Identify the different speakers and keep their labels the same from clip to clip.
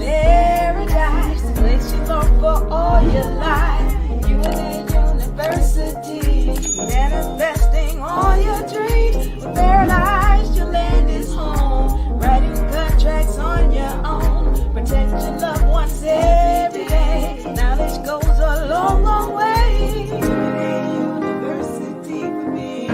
Speaker 1: paradise, the place you long for all your life. You in a university, manifesting all your dreams. With paradise, your land is home. Writing contracts on your own. Protect your loved ones every day. Knowledge goes a long, long way. You in a university for me.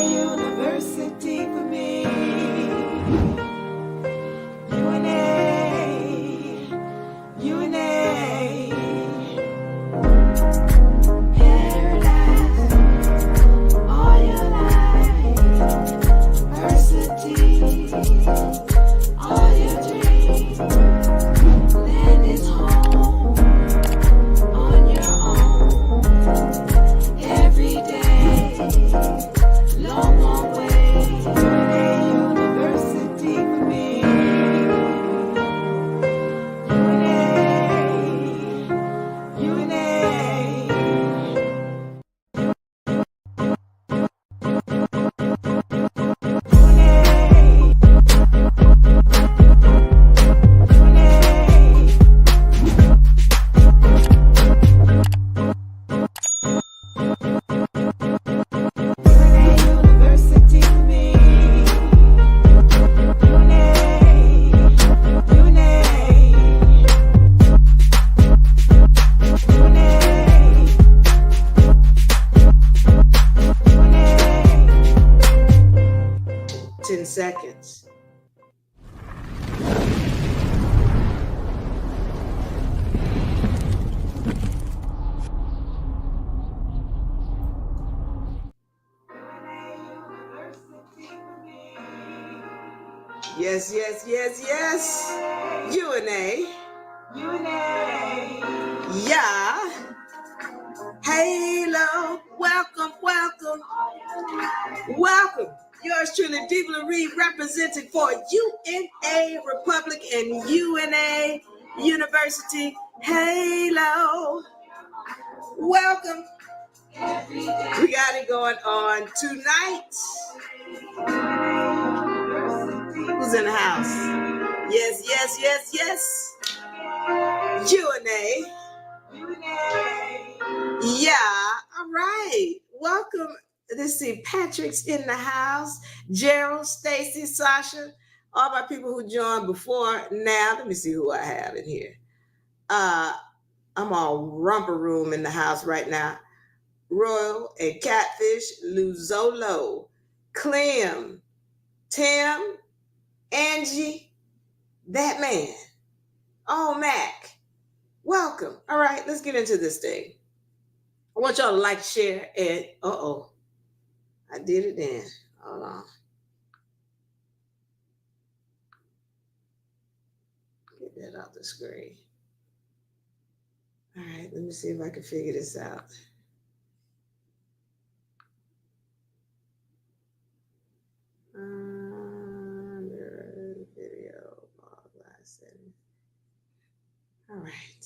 Speaker 1: University for me. UNA. Paradise, all your life. University, all your dreams. Land is home, on your own. Every day. Long, long way. University for me. UNA. Seconds. Yes, yes, yes, yes. UNA. Yeah. Halo. Welcome, welcome. Welcome. Yours truly, Vibratory, representing for UNA Republic and UNA University. Halo. Welcome. We got it going on tonight. Who's in the house? Yes, yes, yes, yes. UNA. Yeah, all right. Welcome. Let's see, Patrick's in the house. Gerald, Stacy, Sasha, all my people who joined before now. Let me see who I have in here. I'm all Rumper Room in the house right now. Royal and Catfish, Luzolo, Clem, Tim, Angie, that man. Oh, Mac. Welcome. All right, let's get into this thing. I want y'all to like, share, and I did it then. Hold on. Get that off the screen. All right, let me see if I can figure this out. Video, settings. All right.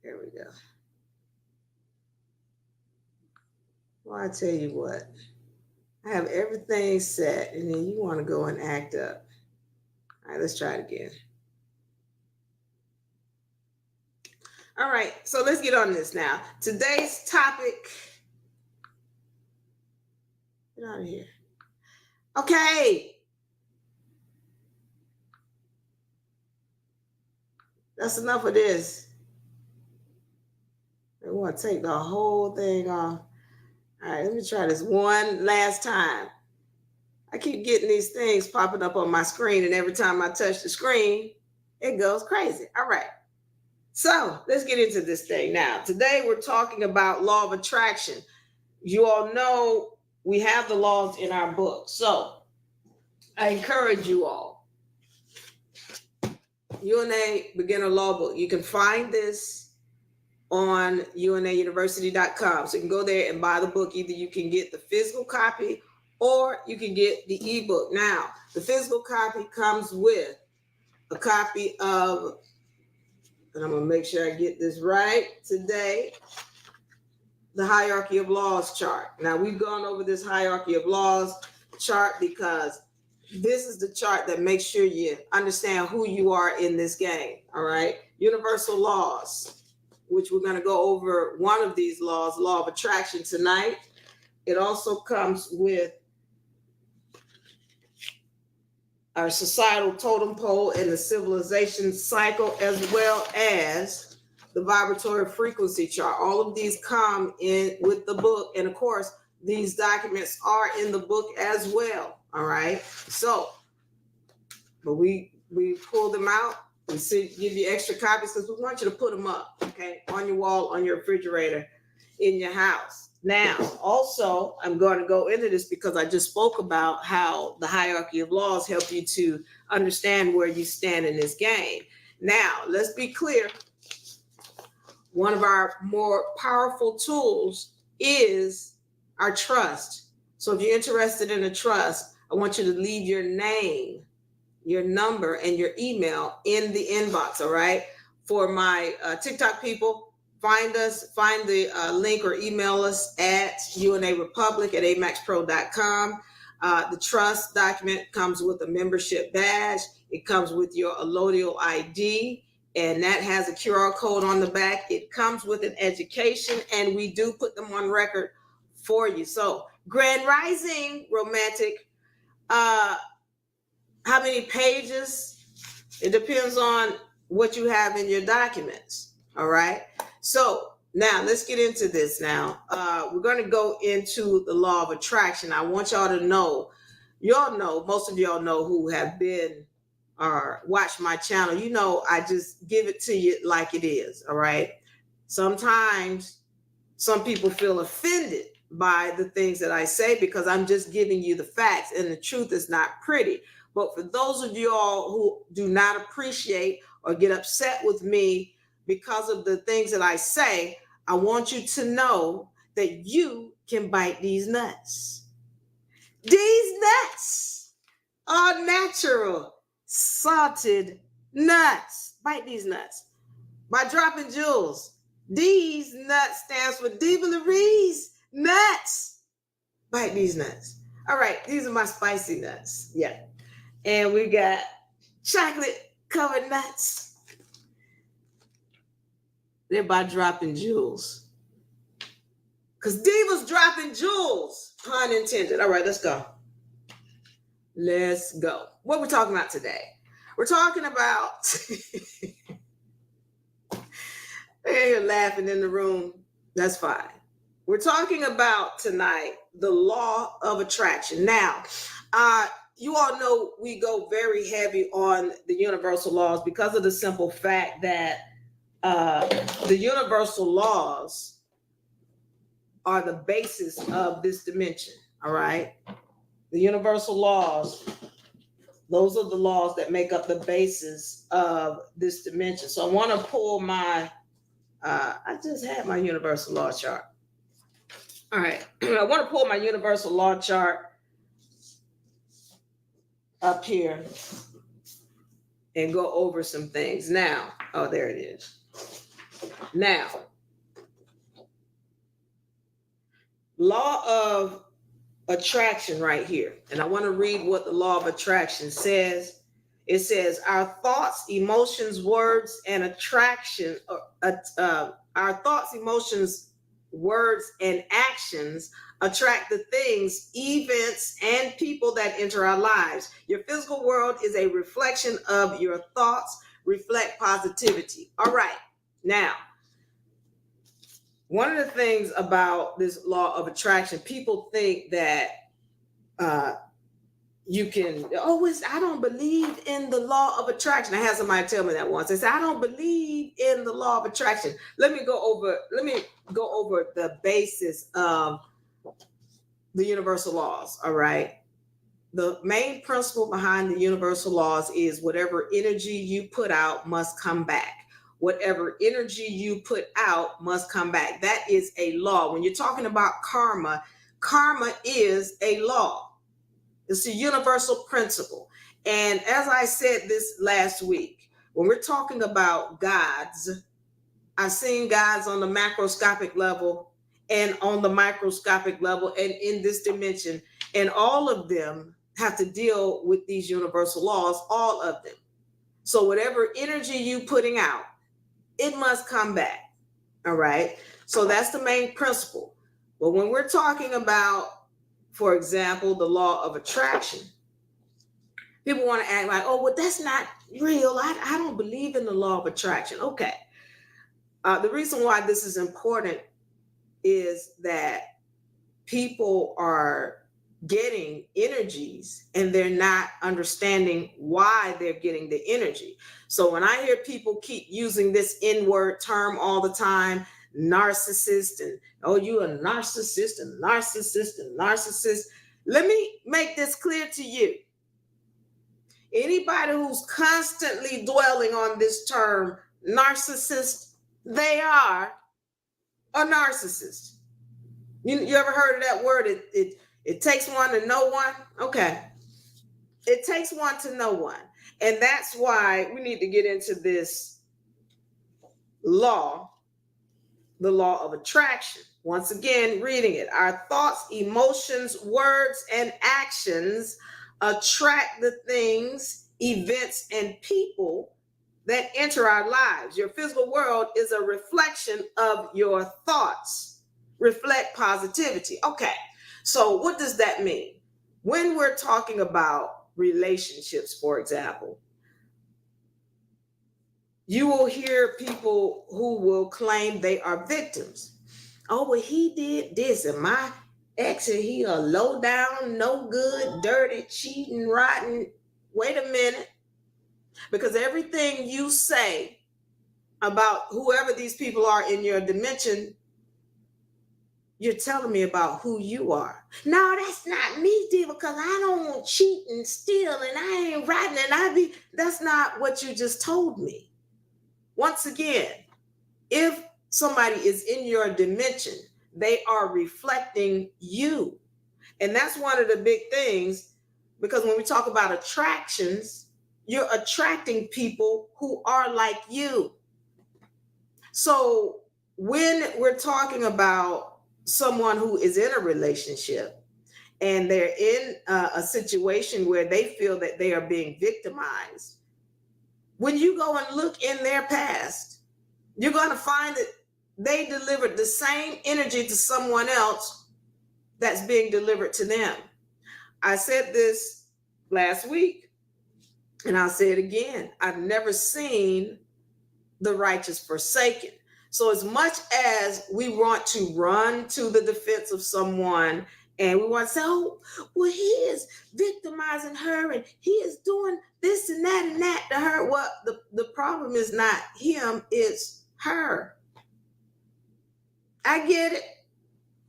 Speaker 1: There we go. Well, I tell you what, I have everything set, and then you want to go and act up. All right, let's try it again. All right, so let's get on this now. Today's topic. Get out of here. Okay. That's enough of this. They want to take the whole thing off. All right, let me try this one last time. I keep getting these things popping up on my screen, and every time I touch the screen, it goes crazy. All right. So let's get into this thing now. Today, we're talking about law of attraction. You all know we have the laws in our book. So I encourage you all. UNA Beginner Law Book. You can find this on unauniversity.com. So you can go there and buy the book. Either you can get the physical copy or you can get the ebook. Now, the physical copy comes with a copy of and I'm going to make sure I get this right today, the hierarchy of laws chart. Now, we've gone over this hierarchy of laws chart because this is the chart that makes sure you understand who you are in this game, all right? Universal laws, which we're going to go over one of these laws, law of attraction tonight. It also comes with our societal totem pole and the civilization cycle, as well as the vibratory frequency chart. All of these come in with the book. And of course, these documents are in the book as well. All right. So, but we pull them out. We give you extra copies because we want you to put them up, okay, on your wall, on your refrigerator, in your house. Now, also, I'm going to go into this because I just spoke about how the hierarchy of laws help you to understand where you stand in this game. Now, let's be clear. One of our more powerful tools is our trust. So if you're interested in a trust, I want you to leave your name, your number, and your email in the inbox, all right? For my TikTok people, find the link or email us at unarepublic@amaxpro.com. The trust document comes with a membership badge. It comes with your allodial ID, and that has a QR code on the back. It comes with an education, and we do put them on record for you. So, Grand Rising Romantic, how many pages? It depends on what you have in your documents, all right? So now let's get into this now. We're going to go into the law of attraction. I want y'all to know, most of y'all know who have been or watched my channel. You know, I just give it to you like it is, all right? Sometimes some people feel offended by the things that I say because I'm just giving you the facts, and the truth is not pretty. But for those of y'all who do not appreciate or get upset with me because of the things that I say, I want you to know that you can bite these nuts. These nuts are natural salted nuts. Bite these nuts by dropping jewels. These nuts stands for Dibbleries nuts. Bite these nuts. All right, these are my spicy nuts. Yeah. And we got chocolate covered nuts. They're by dropping jewels. Because Diva's dropping jewels. Pun intended. All right, let's go. Let's go. What we're talking about today? We're talking about... You're laughing in the room. That's fine. We're talking about tonight the law of attraction. Now, you all know we go very heavy on the universal laws because of the simple fact that the universal laws are the basis of this dimension, all right? The universal laws, those are the laws that make up the basis of this dimension. So I want to pull my, I just had my universal law chart. All right, I want to pull my universal law chart up here and go over some things. Now, oh, there it is. Now, law of attraction right here. And I want to read what the law of attraction says. It says, our thoughts, emotions, words, and attraction, our thoughts, emotions, words, and actions attract the things, events, and people that enter our lives. Your physical world is a reflection of your thoughts. Reflect positivity. All right. Now, one of the things about this law of attraction, people think that you can, I don't believe in the law of attraction. I had somebody tell me that once. They said, I don't believe in the law of attraction. Let me go over the basis of the universal laws, all right? The main principle behind the universal laws is whatever energy you put out must come back. Whatever energy you put out must come back. That is a law. When you're talking about karma, karma is a law. It's a universal principle. And as I said this last week, When we're talking about gods, I've seen gods on the macroscopic level and on the microscopic level and in this dimension. And all of them have to deal with these universal laws, all of them. So whatever energy you putting out, it must come back. All right. So that's the main principle. But when we're talking about, for example, the law of attraction, people want to act like, oh, well, that's not real. I don't believe in the law of attraction. Okay. The reason why this is important is that people are getting energies and they're not understanding why they're getting the energy. So when I hear people keep using this N-word term all the time, narcissist, and oh, you a narcissist and narcissist and narcissist. Let me make this clear to you. Anybody who's constantly dwelling on this term narcissist, they are a narcissist. You ever heard of that word? It takes one to know one. Okay. It takes one to know one. And that's why we need to get into this law, the law of attraction. Once again, reading it. Our thoughts, emotions, words, and actions attract the things, events, and people that enter our lives. Your physical world is a reflection of your thoughts. Reflect positivity. Okay, so what does that mean? When we're talking about relationships, for example, you will hear people who will claim they are victims. Oh, well, he did this, and my ex, and he a low down, no good, dirty, cheating, rotten. Wait a minute. Because everything you say about whoever these people are in your dimension, you're telling me about who you are. No, that's not me, dear, because I don't cheat and steal and I ain't rotten and that's not what you just told me. Once again, if somebody is in your dimension, they are reflecting you. And that's one of the big things, because when we talk about attractions, you're attracting people who are like you. So when we're talking about someone who is in a relationship and they're in a situation where they feel that they are being victimized, when you go and look in their past, you're going to find that they delivered the same energy to someone else that's being delivered to them. I said this last week, and I'll say it again. I've never seen the righteous forsaken. So as much as we want to run to the defense of someone and we want to say, oh, well, he is victimizing her and he is doing this and that to her. Well, the problem is not him, it's her. I get it.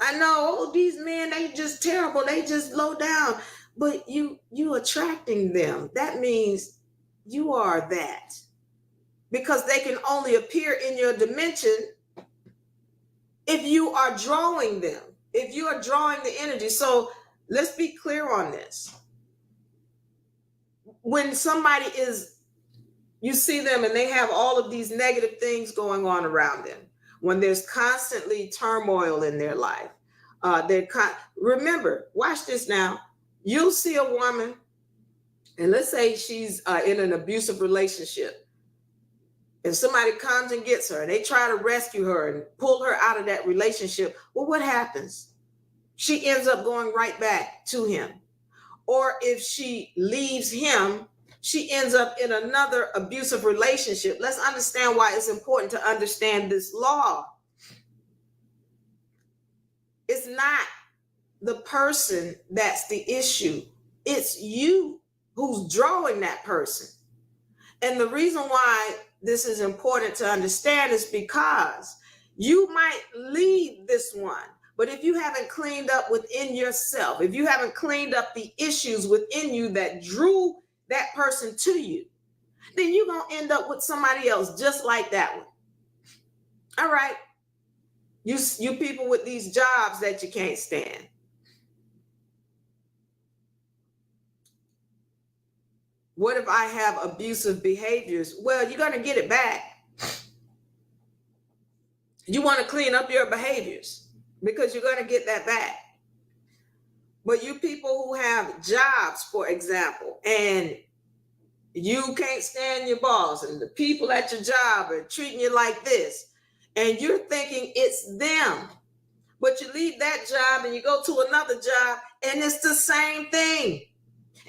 Speaker 1: I know, oh, these men, they just terrible. They just low down. But you attracting them. That means you are that. Because they can only appear in your dimension if you are drawing them, if you are drawing the energy. So let's be clear on this. When somebody you see them and they have all of these negative things going on around them, when there's constantly turmoil in their life, remember, watch this now. You'll see a woman, and let's say she's in an abusive relationship. And somebody comes and gets her, and they try to rescue her and pull her out of that relationship. Well, what happens? She ends up going right back to him. Or if she leaves him, she ends up in another abusive relationship. Let's understand why it's important to understand this law. It's not the person that's the issue. It's you who's drawing that person. And the reason why this is important to understand is because you might leave this one, but if you haven't cleaned up within yourself, if you haven't cleaned up the issues within you that drew that person to you, then you're going to end up with somebody else just like that one. All right. You people with these jobs that you can't stand. What if I have abusive behaviors? Well, you're going to get it back. You want to clean up your behaviors because you're going to get that back. But you people who have jobs, for example, and you can't stand your boss and the people at your job are treating you like this, and you're thinking it's them, but you leave that job and you go to another job and it's the same thing.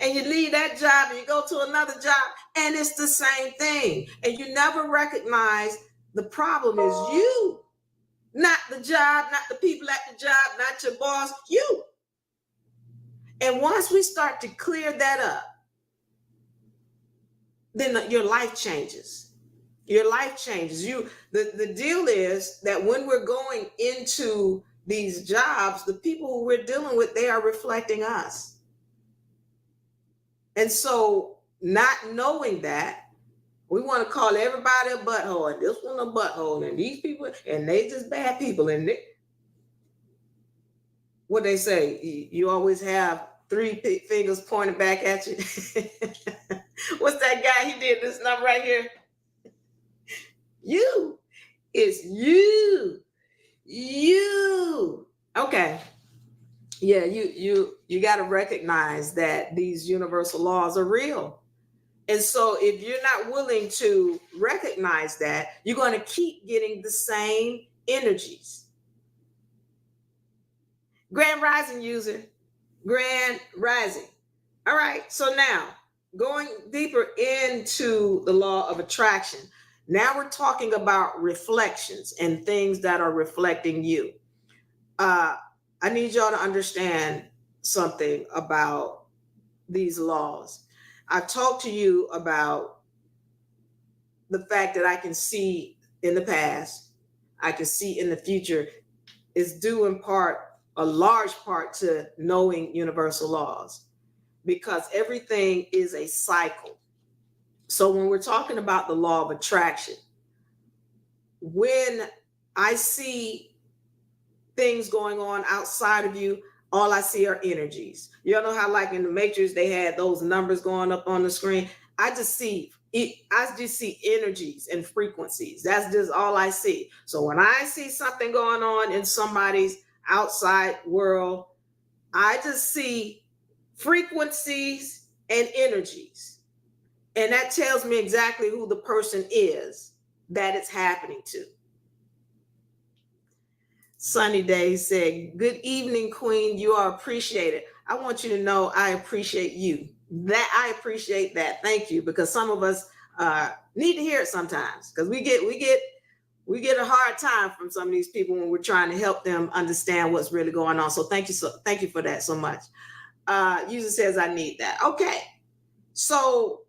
Speaker 1: And you leave that job and you go to another job and it's the same thing. And you never recognize the problem is you, not the job, not the people at the job, not your boss, you. And once we start to clear that up, then your life changes. Your life changes. The deal is that when we're going into these jobs, the people who we're dealing with, they are reflecting us. And so not knowing that, we want to call everybody a butthole, and this one a butthole, and these people, and they just bad people. And what they say, you always have three fingers pointed back at you. What's that guy? He did this number right here. You. It's you. You. Okay. Yeah, you got to recognize that these universal laws are real. And so if you're not willing to recognize that, you're going to keep getting the same energies. Grand Rising user. Grand Rising. All right. So now going deeper into the law of attraction. Now we're talking about reflections and things that are reflecting you. I need y'all to understand something about these laws. I've talked to you about the fact that I can see in the past, I can see in the future, is due in part, a large part, to knowing universal laws, because everything is a cycle. So when we're talking about the law of attraction, when I see things going on outside of you, all I see are energies. You all know how, like in the Matrix, they had those numbers going up on the screen. I just see energies and frequencies. That's just all I see. So when I see something going on in somebody's outside world, I just see frequencies and energies. And that tells me exactly who the person is that it's happening to. Sunny Day said, "Good evening, Queen. You are appreciated." I want you to know I appreciate you. That I appreciate that. Thank you, because some of us need to hear it sometimes, because we get a hard time from some of these people when we're trying to help them understand what's really going on. So thank you for that so much. User says, "I need that." Okay, so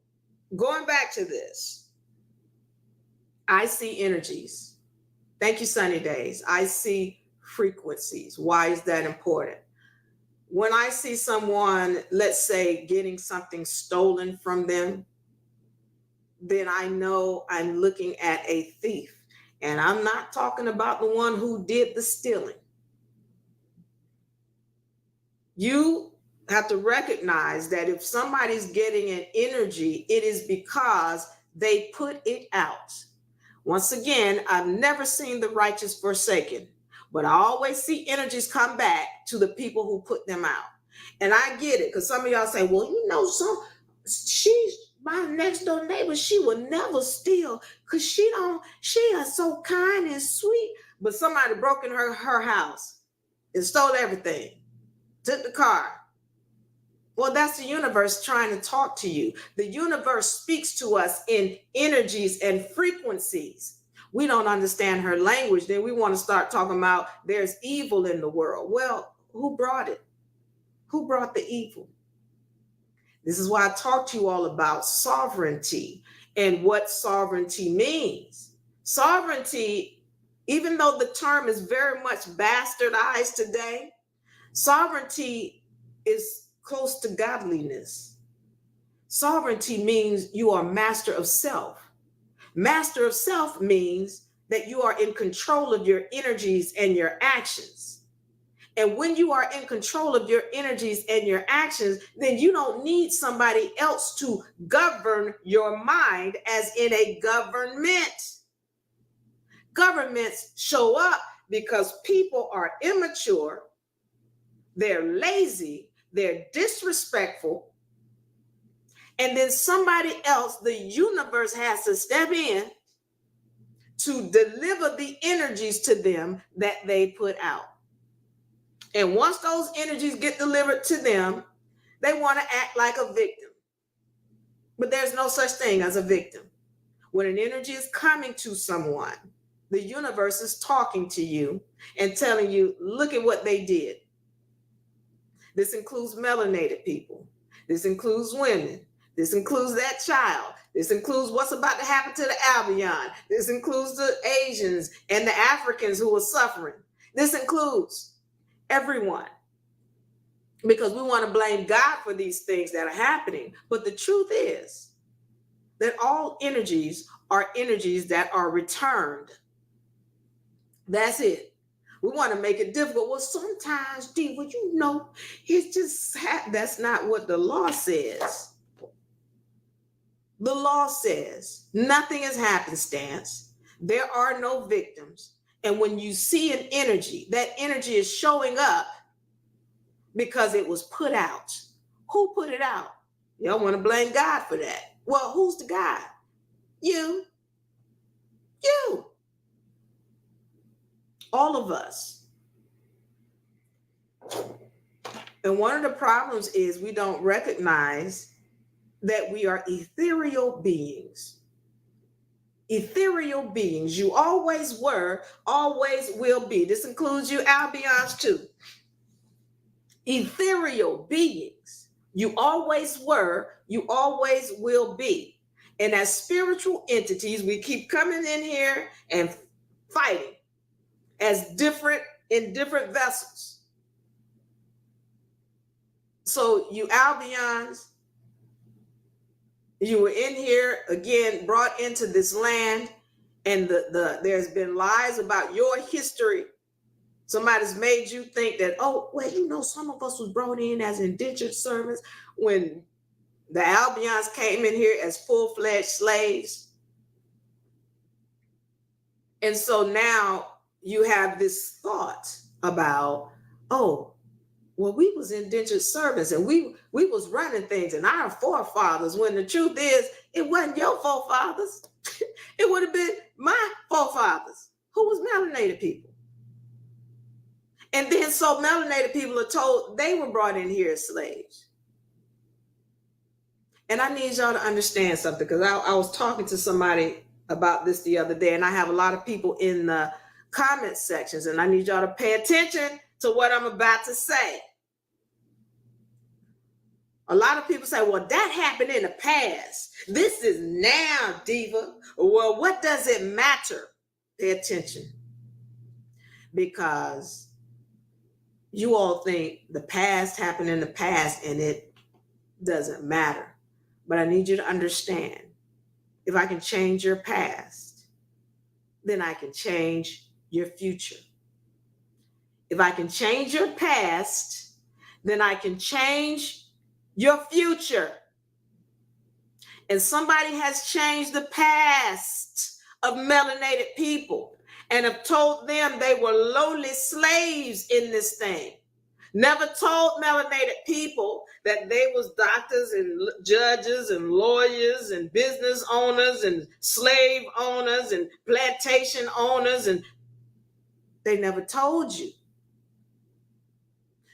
Speaker 1: going back to this, I see energies. Thank you, Sunny Days. I see frequencies. Why is that important? When I see someone, let's say, getting something stolen from them, then I know I'm looking at a thief. And I'm not talking about the one who did the stealing. You have to recognize that if somebody's getting an energy, it is because they put it out. Once again, I've never seen the righteous forsaken, but I always see energies come back to the people who put them out. And I get it, because some of y'all say, "Well, she's my next door neighbor, she will never steal because she is so kind and sweet." But somebody broke in her house and stole everything, took the car. Well, that's the universe trying to talk to you. The universe speaks to us in energies and frequencies. We don't understand her language. Then we want to start talking about there's evil in the world. Well, who brought it? Who brought the evil? This is why I talk to you all about sovereignty and what sovereignty means. Sovereignty, even though the term is very much bastardized today, sovereignty is close to godliness. Sovereignty means you are master of self. Master of self means that you are in control of your energies and your actions. And when you are in control of your energies and your actions, then you don't need somebody else to govern your mind as in a government. Governments show up because people are immature, they're lazy, they're disrespectful, and then somebody else, the universe, has to step in to deliver the energies to them that they put out. And once those energies get delivered to them, they want to act like a victim. But there's no such thing as a victim. When an energy is coming to someone, the universe is talking to you and telling you, look at what they did. This includes melanated people. This includes women. This includes that child. This includes what's about to happen to the Albion. This includes the Asians and the Africans who are suffering. This includes everyone, because we want to blame God for these things that are happening. But the truth is that all energies are energies that are returned. That's it. We want to make it difficult. Well, sometimes, D, well, you know, it's just, that's not what the law says. The law says nothing is happenstance. There are no victims. And when you see an energy, that energy is showing up because it was put out. Who put it out? Y'all want to blame God for that. Well, who's the God? You. You. All of us. And one of the problems is we don't recognize that we are ethereal beings. Ethereal beings. You always were, always will be. This includes you Albions too. Ethereal beings. You always were, you always will be. And as spiritual entities, we keep coming in here and fighting as different in different vessels. So you Albions, you were in here again, brought into this land, and there's been lies about your history. Somebody's made you think that, oh, well, you know, some of us was brought in as indentured servants when the Albions came in here as full-fledged slaves. And so now you have this thought about, oh, well, we was indentured servants and we was running things and our forefathers, when the truth is, it wasn't your forefathers. It would have been my forefathers, who was melanated people. And then so melanated people are told they were brought in here as slaves. And I need y'all to understand something, because I was talking to somebody about this the other day, and I have a lot of people in the comment sections, and I need y'all to pay attention to what I'm about to say. A lot of people say, well, that happened in the past. This is now, Diva. Well, what does it matter? Pay attention. Because you all think the past happened in the past and it doesn't matter. But I need you to understand, if I can change your past, then I can change your future. If I can change your past, then I can change your future. And somebody has changed the past of melanated people and have told them they were lowly slaves in this thing. Never told melanated people that they was doctors and judges and lawyers and business owners and slave owners and plantation owners, and they never told you.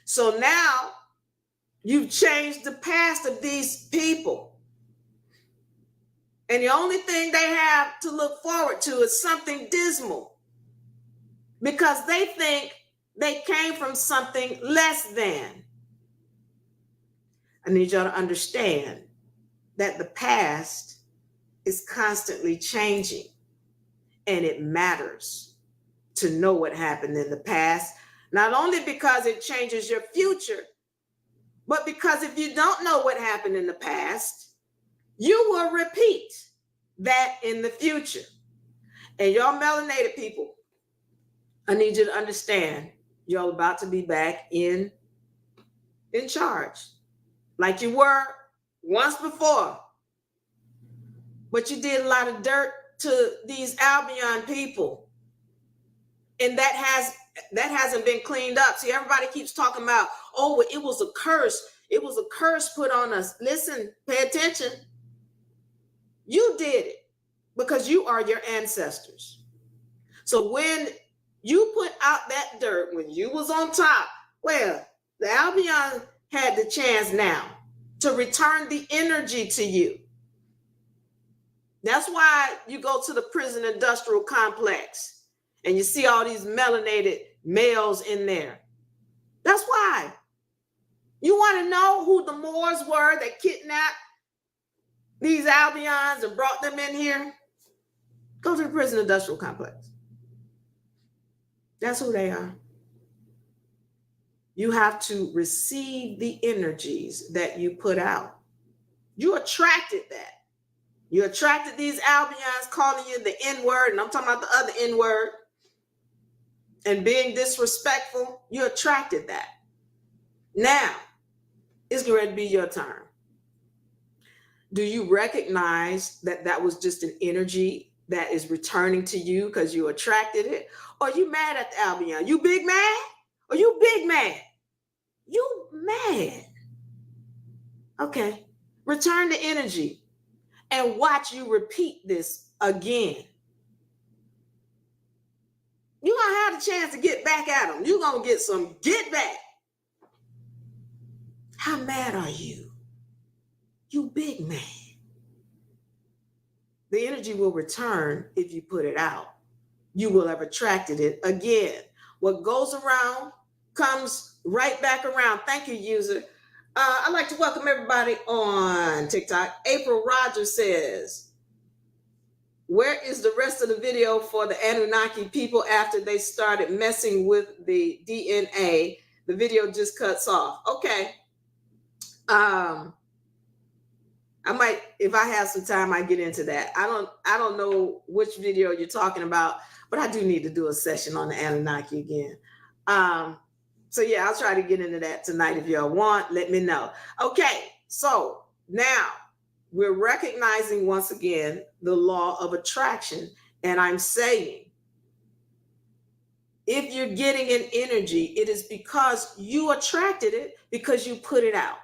Speaker 1: So now you've changed the past of these people. And the only thing they have to look forward to is something dismal, because they think they came from something less than. I need y'all to understand that the past is constantly changing, and it matters to know what happened in the past, not only because it changes your future, but because if you don't know what happened in the past, you will repeat that in the future. And y'all melanated people, I need you to understand, You're about to be back in charge, like you were once before. But you did a lot of dirt to these Albion people, and that hasn't been cleaned up. See, everybody keeps talking about, oh, it was a curse. It was a curse put on us. Listen, pay attention. You did it because you are your ancestors. So when you put out that dirt, when you was on top, well, the Albion had the chance now to return the energy to you. That's why you go to the prison industrial complex and you see all these melanated males in there. That's why. You want to know who the Moors were that kidnapped these Albions and brought them in here? Go to the prison industrial complex. That's who they are. You have to receive the energies that you put out. You attracted that. You attracted these Albions calling you the N-word, and I'm talking about the other N-word, and being disrespectful. You attracted that. Now, it's going to be your turn. Do you recognize that that was just an energy that is returning to you because you attracted it? Or are you mad at the Albion? You big mad? Or you big mad? You mad. Okay. Return the energy and watch you repeat this again. You're going to have the chance to get back at them. You're going to get some get back. How mad are you? You big man. The energy will return if you put it out. You will have attracted it again. What goes around comes right back around. Thank you, user. I'd like to welcome everybody on TikTok. April Rogers says, where is the rest of the video for the Anunnaki people after they started messing with the DNA? The video just cuts off. Okay. I might, if I have some time, I get into that. I don't know which video you're talking about, but I do need to do a session on the Anunnaki again. So yeah, I'll try to get into that tonight. If y'all want, let me know. Okay, so now we're recognizing once again the law of attraction. And I'm saying, if you're getting an energy, it is because you attracted it, because you put it out.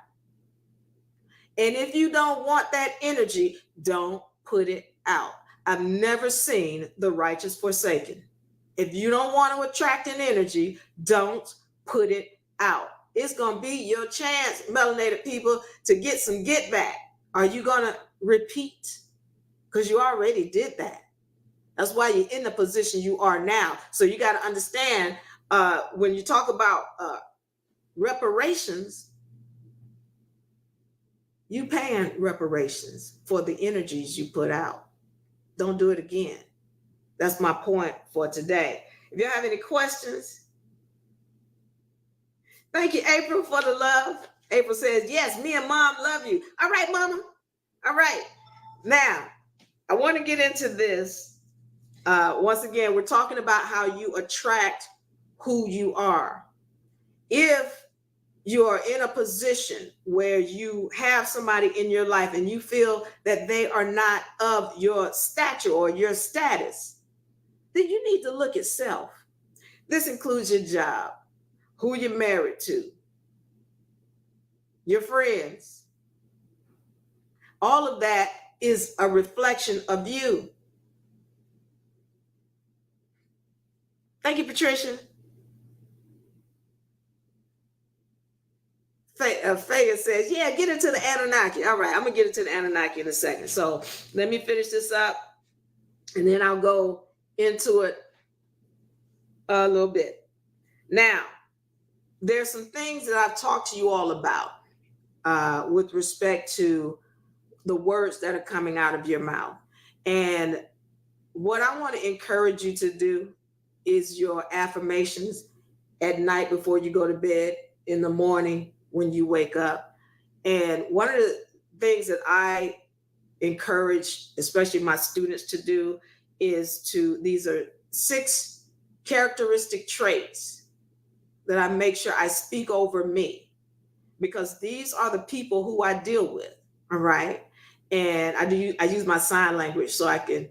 Speaker 1: And if you don't want that energy, don't put it out. I've never seen the righteous forsaken. If you don't want to attract an energy, don't put it out. It's going to be your chance, melanated people, to get some get back. Are you going to repeat? Because you already did that. That's why you're in the position you are now. So you got to understand, when you talk about reparations, you paying reparations for the energies you put out. Don't do it again. That's my point for today. If you have any questions, thank you, April, for the love. April says, yes, me and mom love you. All right, mama. All right. Now, I want to get into this. Once again, we're talking about how you attract who you are. If you're in a position where you have somebody in your life and you feel that they are not of your stature or your status, then you need to look at self. This includes your job, who you're married to, your friends. All of that is a reflection of you. Thank you, Patricia. Faya says, yeah, get into the Anunnaki. All right, I'm going to get into the Anunnaki in a second. So let me finish this up, and then I'll go into it a little bit. Now, there's some things that I've talked to you all about with respect to the words that are coming out of your mouth. And what I want to encourage you to do is your affirmations at night before you go to bed, in the morning when you wake up. And one of the things that I encourage, especially my students, to do is these are 6 characteristic traits that I make sure I speak over me, because these are the people who I deal with. All right. And I use my sign language so I can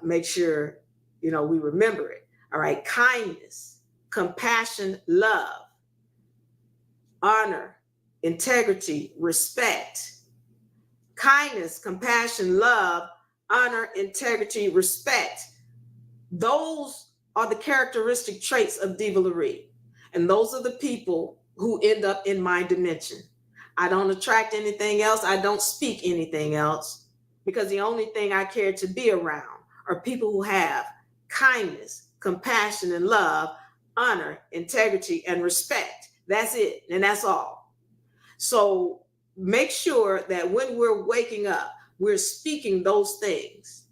Speaker 1: make sure, we remember it. All right. Kindness, compassion, love, honor, integrity, respect. Kindness, compassion, love, honor, integrity, respect. Those are the characteristic traits of Diva-Laree. And those are the people who end up in my dimension. I don't attract anything else. I don't speak anything else, because the only thing I care to be around are people who have kindness, compassion, and love, honor, integrity, and respect. That's it. And that's all. So make sure that when we're waking up, we're speaking those things.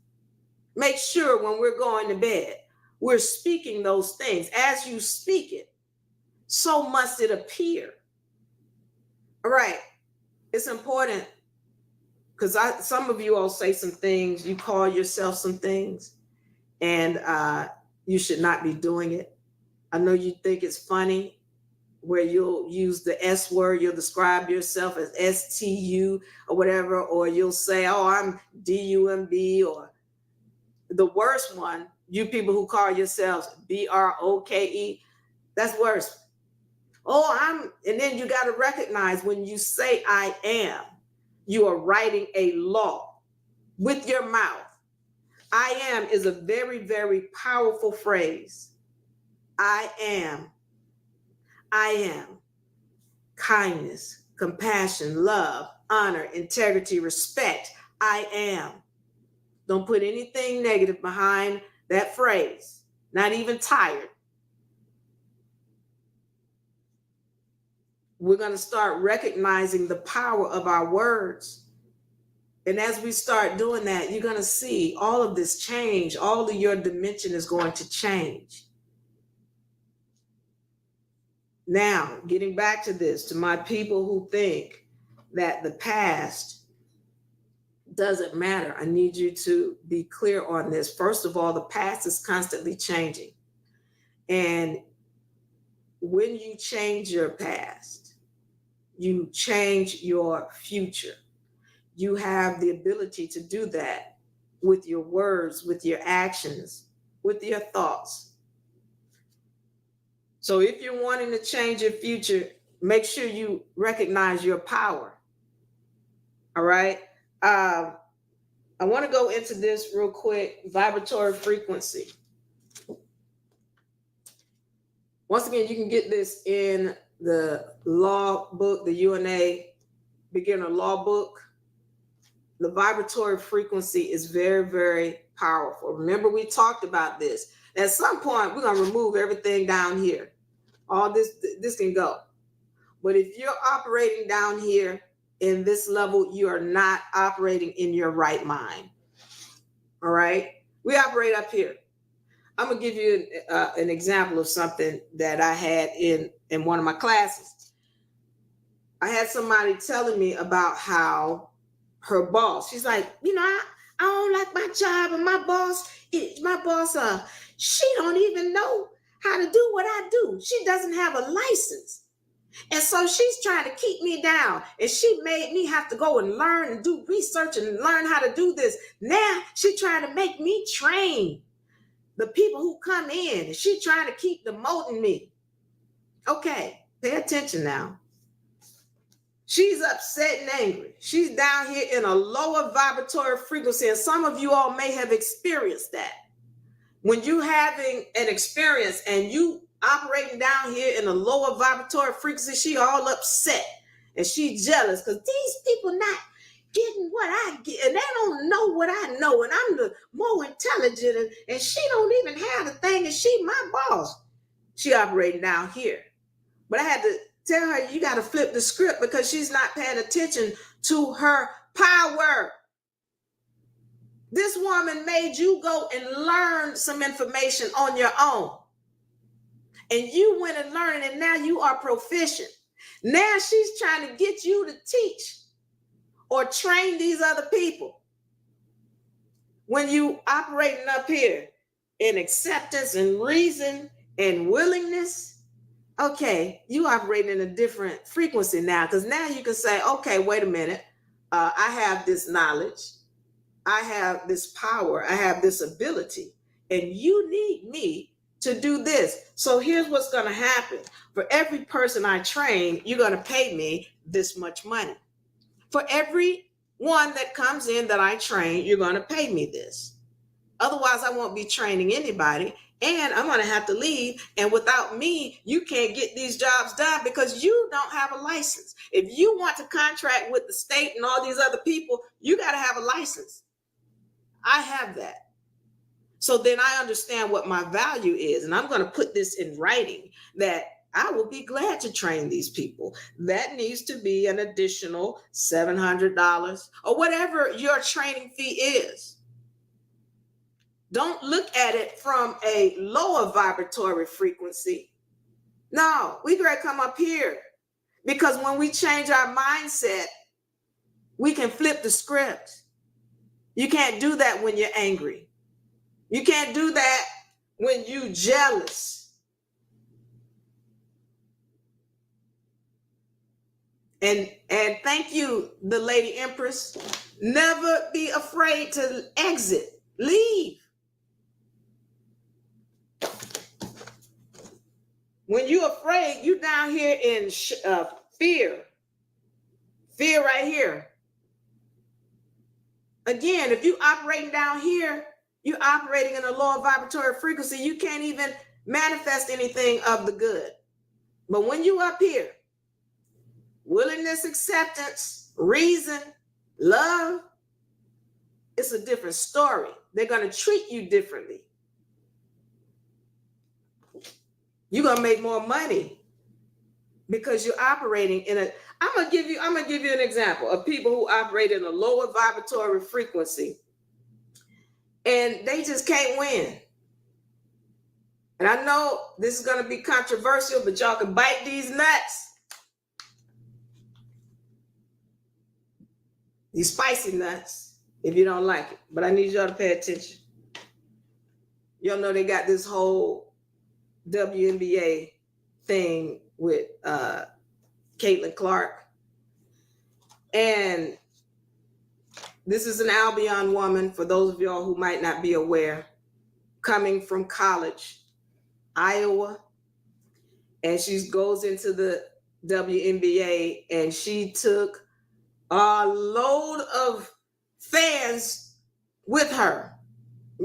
Speaker 1: Make sure when we're going to bed, we're speaking those things. As you speak it, so must it appear. All right. It's important, because some of you all say some things, you call yourself some things, and you should not be doing it. I know you think it's funny where you'll use the S word, you'll describe yourself as STU or whatever, or you'll say, oh, I'm DUMB, or the worst one, you people who call yourselves BROKE, that's worse. Oh, and then you got to recognize when you say I am, you are writing a law with your mouth. I am is a very, very powerful phrase. I am kindness, compassion, love, honor, integrity, respect. I am. Don't put anything negative behind that phrase, not even tired. We're going to start recognizing the power of our words. And as we start doing that, you're going to see all of this change. All of your dimension is going to change. Now, getting back to this, to my people who think that the past doesn't matter, I need you to be clear on this. First of all, the past is constantly changing. And when you change your past, you change your future. You have the ability to do that with your words, with your actions, with your thoughts. So if you're wanting to change your future, make sure you recognize your power. All right. I want to go into this real quick. Vibratory frequency. Once again, you can get this in the law book, the UNA beginner law book. The vibratory frequency is very, very powerful. Remember, we talked about this. At some point, we're going to remove everything down here. All this can go. But if you're operating down here in this level, you are not operating in your right mind. All right? We operate up here. I'm going to give you an example of something that I had in one of my classes. I had somebody telling me about how her boss, she's like, I don't like my job, and my boss, she don't even know how to do what I do. She doesn't have a license. And so she's trying to keep me down. And she made me have to go and learn and do research and learn how to do this. Now she's trying to make me train the people who come in. And she's trying to keep demoting me. Okay, pay attention now. She's upset and angry. She's down here in a lower vibratory frequency. And some of you all may have experienced that. When you having an experience and you operating down here in a lower vibratory frequency, she all upset and she jealous because these people not getting what I get, and they don't know what I know, and I'm the more intelligent, and she don't even have the thing, and she my boss. She operating down here. But I had to tell her, you got to flip the script, because she's not paying attention to her power. This woman made you go and learn some information on your own. And you went and learned, and now you are proficient. Now she's trying to get you to teach or train these other people. When you operating up here in acceptance and reason and willingness, okay, you operate in a different frequency now, because now you can say, okay, wait a minute, I have this knowledge, I have this power, I have this ability, and you need me to do this. So here's what's going to happen. For every person I train, you're going to pay me this much money. For every one that comes in that I train, you're going to pay me this. Otherwise, I won't be training anybody, and I'm going to have to leave. And without me, you can't get these jobs done because you don't have a license. If you want to contract with the state and all these other people, you got to have a license. I have that. So then I understand what my value is, and I'm going to put this in writing that I will be glad to train these people. That needs to be an additional $700 or whatever your training fee is. Don't look at it from a lower vibratory frequency. No, we got to come up here, because when we change our mindset, we can flip the script. You can't do that when you're angry. You can't do that when you're jealous. And thank you, the Lady Empress. Never be afraid to exit. Leave. When you're afraid, you down here in fear. Fear right here. Again, if you operating down here, you're operating in a lower vibratory frequency. You can't even manifest anything of the good. But when you up here, willingness, acceptance, reason, love, it's a different story. They're going to treat you differently. You're going to make more money because you're operating in a, I'm going to give you an example of people who operate in a lower vibratory frequency and they just can't win. And I know this is going to be controversial, but y'all can bite these nuts. These spicy nuts, if you don't like it. But I need y'all to pay attention. Y'all know they got this whole WNBA thing with Caitlin Clark. And this is an Albion woman, for those of y'all who might not be aware, coming from college, Iowa. And she goes into the WNBA, and she took a load of fans with her,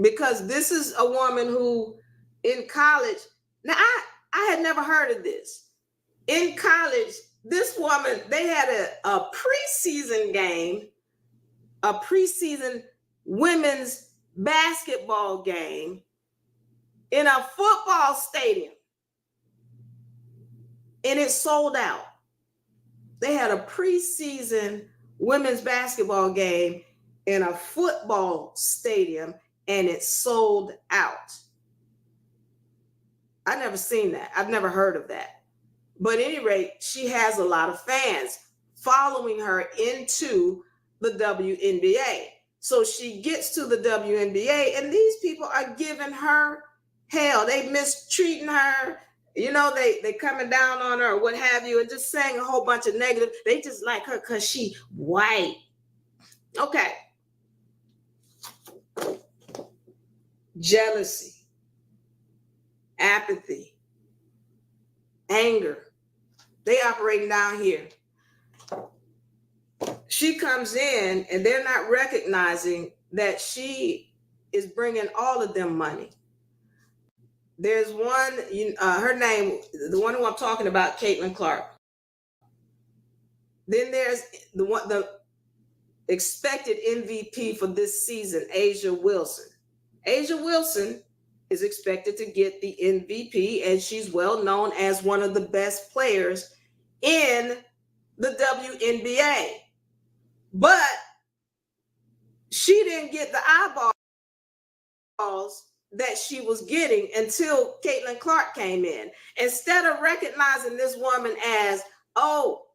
Speaker 1: because this is a woman who in college, now I had never heard of this. In college, this woman, they had a preseason game, a preseason women's basketball game in a football stadium, and it sold out. They had a preseason women's basketball game in a football stadium, and it sold out. I've never seen that. I've never heard of that. But at any rate, she has a lot of fans following her into the WNBA. So she gets to the WNBA, and these people are giving her hell. They mistreating her. You know, they coming down on her or what have you, and just saying a whole bunch of negative. They just like her because she white. Okay. Jealousy, apathy, anger. They operating down here. She comes in, and they're not recognizing that she is bringing all of them money. There's one, her name, the one who I'm talking about, Caitlin Clark. Then there's the expected MVP for this season, Asia Wilson. Asia Wilson is expected to get the MVP, and she's well known as one of the best players in the WNBA. But she didn't get the eyeballs that she was getting until Caitlin Clark came in. Instead of recognizing this woman as, oh,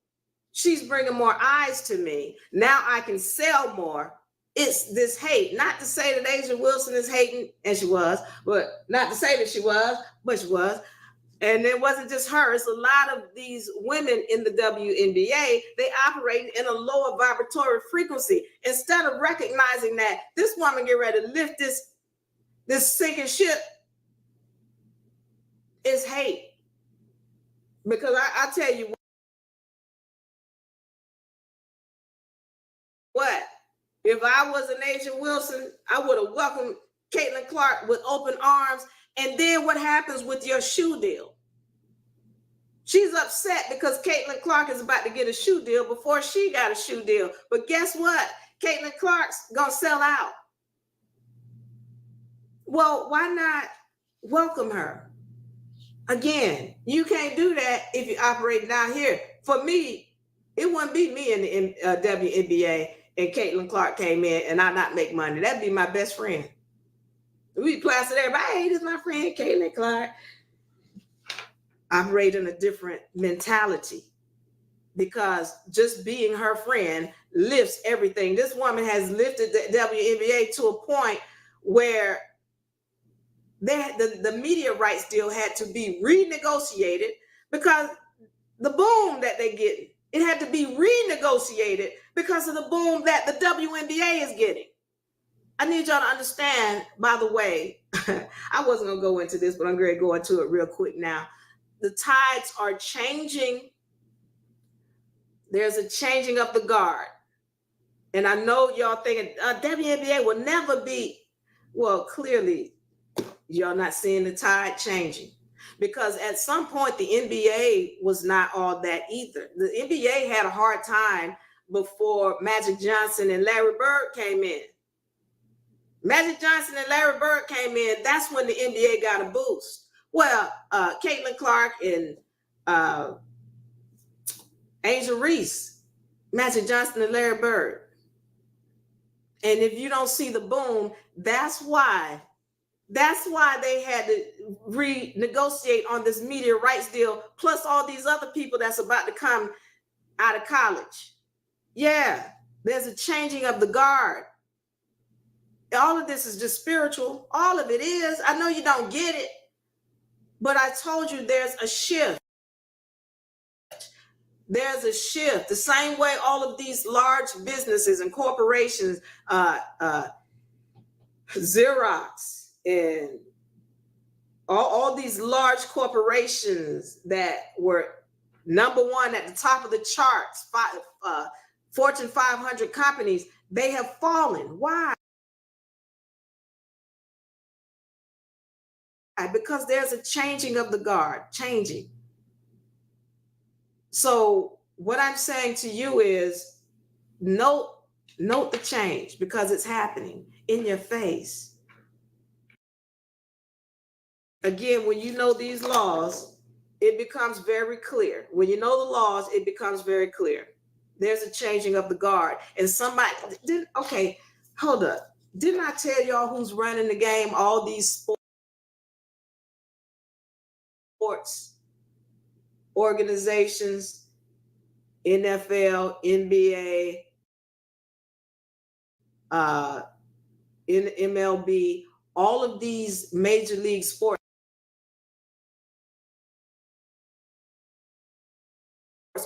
Speaker 1: she's bringing more eyes to me, now I can sell more, it's this hate. Not to say that Asia Wilson is hating, and she was, but not to say that she was, but she was. And it wasn't just her, it's a lot of these women in the WNBA, they operate in a lower vibratory frequency. Instead of recognizing that this woman get ready to lift this sinking ship, is hate. Because I tell you what, if I was an Agent Wilson, I would have welcomed Caitlin Clark with open arms. And then what happens with your shoe deal? She's upset because Caitlin Clark is about to get a shoe deal before she got a shoe deal. But guess what? Caitlin Clark's gonna sell out. Well, why not welcome her? Again, you can't do that if you're operating down here. For me, it wouldn't be me in the WNBA and Caitlin Clark came in and I not make money. That'd be my best friend. We plastered everybody, hey, this is my friend Caitlin Clark. Operate in a different mentality because just being her friend lifts everything. This woman has lifted the WNBA to a point where the media rights deal had to be renegotiated because the boom that they get, it had to be renegotiated because of the boom that the WNBA is getting. I need y'all to understand, by the way, I wasn't going to go into this, but I'm going to go into it real quick now. The tides are changing. There's a changing of the guard. And I know y'all thinking WNBA will never be, well, clearly y'all not seeing the tide changing because at some point the NBA was not all that either. The NBA had a hard time before Magic Johnson and Larry Bird came in. Magic Johnson and Larry Bird came in. That's when the NBA got a boost. Well, Caitlin Clark and Angel Reese, Magic Johnson and Larry Bird. And if you don't see the boom, that's why they had to renegotiate on this media rights deal, plus all these other people that's about to come out of college. Yeah, there's a changing of the guard. All of this is just spiritual. All of it is. I know you don't get it. But I told you there's a shift. There's a shift. The same way all of these large businesses and corporations, Xerox and all these large corporations that were number one at the top of the charts, Fortune 500 companies, they have fallen. Why? Because there's a changing of the guard, changing. So what I'm saying to you is note the change because it's happening in your face. Again, when you know these laws, it becomes very clear. When you know the laws, it becomes very clear. There's a changing of the guard. And somebody didn't, okay, hold up. Didn't I tell y'all who's running the game? All these sports organizations, NFL, NBA, in MLB, all of these major league sports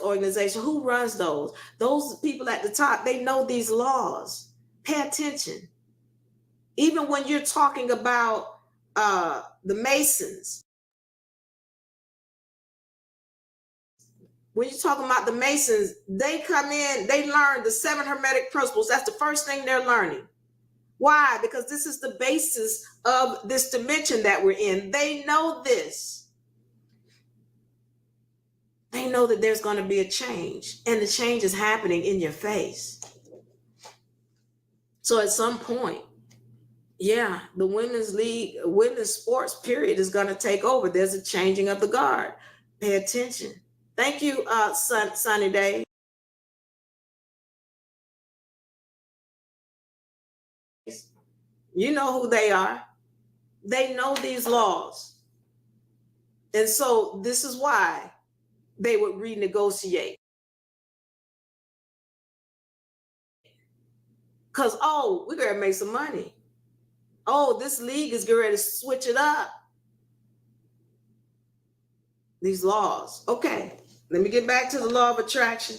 Speaker 1: organization, who runs those? Those people at the top, they know these laws. Pay attention. Even when you're talking about the Masons, when you're talking about the Masons, they come in, they learn the 7 Hermetic principles. That's the first thing they're learning. Why? Because this is the basis of this dimension that we're in. They know this. They know that there's going to be a change, and the change is happening in your face. So at some point, yeah, the women's league, women's sports period is going to take over. There's a changing of the guard. Pay attention. Thank you, Sunny Day. You know who they are. They know these laws. And so this is why they would renegotiate. Because, oh, we're going to make some money. Oh, this league is getting ready to switch it up. these laws. Okay, let me get back to the law of attraction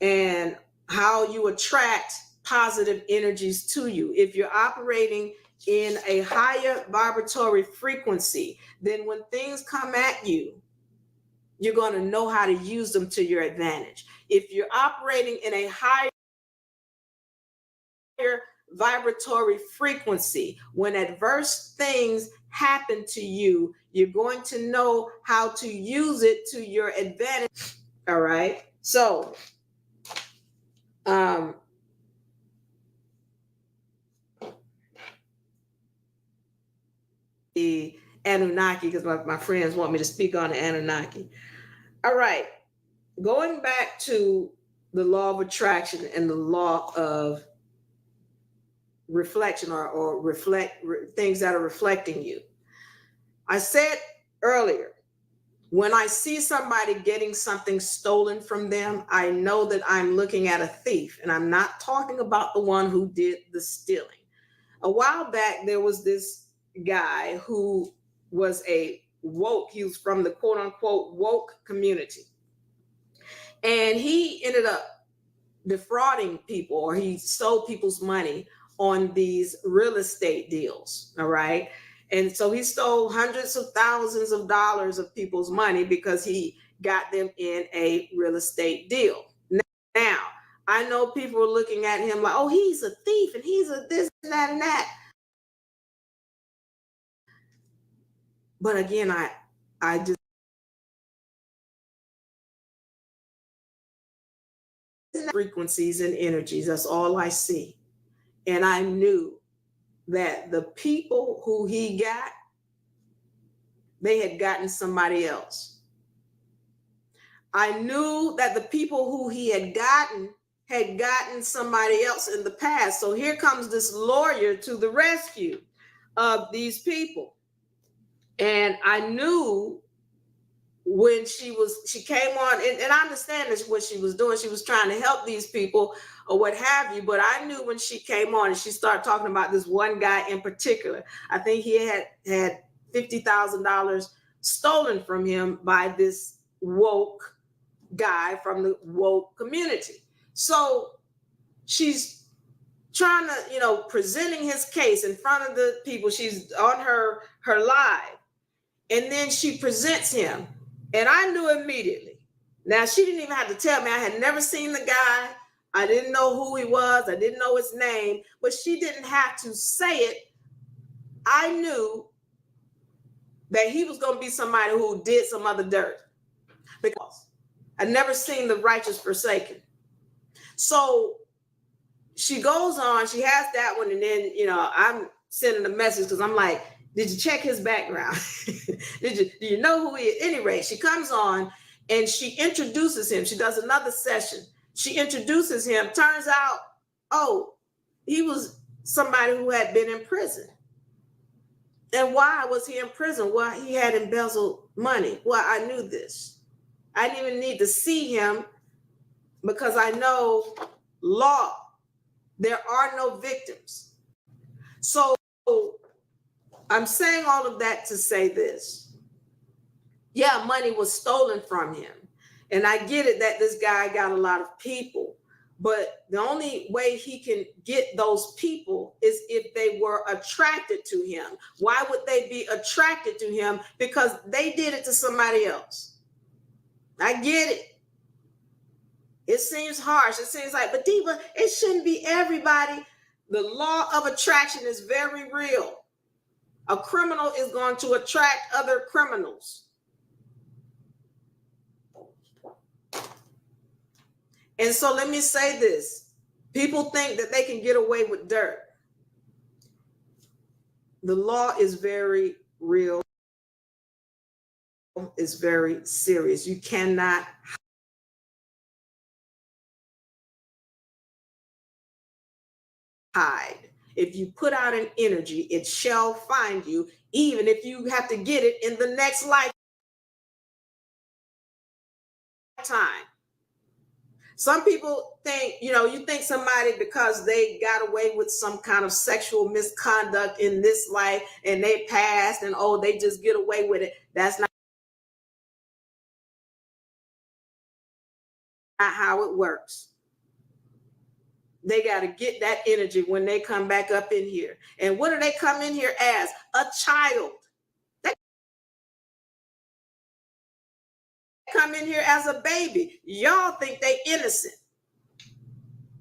Speaker 1: and how you attract positive energies to you. If you're operating in a higher vibratory frequency, then when things come at you, you're going to know how to use them to your advantage. If you're operating in a higher vibratory frequency, when adverse things happen to you, you're going to know how to use it to your advantage. All right. So, the Anunnaki, because my friends want me to speak on the Anunnaki. All right. Going back to the law of attraction and the law of reflection, or things that are reflecting you. I said earlier, when I see somebody getting something stolen from them, I know that I'm looking at a thief, and I'm not talking about the one who did the stealing. A while back, there was this guy who was he was from the quote unquote woke community. And he ended up defrauding people, or he stole people's money on these real estate deals. All right. And so he stole hundreds of thousands of dollars of people's money because he got them in a real estate deal. Now, I know people are looking at him like, oh, he's a thief and he's a this and that and that. But again, I just frequencies and energies. That's all I see. And I knew that the people who he got, they had gotten somebody else. I knew that the people who he had gotten somebody else in the past. So here comes this lawyer to the rescue of these people. And I knew when she came on, and I understand this, what she was doing. She was trying to help these people or what have you. But I knew when she came on and she started talking about this one guy in particular. I think he had $50,000 stolen from him by this woke guy from the woke community. So she's trying to, presenting his case in front of the people. She's on her live, and then she presents him. And I knew immediately. Now, she didn't even have to tell me. I had never seen the guy. I didn't know who he was. I didn't know his name, but she didn't have to say it. I knew that he was going to be somebody who did some other dirt, because I'd never seen the righteous forsaken. So she goes on, she has that one. And then, I'm sending a message because I'm like, did you check his background? Do you know who he is? At any rate, she comes on and she introduces him. She does another session. She introduces him. Turns out, oh, he was somebody who had been in prison. And why was he in prison? Well, he had embezzled money. Well, I knew this. I didn't even need to see him because I know law. There are no victims. So I'm saying all of that to say this. Yeah, money was stolen from him. And I get it that this guy got a lot of people, but the only way he can get those people is if they were attracted to him. Why would they be attracted to him? Because they did it to somebody else. I get it. It seems harsh. It seems like, but Diva, it shouldn't be everybody. The law of attraction is very real. A criminal is going to attract other criminals. And so let me say this. People think that they can get away with dirt. The law is very real. It's very serious. You cannot hide. If you put out an energy, it shall find you, even if you have to get it in the next lifetime. Some people think, you think somebody, because they got away with some kind of sexual misconduct in this life and they passed and, oh, they just get away with it. That's not how it works. They got to get that energy when they come back up in here. And what do they come in here as? A child. They come in here as a baby. Y'all think they innocent.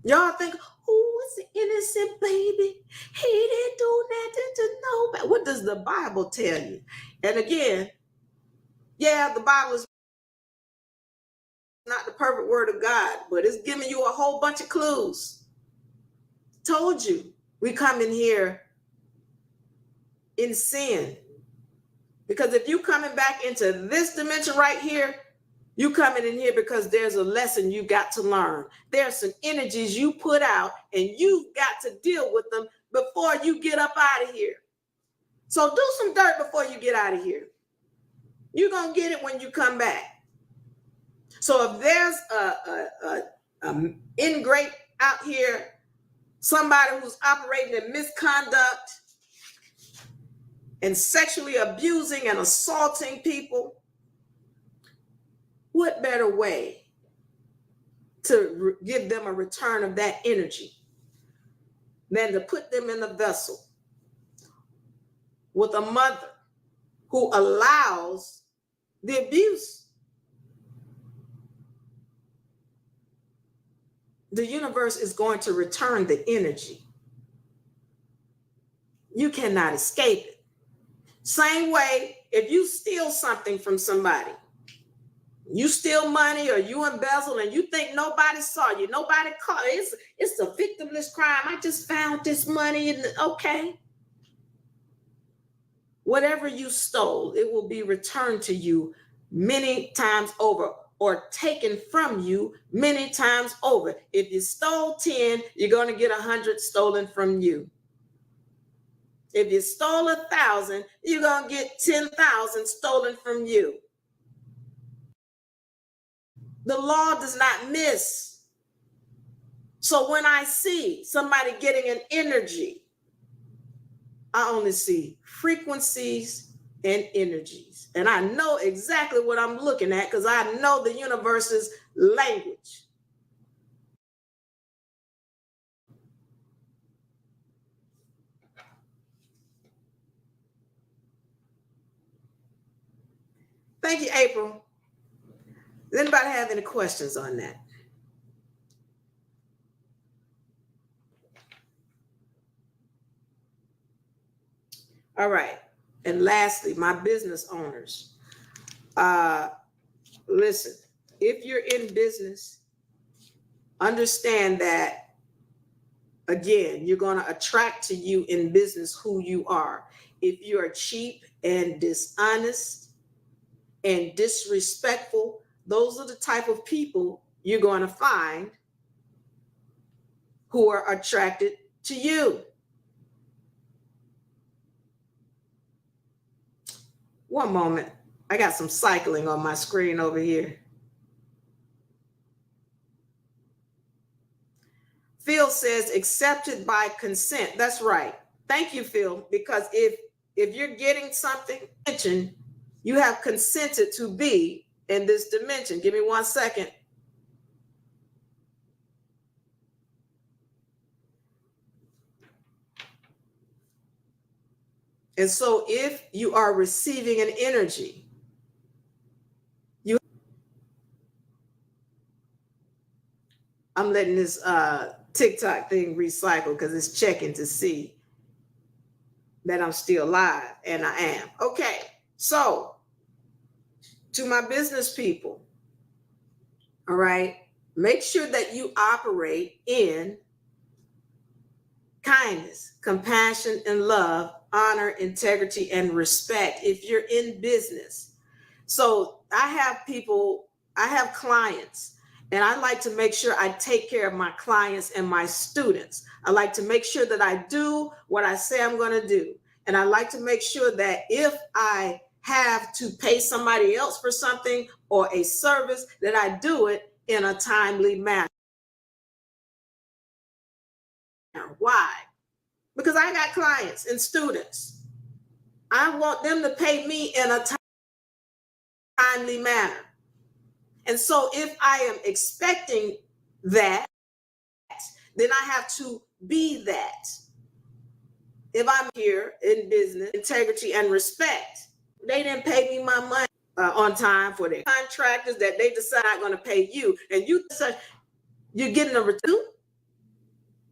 Speaker 1: Y'all think, oh, it's an innocent baby. He didn't do nothing to nobody. What does the Bible tell you? And again, yeah, the Bible is not the perfect word of God, but it's giving you a whole bunch of clues. Told you, we come in here in sin. Because if you coming back into this dimension right here, you coming in here because there's a lesson you got to learn. There's some energies you put out and you've got to deal with them before you get up out of here. So do some dirt before you get out of here. You're going to get it when you come back. So if there's a ingrate out here, somebody who's operating in misconduct and sexually abusing and assaulting people, what better way to give them a return of that energy than to put them in a vessel with a mother who allows the abuse? The universe is going to return the energy. You cannot escape it. Same way, if you steal something from somebody, you steal money or you embezzle and you think nobody saw you, nobody caught it. It's a victimless crime. I just found this money. Okay. Whatever you stole, it will be returned to you many times over, or taken from you many times over. If you stole 10, you're going to get 100 stolen from you. If you stole 1,000, you're going to get 10,000 stolen from you. The law does not miss. So when I see somebody getting an energy, I only see frequencies and energies. And I know exactly what I'm looking at because I know the universe's language. Thank you, April. Does anybody have any questions on that? All right. And lastly, my business owners, listen, if you're in business, understand that, again, you're going to attract to you in business who you are. If you're cheap and dishonest and disrespectful, those are the type of people you're going to find who are attracted to you. One moment. I got some cycling on my screen over here. Phil says accepted by consent. That's right. Thank you, Phil, because if you're getting something, you have consented to be in this dimension. Give me 1 second. And so if you are receiving an energy, I'm letting this TikTok thing recycle because it's checking to see that I'm still live, and I am. Okay, so to my business people, all right, make sure that you operate in kindness, compassion, and love, honor, integrity, and respect if you're in business. So I have clients, and I like to make sure I take care of my clients and my students. I like to make sure that I do what I say I'm going to do. And I like to make sure that if I have to pay somebody else for something or a service, that I do it in a timely manner. Why? Because I got clients and students. I want them to pay me in a timely manner. And so if I am expecting that, then I have to be that. If I'm here in business, integrity and respect, they didn't pay me my money on time for their contractors that they decide not going to pay you, and you're getting a return.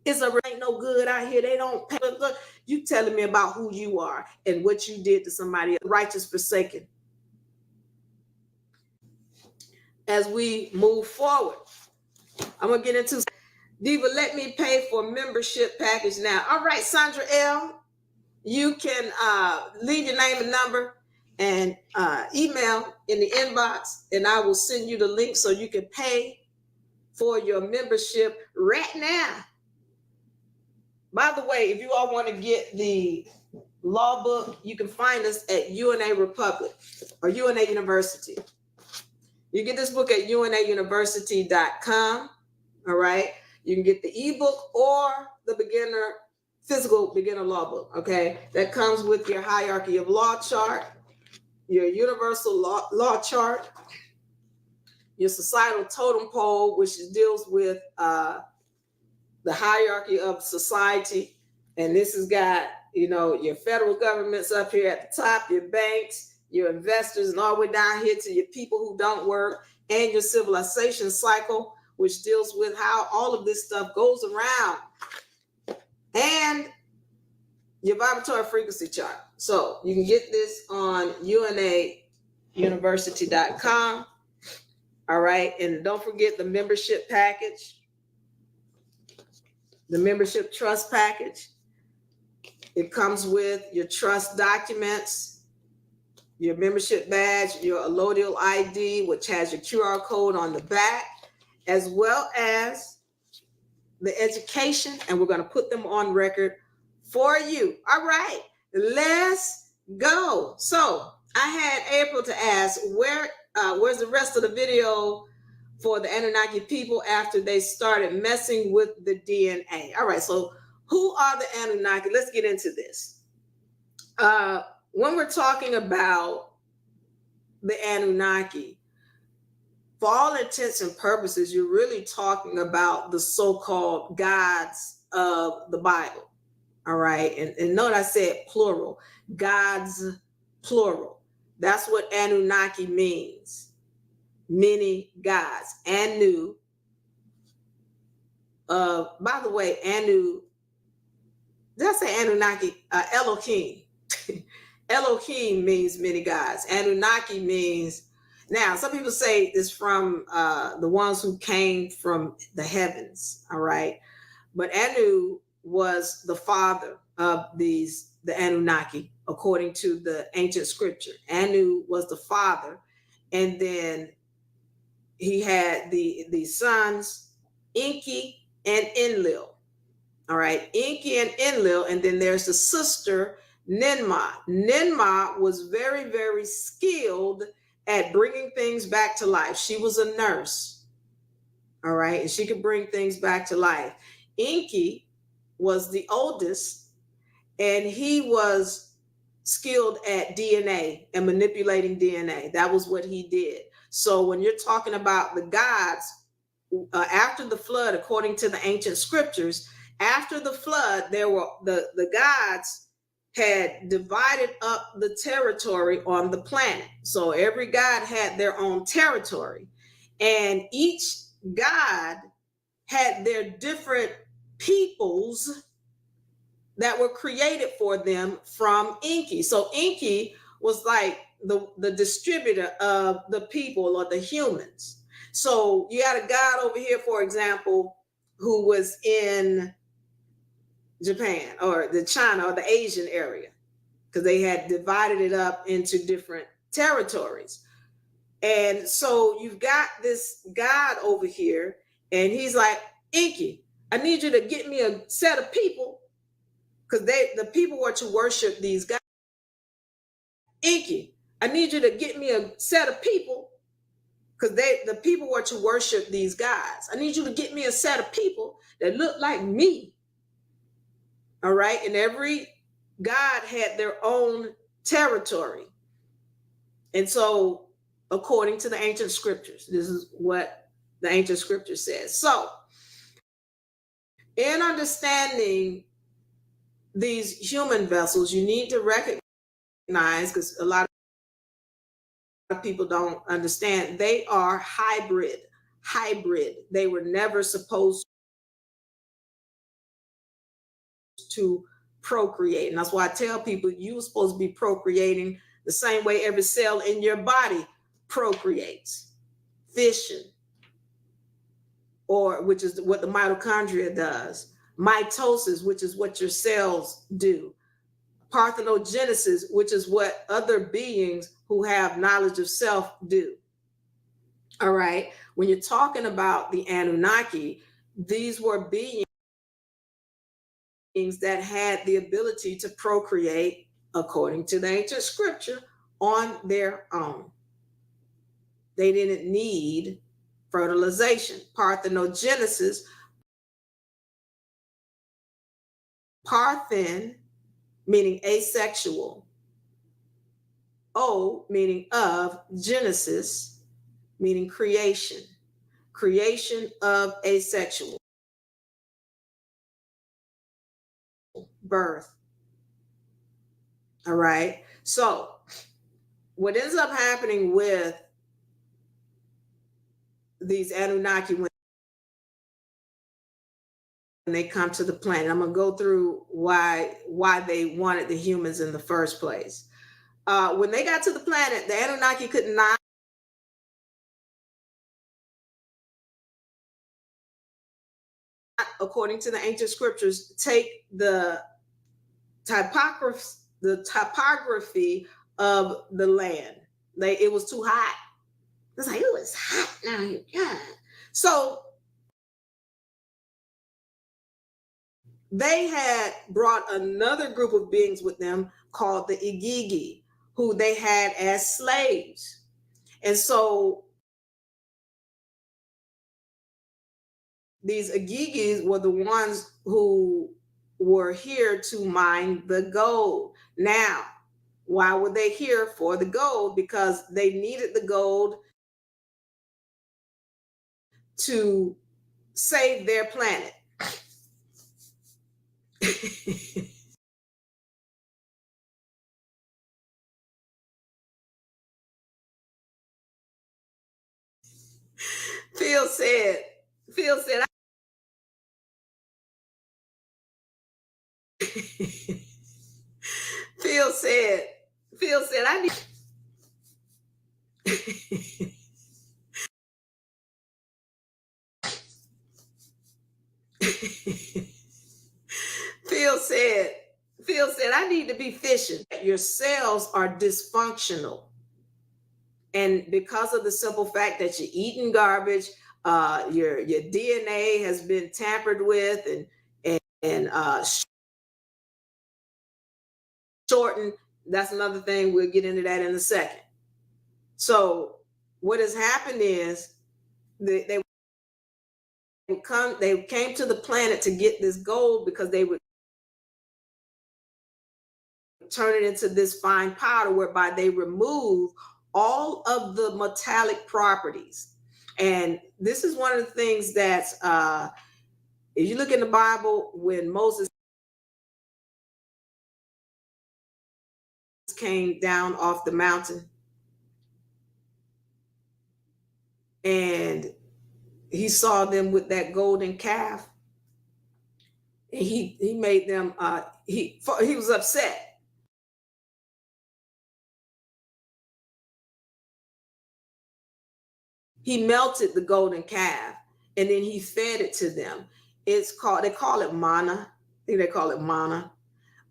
Speaker 1: It's ain't no good out here. They don't pay. You telling me about who you are and what you did to somebody righteous forsaken. As we move forward, I'm gonna get into Diva. Let me pay for membership package now. All right, Sandra L. You can leave your name and number and email in the inbox, and I will send you the link so you can pay for your membership right now. By the way, if you all want to get the law book, you can find us at UNA Republic or UNA University. You get this book at unauniversity.com. All right. You can get the ebook or the physical beginner law book. Okay. That comes with your hierarchy of law chart, your universal law chart, your societal totem pole, which deals with the hierarchy of society. And this has got, your federal governments up here at the top, your banks, your investors, and all the way down here to your people who don't work, and your civilization cycle, which deals with how all of this stuff goes around, and your vibratory frequency chart. So you can get this on unauniversity.com. All right. And don't forget the membership package, the membership trust package. It comes with your trust documents, your membership badge, your allodial ID, which has your QR code on the back, as well as the education. And we're going to put them on record for you. All right, let's go. So I had April to ask, where's the rest of the video for the Anunnaki people after they started messing with the DNA? All right, so who are the Anunnaki? Let's get into this. When we're talking about the Anunnaki, for all intents and purposes, you're really talking about the so-called gods of the Bible. All right. And note I said plural, gods, plural. That's what Anunnaki means. Many gods. Anu. By the way, Anu, did I say Anunnaki? Elohim. Elohim means many gods. Anunnaki means, now some people say this from the ones who came from the heavens. All right. But Anu was the father of the Anunnaki, according to the ancient scripture. Anu was the father, and then he had the sons Enki and Enlil. All right, Enki and Enlil, and then there's the sister Ninmah. Ninmah was very, very skilled at bringing things back to life. She was a nurse. All right, and she could bring things back to life. Enki was the oldest, and he was skilled at DNA and manipulating DNA. That was what he did. So when you're talking about the gods, after the flood, according to the ancient scriptures, after the flood, there were the gods had divided up the territory on the planet. So every god had their own territory, and each god had their different peoples that were created for them from Enki. So Enki was like the distributor of the people or the humans. So you had a god over here, for example, who was in Japan or the China or the Asian area, because they had divided it up into different territories. And so you've got this god over here, and he's like, Enki, I need you to get me a set of people, because the people were to worship these gods. Enki, I need you to get me a set of people, because the people were to worship these gods. I need you to get me a set of people that look like me. All right. And every god had their own territory. And so according to the ancient scriptures. This is what the ancient scripture says. So, in understanding these human vessels, you need to recognize, because a lot of people don't understand, they are hybrid. They were never supposed to procreate. And that's why I tell people you're supposed to be procreating the same way every cell in your body procreates, fission, or which is what the mitochondria does, mitosis, which is what your cells do, parthenogenesis, which is what other beings who have knowledge of self do. All right. When you're talking about the Anunnaki, these were beings that had the ability to procreate according to the ancient scripture on their own. They didn't need fertilization. Parthenogenesis, parthen meaning asexual, o meaning of, genesis meaning creation of asexual, birth. All right. So what ends up happening with these Anunnaki when they come to the planet, I'm going to go through why they wanted the humans in the first place. When they got to the planet, the Anunnaki could not, according to the ancient scriptures, take the topography of the land. It was too hot. It's like, it was hot now here. Yeah. So they had brought another group of beings with them called the Igigi, who they had as slaves. And so these Igigis were the ones who were here to mine the gold. Now, why were they here for the gold? Because they needed the gold to save their planet. Phil said, Phil said, I need. Phil said, I need to be fishing. Your cells are dysfunctional. And because of the simple fact that you're eating garbage, your DNA has been tampered with and shortened. That's another thing. We'll get into that in a second. So what has happened is they came to the planet to get this gold because they would turn it into this fine powder whereby they remove all of the metallic properties. And this is one of the things that if you look in the Bible, when Moses came down off the mountain and he saw them with that golden calf, and he made them he was upset. He melted the golden calf and then he fed it to them. They call it manna. I think they call it manna,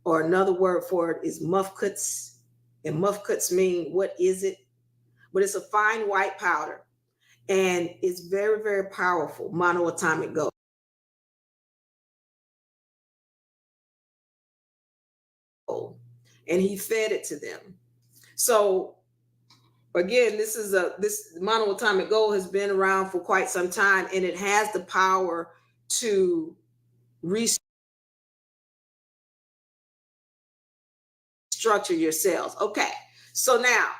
Speaker 1: or another word for it is mufkuts. And mufkuts mean what is it? But it's a fine white powder and it's very, very powerful, monoatomic gold. And he fed it to them. So again, this monoatomic gold has been around for quite some time, and it has the power to restructure your cells. Okay, so now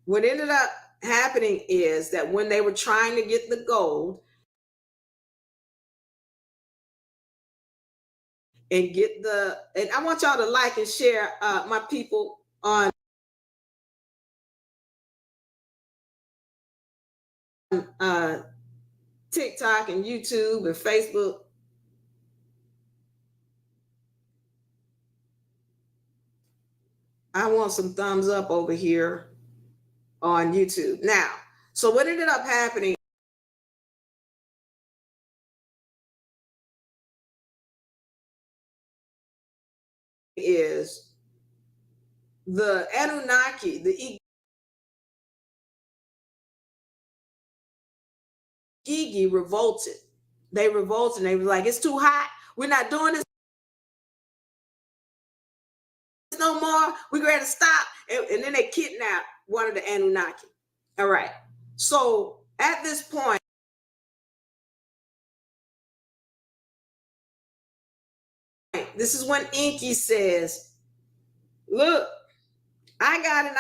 Speaker 1: what ended up happening is that when they were trying to get the gold and get and I want y'all to like and share my people on TikTok and YouTube and Facebook. I want some thumbs up over here on YouTube. Now, so what ended up happening is the Anunnaki, the Igigi revolted. They revolted and they were like, it's too hot. We're not doing this no more. We're ready to stop. And then they kidnapped one of the Anunnaki. All right. So at this point, this is when Inky says, look, I got an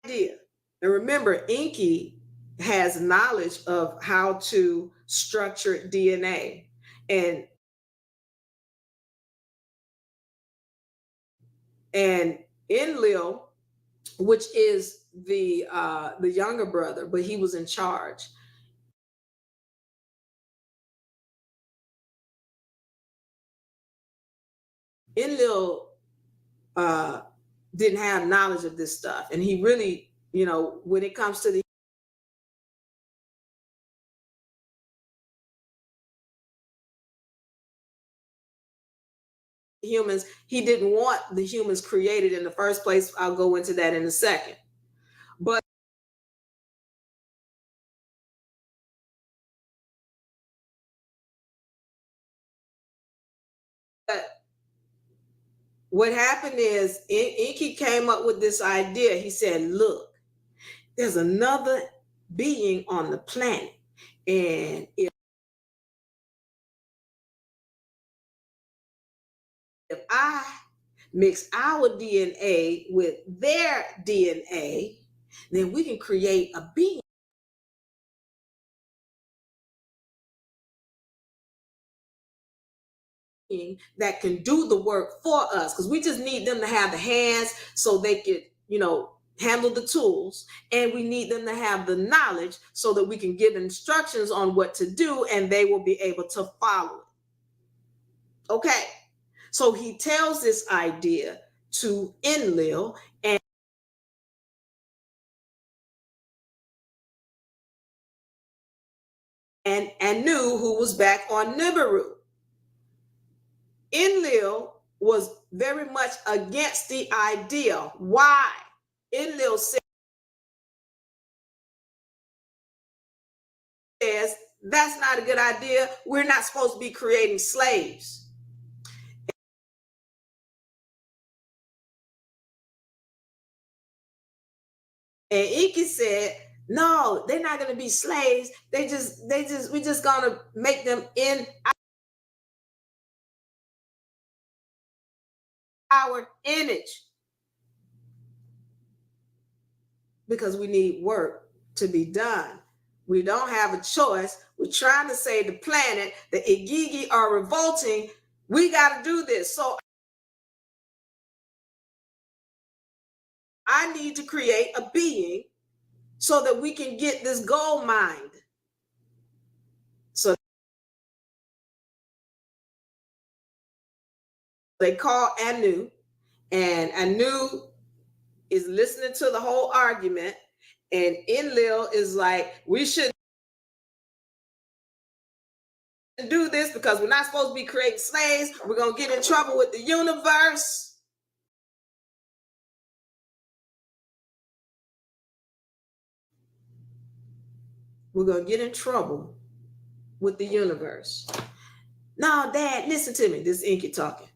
Speaker 1: idea. And remember, Inky has knowledge of how to structure DNA. And Enlil, which is the younger brother, but he was in charge. Enlil didn't have knowledge of this stuff, and he really, when it comes to the humans, he didn't want the humans created in the first place. I'll go into that in a second. But what happened is Inky came up with this idea. He said, look, there's another being on the planet, and if I mix our DNA with their DNA, then we can create a being that can do the work for us, because we just need them to have the hands so they could, handle the tools, and we need them to have the knowledge so that we can give instructions on what to do and they will be able to follow it. Okay, so he tells this idea to Enlil, and Anu, who was back on Nibiru. Enlil was very much against the idea. Why? Enlil says that's not a good idea. We're not supposed to be creating slaves. And Inky said, no, they're not going to be we just going to make them in our image, because we need work to be done. We don't have a choice. We're trying to save the planet. The Igigi are revolting. We got to do this. So I need to create a being so that we can get this gold mined. So they call Anu, and Anu is listening to the whole argument, and Enlil is like, we shouldn't do this because we're not supposed to be creating slaves. We're going to get in trouble with the universe. We're going to get in trouble with the universe. No, Dad, listen to me. This is Inky talking.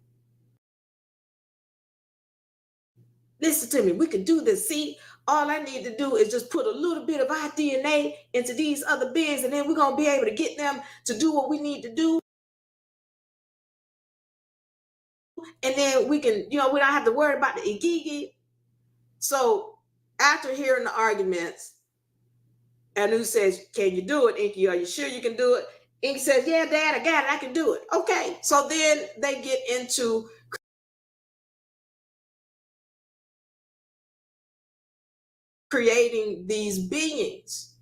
Speaker 1: Listen to me. We can do this. See, all I need to do is just put a little bit of our DNA into these other beings, and then we're going to be able to get them to do what we need to do. and then we can, we don't have to worry about the igigi. So after hearing the arguments, Anu says, can you do it, Inky? Are you sure you can do it? Inky says, yeah, Dad, I got it. I can do it. Okay. So then they get into creating these beings.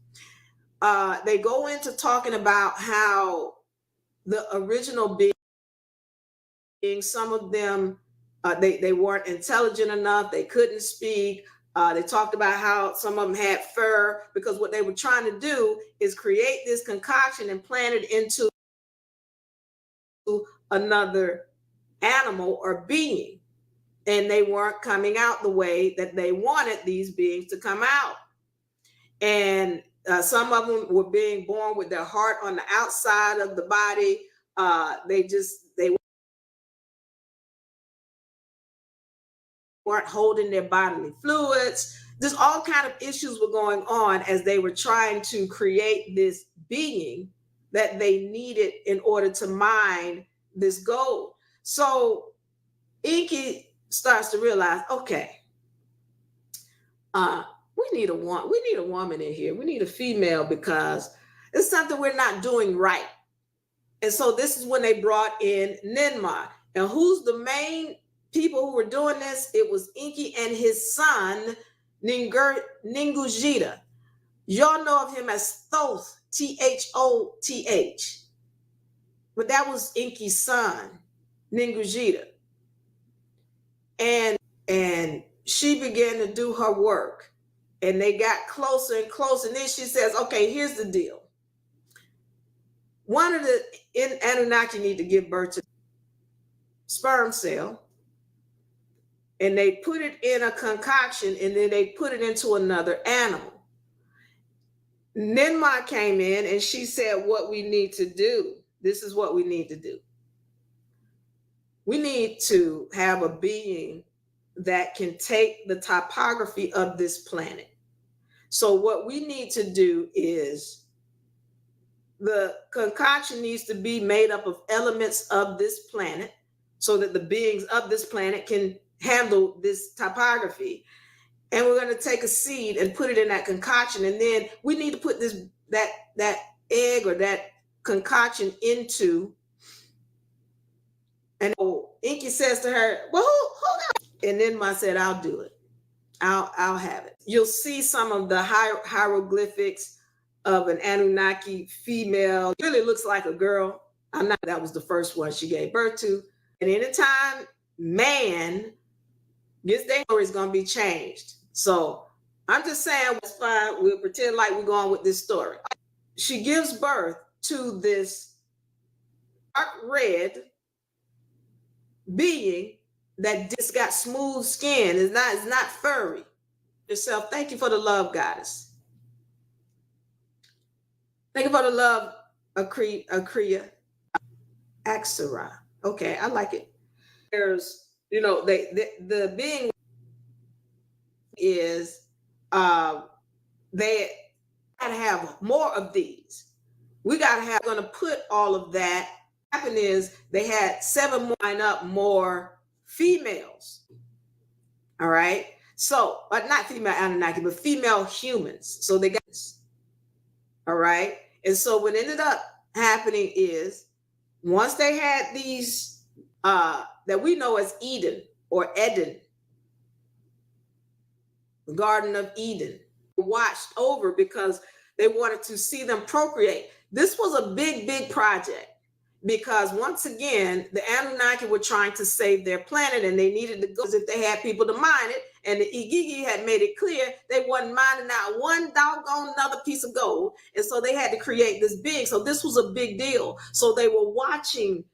Speaker 1: They go into talking about how the original beings, some of them, they weren't intelligent enough. They couldn't speak. They talked about how some of them had fur, because what they were trying to do is create this concoction and plant it into another animal or being. And they weren't coming out the way that they wanted these beings to come out. And some of them were being born with their heart on the outside of the body. They weren't holding their bodily fluids. Just all kind of issues were going on as they were trying to create this being that they needed in order to mine this gold. So Inky starts to realize, okay, we need a woman in here. We need a female, because it's something we're not doing right. And so this is when they brought in Ninma. And who's the main people who were doing this? It was Inky and his son, Ningujita. Y'all know of him as Thoth, Thoth. But that was Inky's son, Ningujita. And she began to do her work. And they got closer and closer. And then she says, okay, here's the deal. One of the Anunnaki need to give birth to sperm cell. And they put it in a concoction, and then they put it into another animal. Ninma came in and she said, what we need to do, this is what we need to do. We need to have a being that can take the topography of this planet. So what we need to do is, the concoction needs to be made up of elements of this planet, so that the beings of this planet can handle this topography. And we're going to take a seed and put it in that concoction. And then we need to put that egg or that concoction into. And Inky says to her, well, hold on. And then I said, I'll do it. I'll have it. You'll see some of the hieroglyphics of an Anunnaki female. It really looks like a girl. That was the first one she gave birth to. And anytime man gets their story, is going to be changed. So I'm just saying, it's fine. We'll pretend like we're going with this story. She gives birth to this dark red being that just got smooth skin. It's not furry. Yourself. Thank you for the love, goddess. Thank you for the love, Akriya. Axara. Okay, I like it. There's, the being is, they gotta have more of these. We gotta have, gonna put all of that. What happened is they had 7 more line up more females. All right. So, but not female Anunnaki, but female humans. So they got this. All right. And so what ended up happening is, once they had these that we know as Eden or Eden, the Garden of Eden, watched over because they wanted to see them procreate. This was a big, big project, because once again, the Anunnaki were trying to save their planet, and they needed to go, as if they had people to mine it. And the Igigi had made it clear they wasn't mining out one doggone another piece of gold. And so they had to create this being. So this was a big deal. So they were watching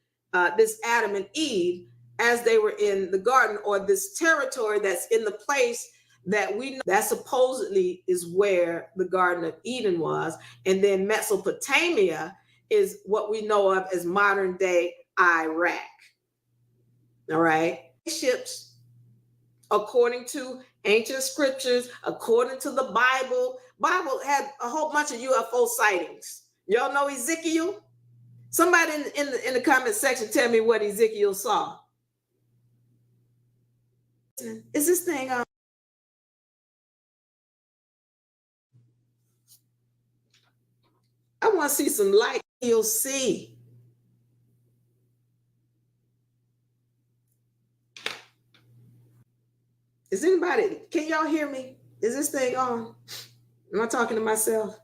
Speaker 1: this Adam and Eve as they were in the garden, or this territory that's in the place that we know that supposedly is where the Garden of Eden was. And then Mesopotamia is what we know of as modern day Iraq. All right. Ships, according to ancient scriptures, according to the Bible had a whole bunch of UFO sightings. Y'all know Ezekiel? Somebody in the comment section tell me what Ezekiel saw. Is this thing on? I want to see some light. You'll see. Is anybody, can y'all hear me? Is this thing on? Am I talking to myself?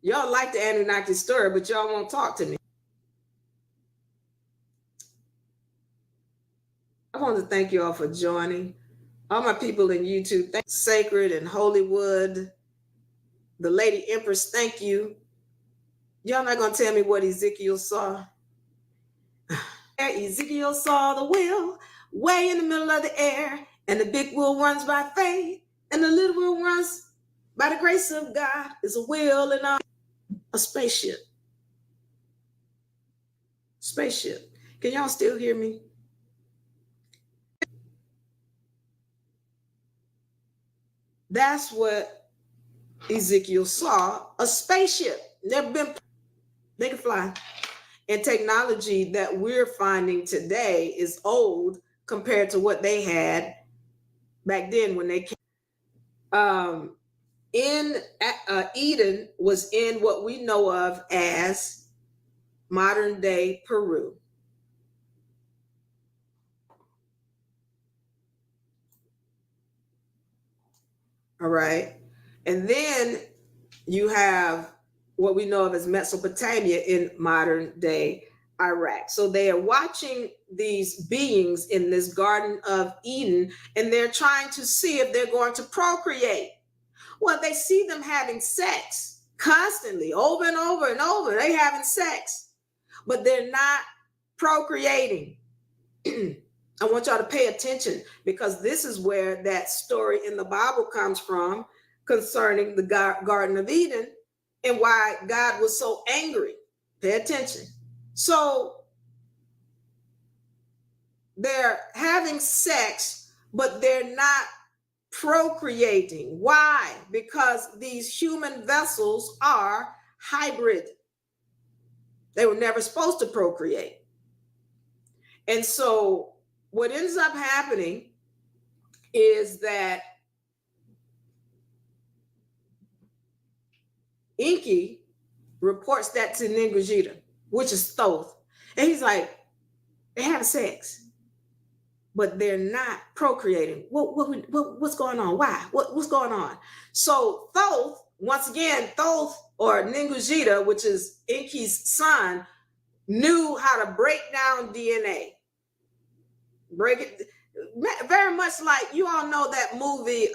Speaker 1: Y'all like the Anunnaki story, but y'all won't talk to me. I want to thank you all for joining. All my people in YouTube, thank Sacred and Hollywood. The Lady Empress, thank you. Y'all not going to tell me what Ezekiel saw? Ezekiel saw the wheel way in the middle of the air, and the big wheel runs by faith, and the little wheel runs by the grace of God. It's a wheel and a spaceship. Spaceship. Can y'all still hear me? That's what Ezekiel saw, a spaceship. They can fly. And technology that we're finding today is old compared to what they had back then when they came. Eden was in what we know of as modern day Peru. All right. And then you have what we know of as Mesopotamia in modern day Iraq. So they are watching these beings in this Garden of Eden, and they're trying to see if they're going to procreate. Well, they see them having sex constantly, over and over and over. They having sex, but they're not procreating. I want y'all to pay attention, because this is where that story in the Bible comes from concerning the Garden of Eden and why God was so angry. Pay attention. So they're having sex, but they're not procreating. Why? Because these human vessels are hybrid. They were never supposed to procreate. And so what ends up happening is that Enki reports that to Ningujita, which is Thoth. And he's like, they have sex, but they're not procreating. What's going on? Why? What's going on? So Thoth, once again, Thoth or Ningujita, which is Enki's son, knew how to break down DNA. Break it very much like, you all know that movie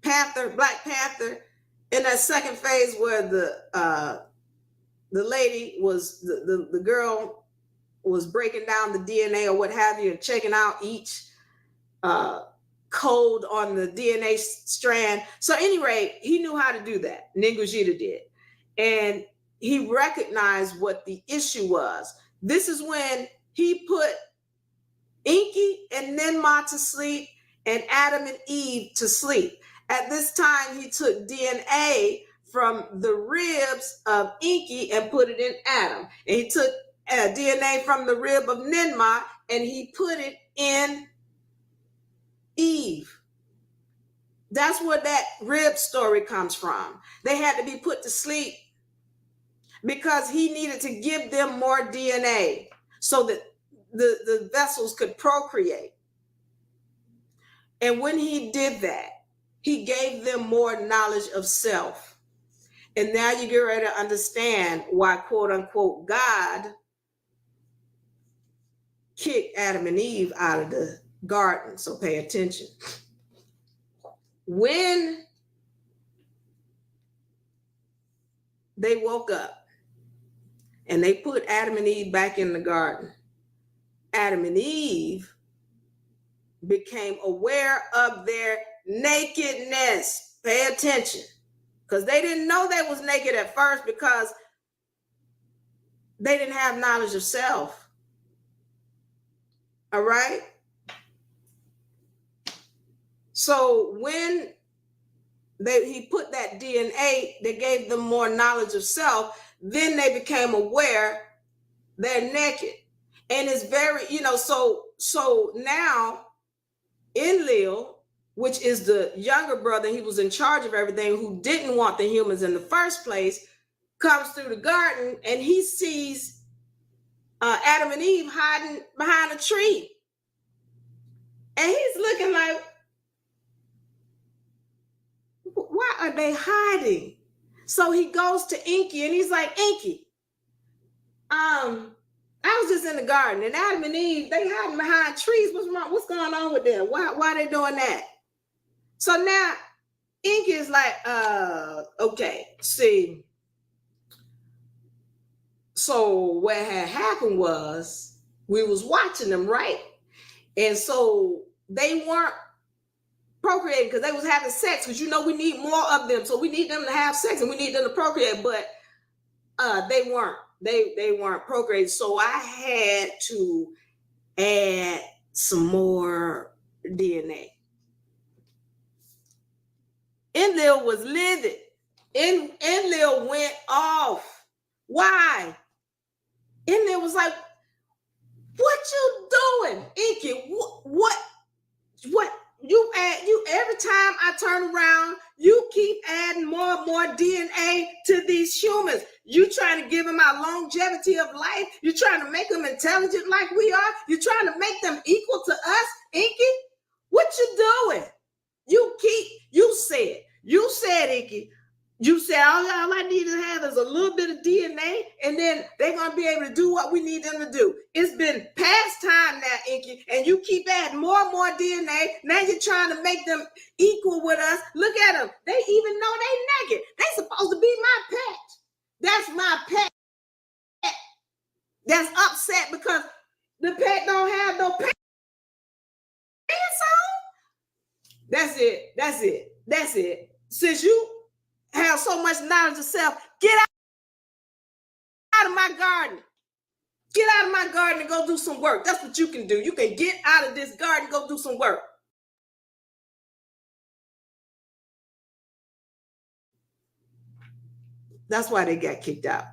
Speaker 1: Black Panther, in that second phase where the lady was the girl was breaking down the DNA or what have you and checking out each code on the DNA strand. So at any rate, he knew how to do that. Ningujita did. And he recognized what the issue was. This is when he put Enki and Ninmah to sleep and Adam and Eve to sleep. At this time, he took DNA from the ribs of Enki and put it in Adam. And he took DNA from the rib of Ninmah and he put it in Eve. That's where that rib story comes from. They had to be put to sleep because he needed to give them more DNA so that the vessels could procreate. And when he did that, he gave them more knowledge of self. And now you get ready to understand why, quote unquote, God kicked Adam and Eve out of the garden. So pay attention. When they woke up and they put Adam and Eve back in the garden, Adam and Eve became aware of their nakedness. Pay attention, because they didn't know they was naked at first because they didn't have knowledge of self. All right. So when he put that DNA, they gave them more knowledge of self. Then they became aware they're naked. And it's very, so now Enlil, which is the younger brother, he was in charge of everything, who didn't want the humans in the first place, comes through the garden and he sees Adam and Eve hiding behind a tree. And he's looking like, why are they hiding? So he goes to Inky and he's like, Inky, I was just in the garden and Adam and Eve, they hiding behind trees. What's wrong? What's going on with them? Why are they doing that? So now Inky is like, okay, see. So what had happened was we was watching them, right? And so they weren't procreating because they was having sex, because we need more of them. So we need them to have sex and we need them to procreate, but they weren't. They weren't procreating. So I had to add some more DNA. Enlil was livid. Enlil went off. Why? Enlil was like, what you doing, Inky? What you add? You every time I turn around, you keep adding more and more DNA to these humans. You trying to give them our longevity of life. You're trying to make them intelligent like we are. You're trying to make them equal to us, Inky. What you doing? You said, Inky. You said all I need to have is a little bit of DNA, and then they're going to be able to do what we need them to do. It's been past time now, Inky, and you keep adding more and more DNA. Now you're trying to make them equal with us. Look at them. They even know they naked. They supposed to be my pet. That's my pet. That's upset because the pet don't have no pants on. That's it. Since you have so much knowledge of self, get out of my garden. Get out of my garden and go do some work. That's what you can do. You can get out of this garden and go do some work. That's why they got kicked out.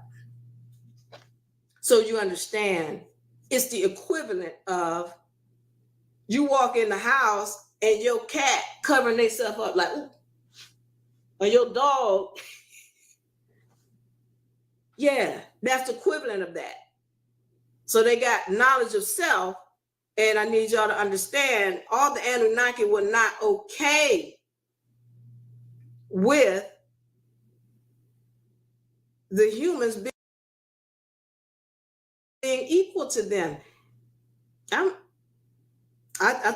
Speaker 1: So you understand, it's the equivalent of you walk in the house and your cat covering themselves up like, ooh, or your dog. Yeah, that's the equivalent of that. So they got knowledge of self, and I need y'all to understand, all the Anunnaki were not okay with the humans being equal to them. I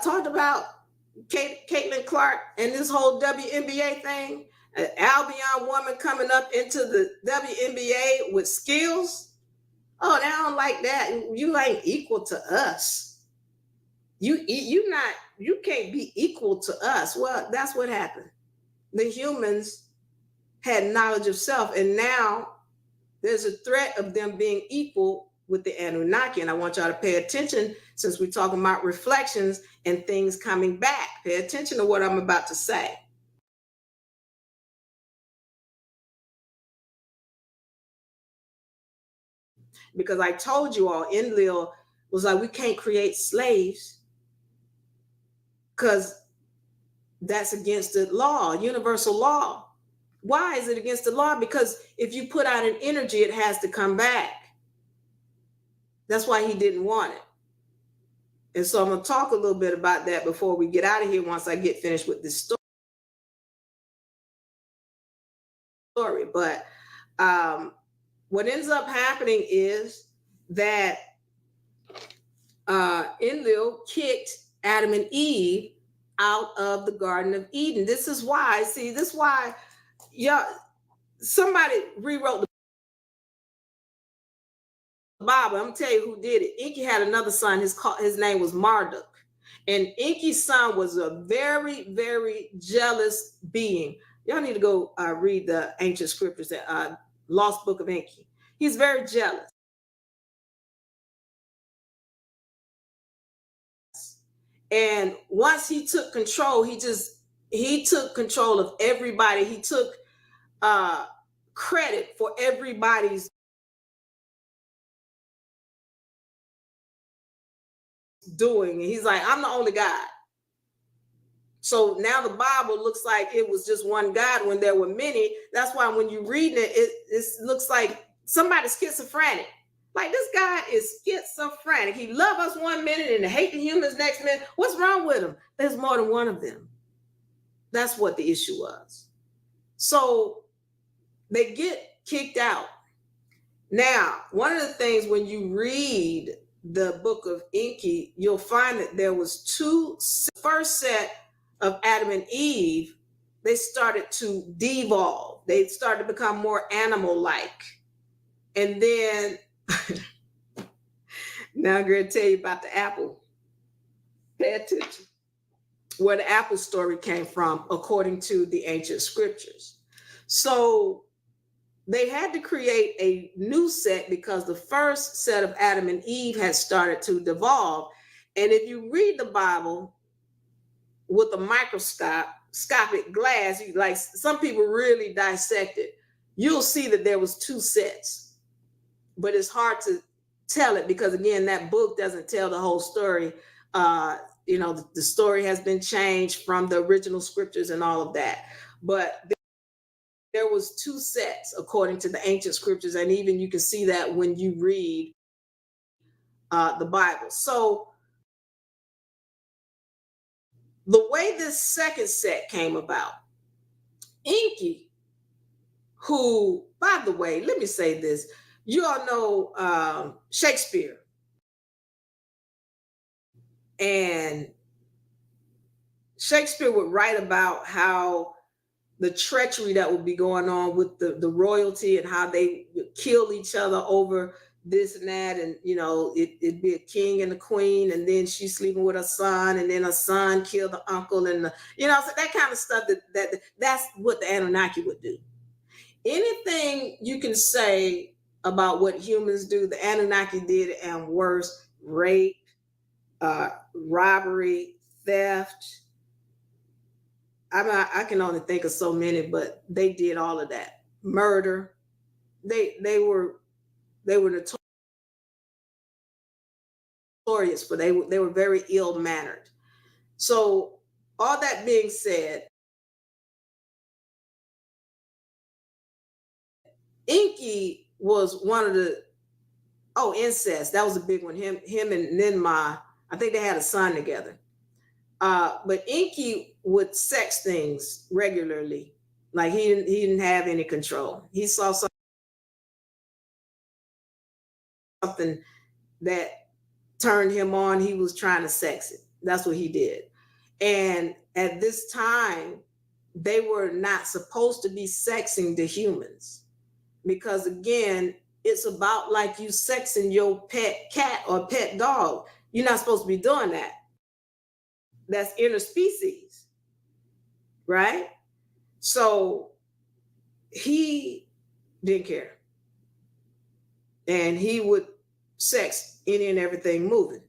Speaker 1: talked about Caitlin Clark and this whole WNBA thing. An Albion woman coming up into the WNBA with skills. Oh, they don't like that. You ain't equal to us. You can't be equal to us. Well, that's what happened. The humans had knowledge of self, and now there's a threat of them being equal with the Anunnaki. And I want y'all to pay attention, since we're talking about reflections and things coming back. Pay attention to what I'm about to say. Because I told you all, Enlil was like, we can't create slaves because that's against the law, universal law. Why is it against the law? Because if you put out an energy, it has to come back. That's why he didn't want it. And so I'm going to talk a little bit about that before we get out of here, once I get finished with this story. But what ends up happening is that Enlil kicked Adam and Eve out of the Garden of Eden. This is why, somebody rewrote the Bible. I'm gonna tell you who did it. Inky had another son. His name was Marduk, and Inky's son was a very, very jealous being. Y'all need to go read the ancient scriptures, that Lost Book of Inky. He's very jealous. And once he took control, he took control of everybody. He took credit for everybody's doing. And he's like, I'm the only God. So now the Bible looks like it was just one God when there were many. That's why when you read it, it looks like somebody's schizophrenic. Like, this guy is schizophrenic. He loves us one minute and hate the humans next minute. What's wrong with him? There's more than one of them. That's what the issue was. So they get kicked out. Now, one of the things when you read the book of Enki, you'll find that there was two. First set of Adam and Eve, they started to devolve. They started to become more animal-like. And then, now I'm going to tell you about the apple. Pay attention. Where the apple story came from, according to the ancient scriptures. So they had to create a new set because the first set of Adam and Eve had started to devolve. And if you read the Bible with a microscopic glass, like some people really dissect it, you'll see that there was two sets. But it's hard to tell it because, again, that book doesn't tell the whole story. The story has been changed from the original scriptures and all of that. But there was two sets according to the ancient scriptures, and even you can see that when you read the Bible. So the way this second set came about, Enki, who, by the way, let me say this, you all know Shakespeare. And Shakespeare would write about how the treachery that would be going on with the royalty and how they would kill each other over this and that. And, it'd be a king and a queen, and then she's sleeping with her son, and then her son killed the uncle, and, so that kind of stuff, that's what the Anunnaki would do. Anything you can say about what humans do, the Anunnaki did, and worse: rape, robbery, theft. I can only think of so many, but they did all of that. Murder. They were notorious, but they were very ill-mannered. So all that being said, Enki was one of the incest. That was a big one. Him and Ninmah, I think they had a son together. But Enki would sex things regularly. Like he didn't have any control. He saw something that turned him on. He was trying to sex it. That's what he did. And at this time, they were not supposed to be sexing the humans, because, again, it's about like you sexing your pet cat or pet dog. You're not supposed to be doing that. That's interspecies, right? So he didn't care. And he would sex any and everything moving.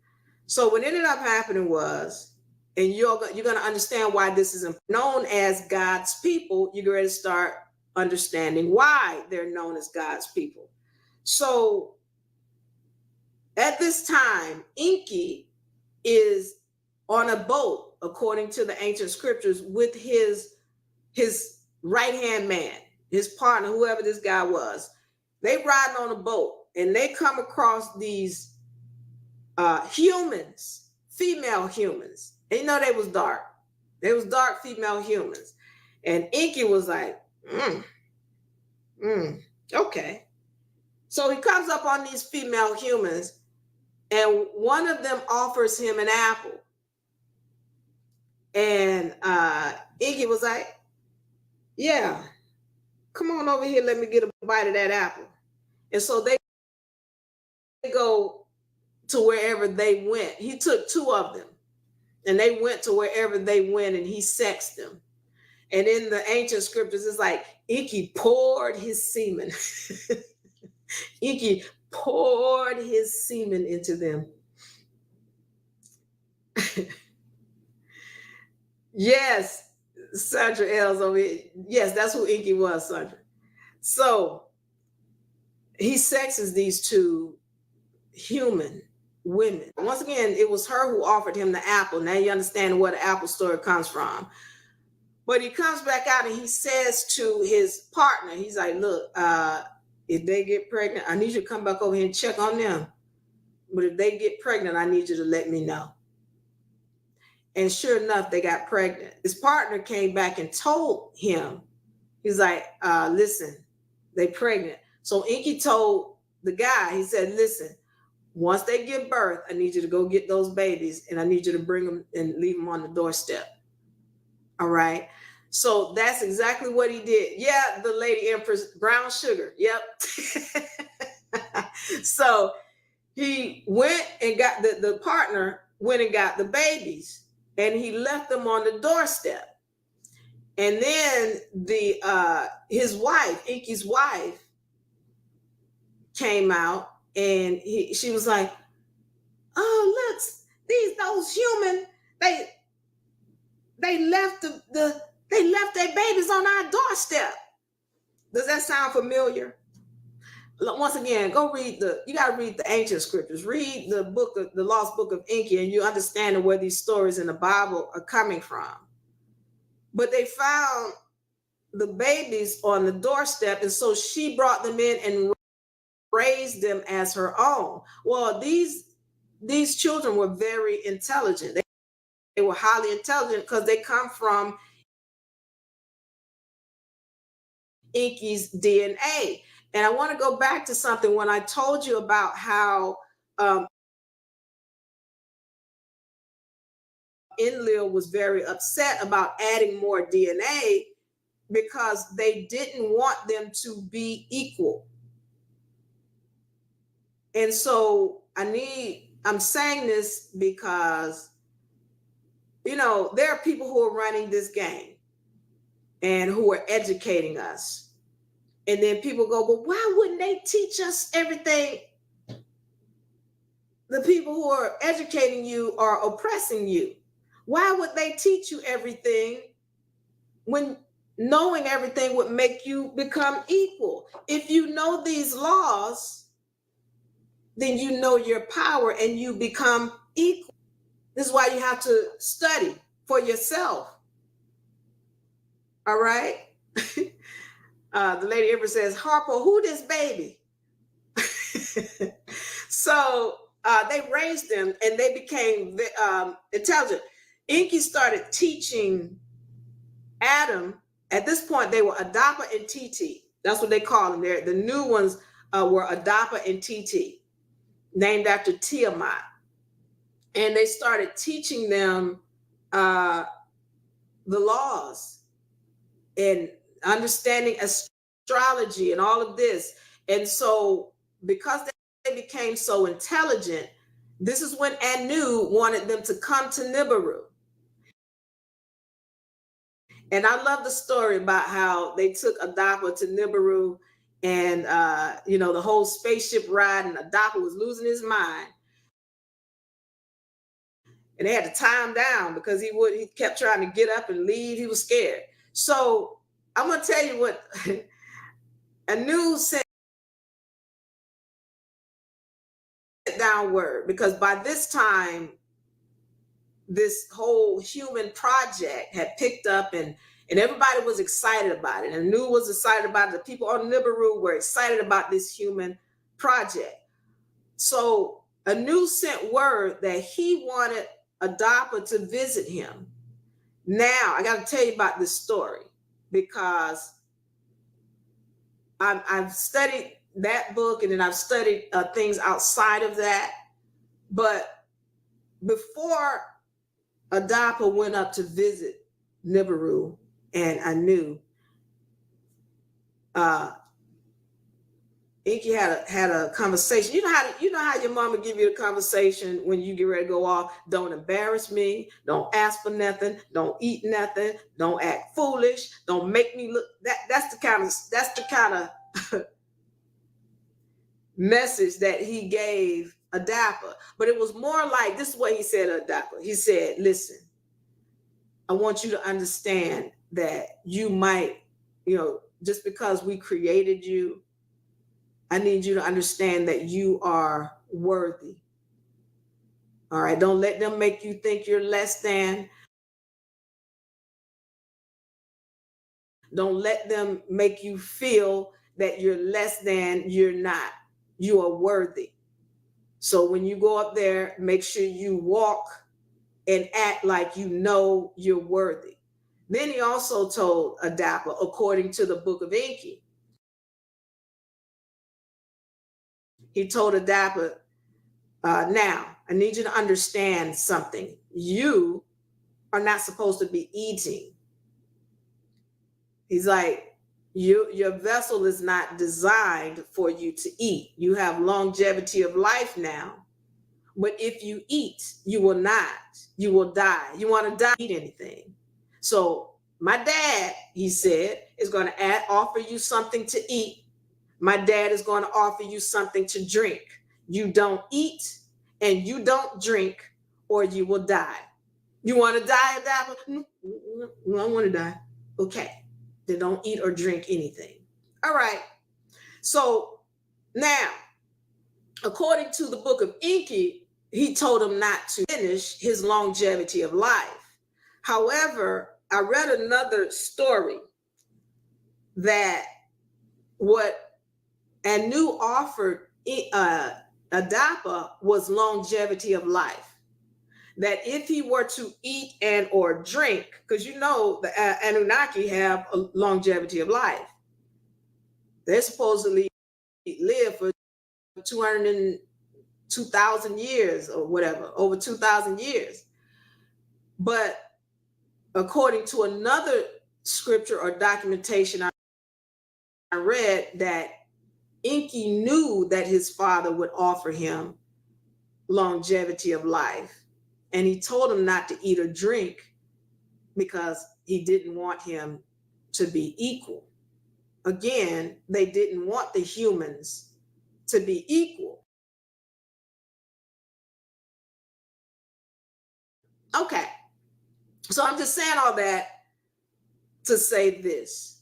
Speaker 1: So what ended up happening was, and you're going to understand why this is known as God's people, you're going to start understanding why they're known as God's people. So at this time, Enki is on a boat, according to the ancient scriptures, with his right-hand man, his partner, whoever this guy was. They riding on a boat, and they come across these humans, female humans. And they was dark. They was dark female humans. And Enki was like, okay. So he comes up on these female humans, and one of them offers him an apple. And Enki was like, yeah, come on over here, let me get a bite of that apple. And so they go to wherever they went. He took two of them, and they went to wherever they went, and he sexed them. And in the ancient scriptures, it's like Enki poured his semen. Enki poured his semen into them. Yes, Sandra L's over here. Yes, that's who Enki was, Sandra. So he sexes these two human women. Once again, it was her who offered him the apple. Now you understand where the apple story comes from. But he comes back out and he says to his partner, he's like, look, if they get pregnant, I need you to come back over here and check on them. But if they get pregnant, I need you to let me know. And sure enough, they got pregnant. His partner came back and told him, he's like, listen, they pregnant. So Inky told the guy, he said, listen, once they give birth, I need you to go get those babies and I need you to bring them and leave them on the doorstep. All right. So that's exactly what he did. Yeah, the Lady Empress, brown sugar. Yep. So he went and got the partner went and got the babies and he left them on the doorstep. And then his wife, Inky's wife, came out and she was like, oh, look, those human, they left they left their babies on our doorstep. Does that sound familiar? Once again, you got to read the ancient scriptures. Read the Lost Book of Inky, and you understand where these stories in the Bible are coming from. But they found the babies on the doorstep, and so she brought them in and raised them as her own. Well, these children were very intelligent. They were highly intelligent because they come from Inky's DNA. And I want to go back to something when I told you about how Enlil was very upset about adding more DNA because they didn't want them to be equal. And so I'm saying this because, there are people who are running this game and who are educating us. And then people go, well, why wouldn't they teach us everything? The people who are educating you are oppressing you. Why would they teach you everything when knowing everything would make you become equal? If you know these laws, then you know your power and you become equal. This is why you have to study for yourself. All right? The Lady Empress says, Harpo, who this baby? So they raised them and they became intelligent. Inky started teaching Adam. At this point, they were Adapa and TT. That's what they call them. The new ones were Adapa and TT, named after Tiamat. And they started teaching them the laws and understanding astrology and all of this. And so because they became so intelligent, this is when Anu wanted them to come to Nibiru. And I love the story about how they took Adapa to Nibiru and, the whole spaceship ride, and Adapa was losing his mind. And they had to tie him down because he kept trying to get up and leave. He was scared. So I'm going to tell you what Anu sent downward, because by this time, this whole human project had picked up and everybody was excited about it. And Anu was excited about it. The people on Nibiru were excited about this human project. So Anu sent word that he wanted Adapa to visit him. Now, I got to tell you about this story because I've studied that book and then I've studied things outside of that. But before Adapa went up to visit Nibiru and Anu, Inky had a conversation. You know how your mama give you a conversation when you get ready to go off. Don't embarrass me. Don't ask for nothing. Don't eat nothing. Don't act foolish. Don't make me look. That's the kind of message that he gave Adapa. But it was more like, this is what he said to Adapa. He said, listen, I want you to understand that you might, just because we created you, I need you to understand that you are worthy. All right. Don't let them make you think you're less than. Don't let them make you feel that you're less than. You're not. You are worthy. So when you go up there, make sure you walk and act like you know you're worthy. Then he also told Adapa, according to the book of Enki, he told Adapa, now I need you to understand something. You are not supposed to be eating. He's like, your vessel is not designed for you to eat. You have longevity of life now. But if you eat, you will not. You will die. You want to die, eat anything. So my dad, he said, is going to offer you something to eat. My dad is going to offer you something to drink. You don't eat and you don't drink, or you will die. You want to die, Adapa? No, I don't want to die. Okay. Then don't eat or drink anything. All right. So now, according to the book of Enki, he told him not to finish his longevity of life. However, I read another story that what Anu offered Adapa was longevity of life. That if he were to eat and or drink, because you know the Anunnaki have a longevity of life. They're supposedly live for 2,000 years or whatever, over 2,000 years. But according to another scripture or documentation I read, that Enki knew that his father would offer him longevity of life. And he told him not to eat or drink because he didn't want him to be equal. Again, they didn't want the humans to be equal. Okay. So I'm just saying all that to say this.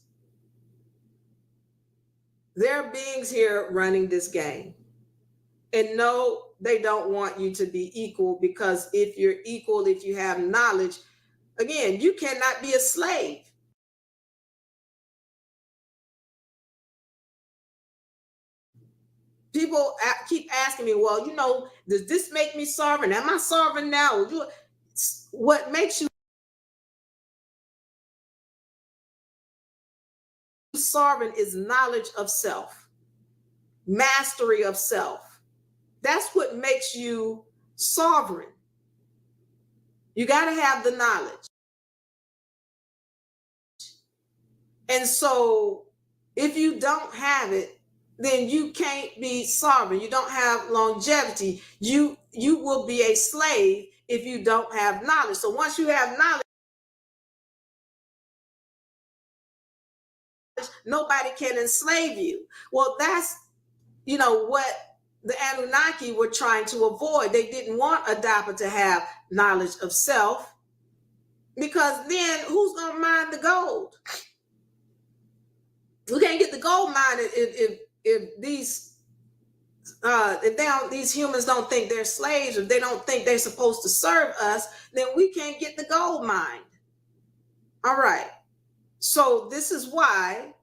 Speaker 1: There are beings here running this game. And no, they don't want you to be equal, because if you're equal, if you have knowledge, again, you cannot be a slave. People keep asking me, well, does this make me sovereign? Am I sovereign now? What makes you sovereign is knowledge of self, mastery of self. That's what makes you sovereign. You got to have the knowledge. And so if you don't have it, then you can't be sovereign. You don't have longevity. You will be a slave if you don't have knowledge. So once you have knowledge, nobody can enslave you. Well, that's what the Anunnaki were trying to avoid. They didn't want Adapa to have knowledge of self, because then who's going to mine the gold? We can't get the gold mine if these humans don't think they're slaves, if they don't think they're supposed to serve us, then we can't get the gold mine. All right. So this is why,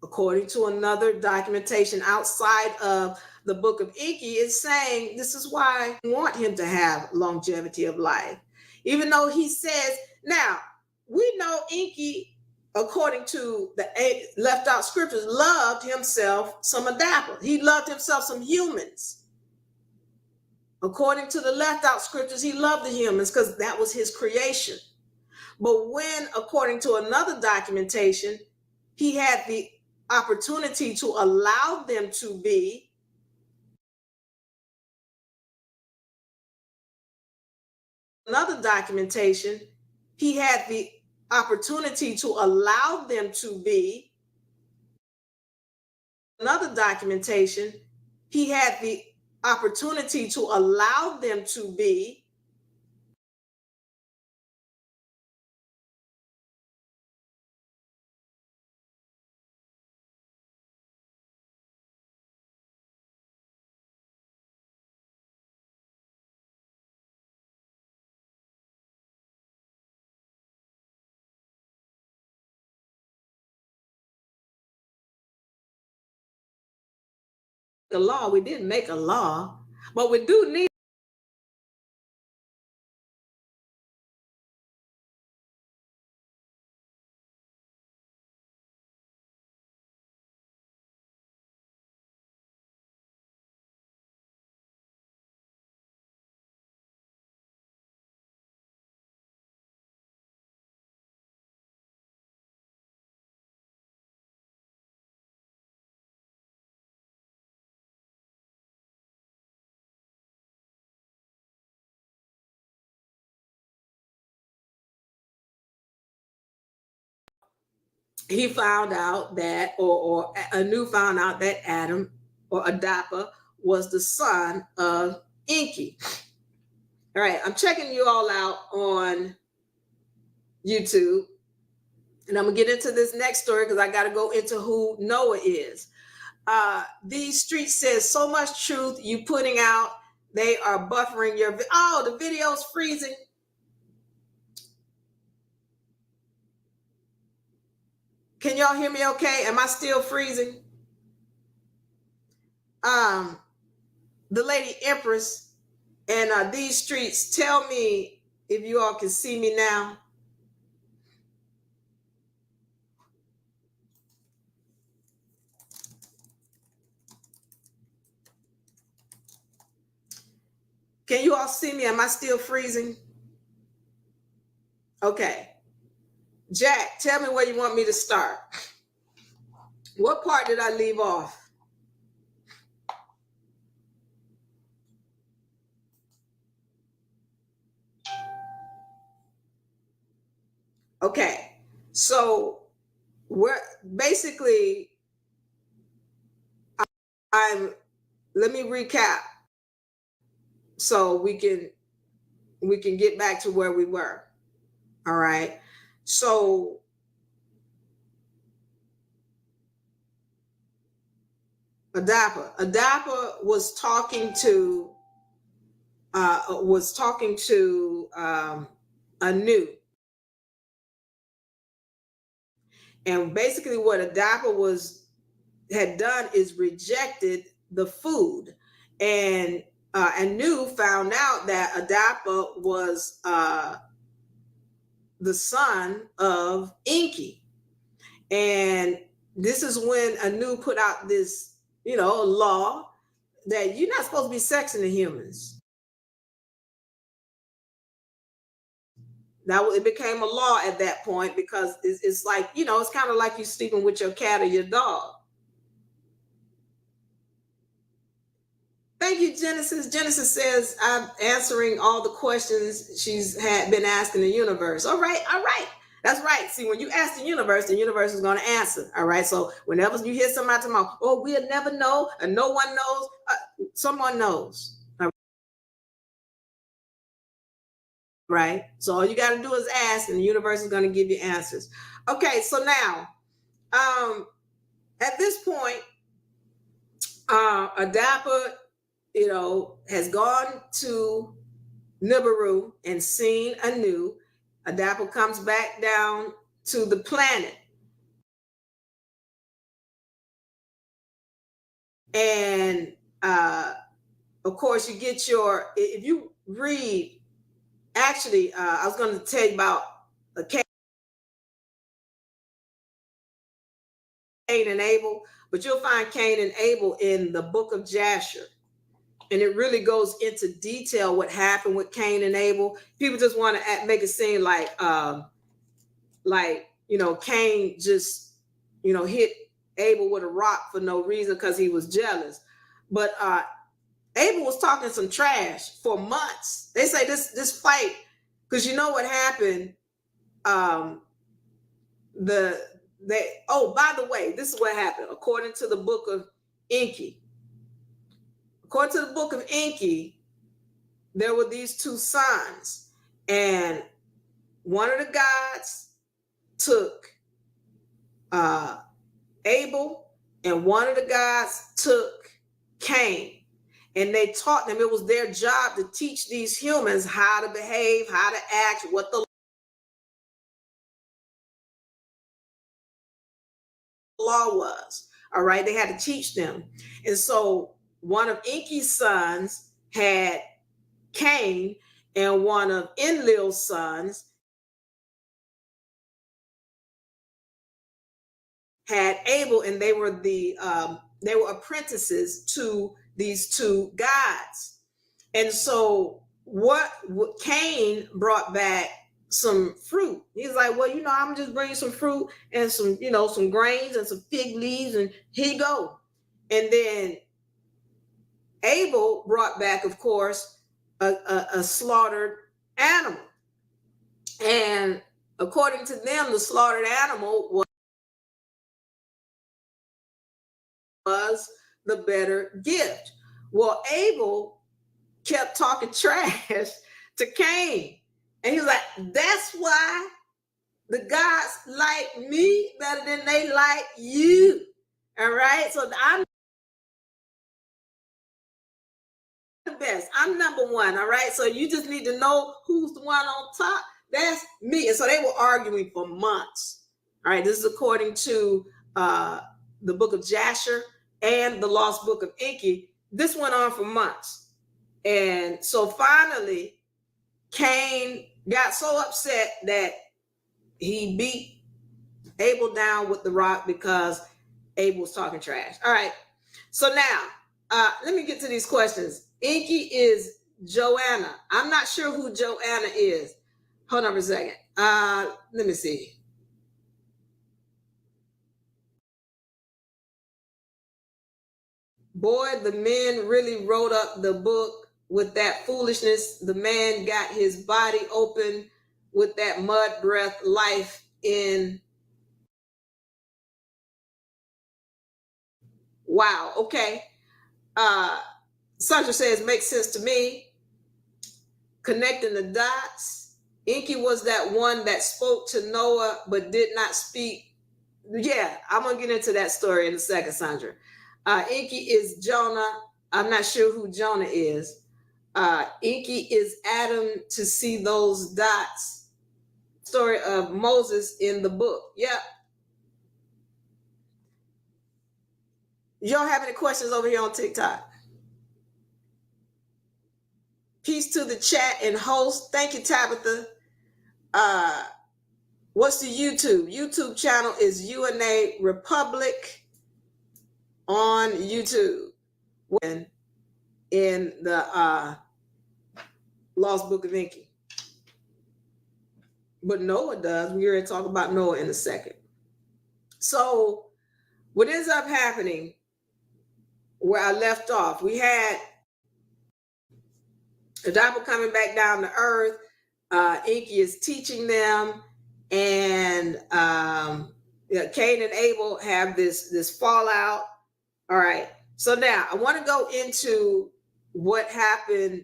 Speaker 1: according to another documentation outside of the book of Enki, is saying this is why we want him to have longevity of life. Even though he says, now, we know Enki, according to the left out scriptures, loved himself some Adapa. He loved himself some humans. According to the left out scriptures, he loved the humans because that was his creation. But when, according to another documentation, he had the opportunity to allow them to be, another documentation, he had the opportunity to allow them to be, another documentation, he had the opportunity to allow them to be a law. We didn't make a law, but we do need he found out that, or Anu found out that Adam or Adapa was the son of Enki. All right, I'm checking you all out on YouTube, and I'm gonna get into this next story because I got to go into who Noah is. These streets says so much truth you putting out. They are buffering your. Oh, the video's freezing. Can y'all hear me okay? Am I still freezing? The lady Empress and these streets, tell me if you all can see me now. Can you all see me? Am I still freezing? Okay. Jack, tell me where you want me to start. What part did I leave off? Okay. So we're basically, let me recap so we can get back to where we were. All right. So Adapa was talking to Anu, and basically what Adapa had done is rejected the food, and Anu found out that Adapa was the son of Enki, and this is when Anu put out this, law that you're not supposed to be sexing the humans. Now it became a law at that point because it's like, it's kind of like you sleeping with your cat or your dog. Thank you, Genesis. Genesis says, I'm answering all the questions she's been asking the universe. All right. That's right. See, when you ask the universe is going to answer. All right. So whenever you hear somebody talking about, oh, we'll never know, and no one knows, someone knows. All right. So all you got to do is ask, and the universe is going to give you answers. Okay. So now, at this point, Adapa, has gone to Nibiru and seen Anu. Adapa comes back down to the planet. And of course, you get if you read, actually, I was going to tell you about Cain and Abel, but you'll find Cain and Abel in the book of Jasher. And it really goes into detail what happened with Cain and Abel. People just want to make it seem like Cain just, hit Abel with a rock for no reason because he was jealous. But Abel was talking some trash for months. They say this fight, because you know what happened. By the way, this is what happened according to the book of Enki. According to the book of Enki, there were these two sons, and one of the gods took Abel, and one of the gods took Cain, and they taught them. It was their job to teach these humans how to behave, how to act, what the law was. All right, they had to teach them. And so one of Enki's sons had Cain, and one of Enlil's sons had Abel, and they were apprentices to these two gods. And so what Cain brought back some fruit. He's like, well, I'm just bringing some fruit and some, some grains and some fig leaves, and here you go. And then Abel brought back, of course, a slaughtered animal. And according to them, the slaughtered animal was the better gift. Well, Abel kept talking trash to Cain. And he was like, that's why the gods like me better than they like you. All right. So I'm the best. I'm number one. All right. So you just need to know who's the one on top. That's me. And so they were arguing for months. All right. This is according to the book of Jasher and the lost book of Enki. This went on for months. And so finally, Cain got so upset that he beat Abel down with the rock because Abel was talking trash. All right. So now, let me get to these questions. Enki is Joanna. I'm not sure who Joanna is. Hold on for a second. Let me see. Boy, the men really wrote up the book with that foolishness. The man got his body open with that mud breath life in. Wow. Okay. Sandra says, makes sense to me. Connecting the dots. Enki was that one that spoke to Noah but did not speak. Yeah, I'm going to get into that story in a second, Sandra. Enki is Jonah. I'm not sure who Jonah is. Enki is Adam to see those dots. Story of Moses in the book. Yep. You don't have any questions over here on TikTok? Peace to the chat and host. Thank you, Tabitha. What's the YouTube? YouTube channel is UNA Republic on YouTube. In the Lost Book of Enki. But Noah does. We're going to talk about Noah in a second. So what ends up happening, where I left off, we had Adapa coming back down to earth. Enki is teaching them, and Cain and Abel have this fallout. All right. So now I want to go into what happened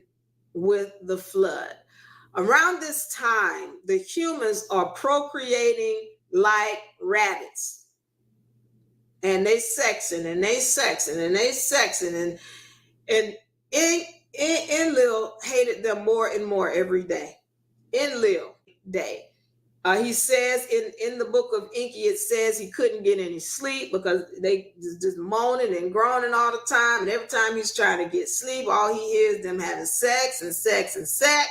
Speaker 1: with the flood. Around this time, the humans are procreating like rabbits. And they sexing and they sexing and they sexing. And Enlil hated them more and more every day. Enlil day. He says in the book of Enki, it says he couldn't get any sleep because they just moaning and groaning all the time. And every time he's trying to get sleep, all he hears them having sex and sex and sex.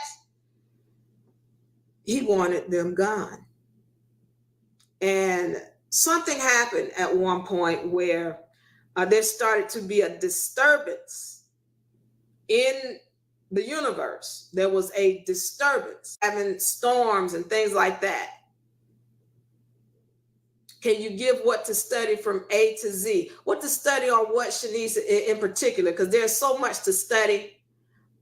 Speaker 1: He wanted them gone. And something happened at one point where there started to be a disturbance in the universe. There was a disturbance, having storms and things like that. Can you give what to study from A to Z? What to study on what, Shanice, in particular? Because there's so much to study.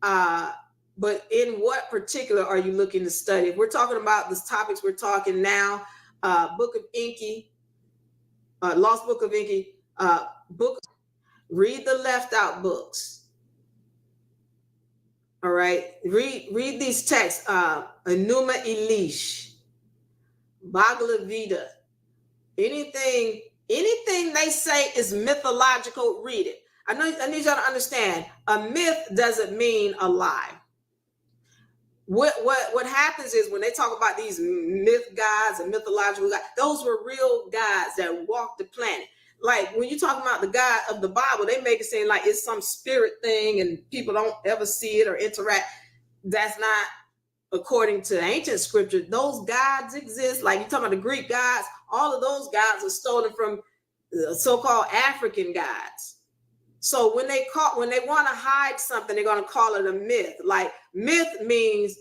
Speaker 1: But in what particular are you looking to study? If we're talking about the topics we're talking now, Book of Enki, Lost Book of Enki, read the left out books. All right, read these texts. Enuma Elish, Bhagavad Gita. Anything they say is mythological, read it. I need y'all to understand. A myth doesn't mean a lie. What happens is when they talk about these myth gods and mythological gods, those were real gods that walked the planet. like when you talk about the God of the Bible, they make it seem like it's some spirit thing and people don't ever see it or interact. That's not according to ancient scripture. Those gods exist. Like you talking about the Greek gods, all of those gods are stolen from the so-called African gods. So when they want to hide something, they're going to call it a myth. Like myth means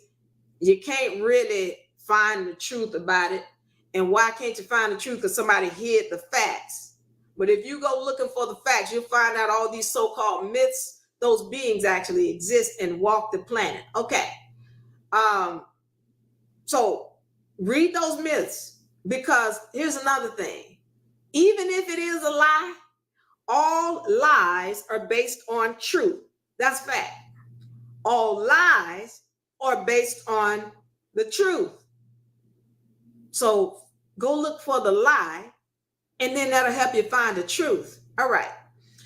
Speaker 1: you can't really find the truth about it. And why can't you find the truth? Because somebody hid the facts. But if you go looking for the facts, you'll find out all these so-called myths, those beings actually exist and walk the planet. Okay. So read those myths, because here's another thing. Even if it is a lie, all lies are based on truth. That's fact. All lies are based on the truth. So go look for the lie, and then that'll help you find the truth. All right.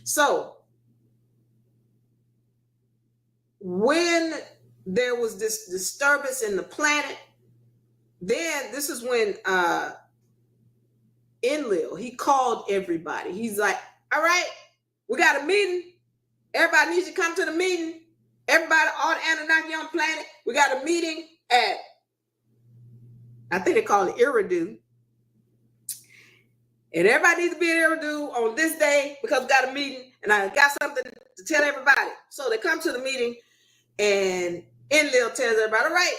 Speaker 1: So when there was this disturbance in the planet, then this is when Enlil, he called everybody. He's like, all right, we got a meeting. Everybody needs to come to the meeting. Everybody, all the Anunnaki on the planet, we got a meeting at, I think they call it Eridu. And everybody needs to be in Eridu on this day because we got a meeting and I got something to tell everybody. So they come to the meeting and Enlil tells everybody, all right,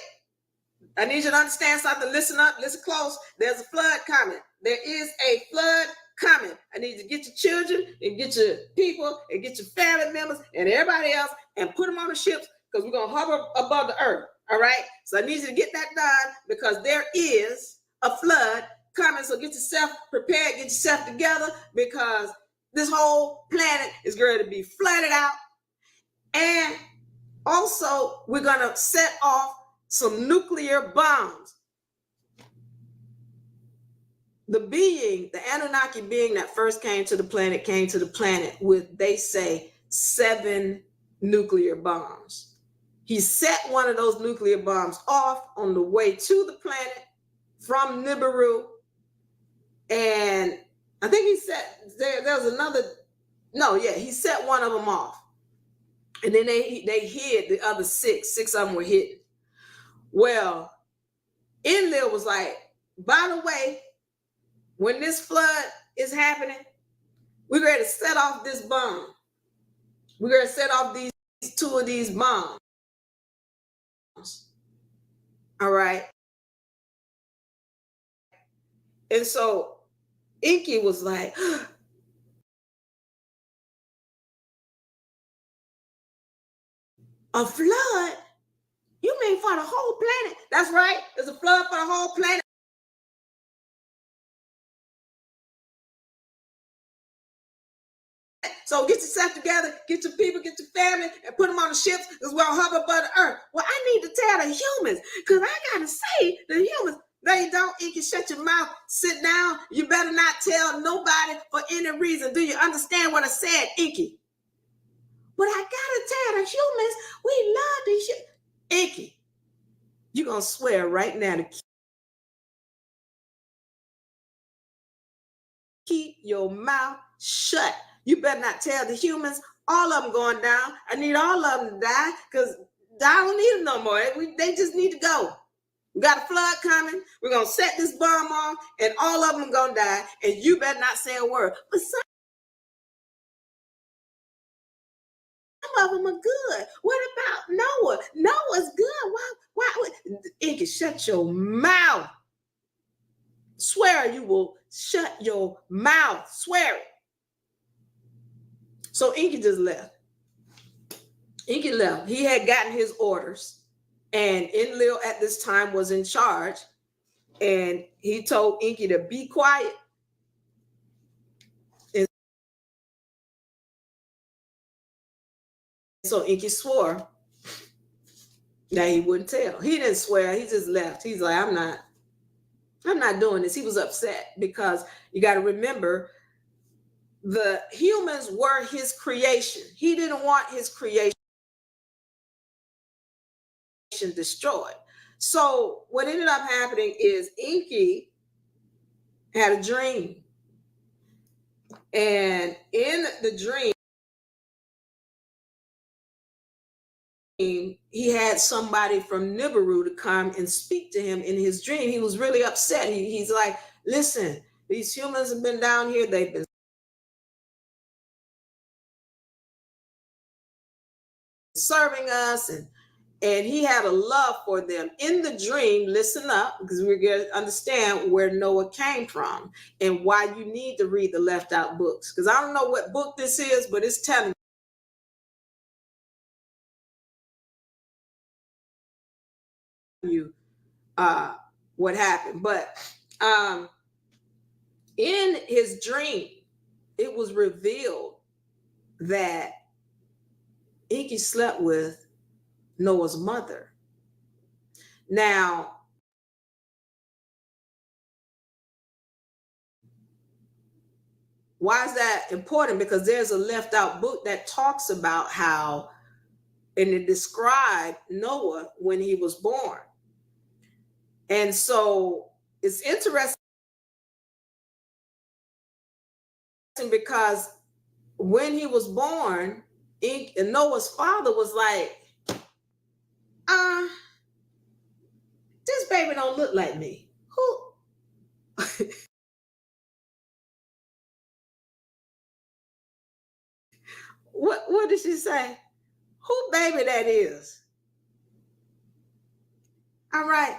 Speaker 1: I need you to understand something. Listen up, listen close. There's a flood coming. There is a flood coming. I need you to get your children and get your people and get your family members and everybody else and put them on the ships because we're going to hover above the earth. All right. So I need you to get that done because there is a flood coming. So get yourself prepared, get yourself together because this whole planet is going to be flooded out. And also, we're going to set off some nuclear bombs. The Anunnaki being that first came to the planet with, they say, 7 nuclear bombs. He set one of those nuclear bombs off on the way to the planet from Nibiru. And I think he set, there's another, no, yeah, he set one of them off. And then they hid the other 6. 6 of them were hidden. Well, Enlil was like, by the way, when this flood is happening, we're going to set off this bomb. We're going to set off these 2 of these bombs. All right. And so Inky was like, a flood? You mean for the whole planet? That's right. There's a flood for the whole planet. So get yourself together, get your people, get your family, and put them on the ships because we're on hover above the earth. Well, I need to tell the humans because I got to say the humans, they don't, you can shut your mouth, sit down. You better not tell nobody for any reason. Do you understand what I said, Inky? But I got to tell the humans, we love these humans. Inky, you're going to swear right now to keep your mouth shut. You better not tell the humans, all of them going down. I need all of them to die because I don't need them no more. They just need to go. We got a flood coming. We're going to set this bomb off and all of them are going to die. And you better not say a word. But some of them are good. What about Noah? Noah's good. Why? It can shut your mouth. Swear you will shut your mouth. Swear it. So Inky just left. Inky left. He had gotten his orders. And Enlil at this time was in charge. And he told Inky to be quiet. And so Inky swore that he wouldn't tell. He didn't swear. He just left. He's like, I'm not doing this. He was upset because you got to remember, the humans were his creation. He didn't want his creation destroyed. So what ended up happening is Inky had a dream. And in the dream, he had somebody from Nibiru to come and speak to him in his dream. He was really upset. He's like, listen, these humans have been down here. They've been serving us, and he had a love for them. In the dream, listen up, because we're going to understand where Noah came from and why you need to read the left out books. Because I don't know what book this is, but it's telling you what happened. But in his dream, it was revealed that Enki slept with Noah's mother. Now, why is that important? Because there's a left out book that talks about how, and it described Noah when he was born. And so it's interesting because when he was born, Noah's father was like, this baby don't look like me. Who? What did she say? Who baby that is? All right.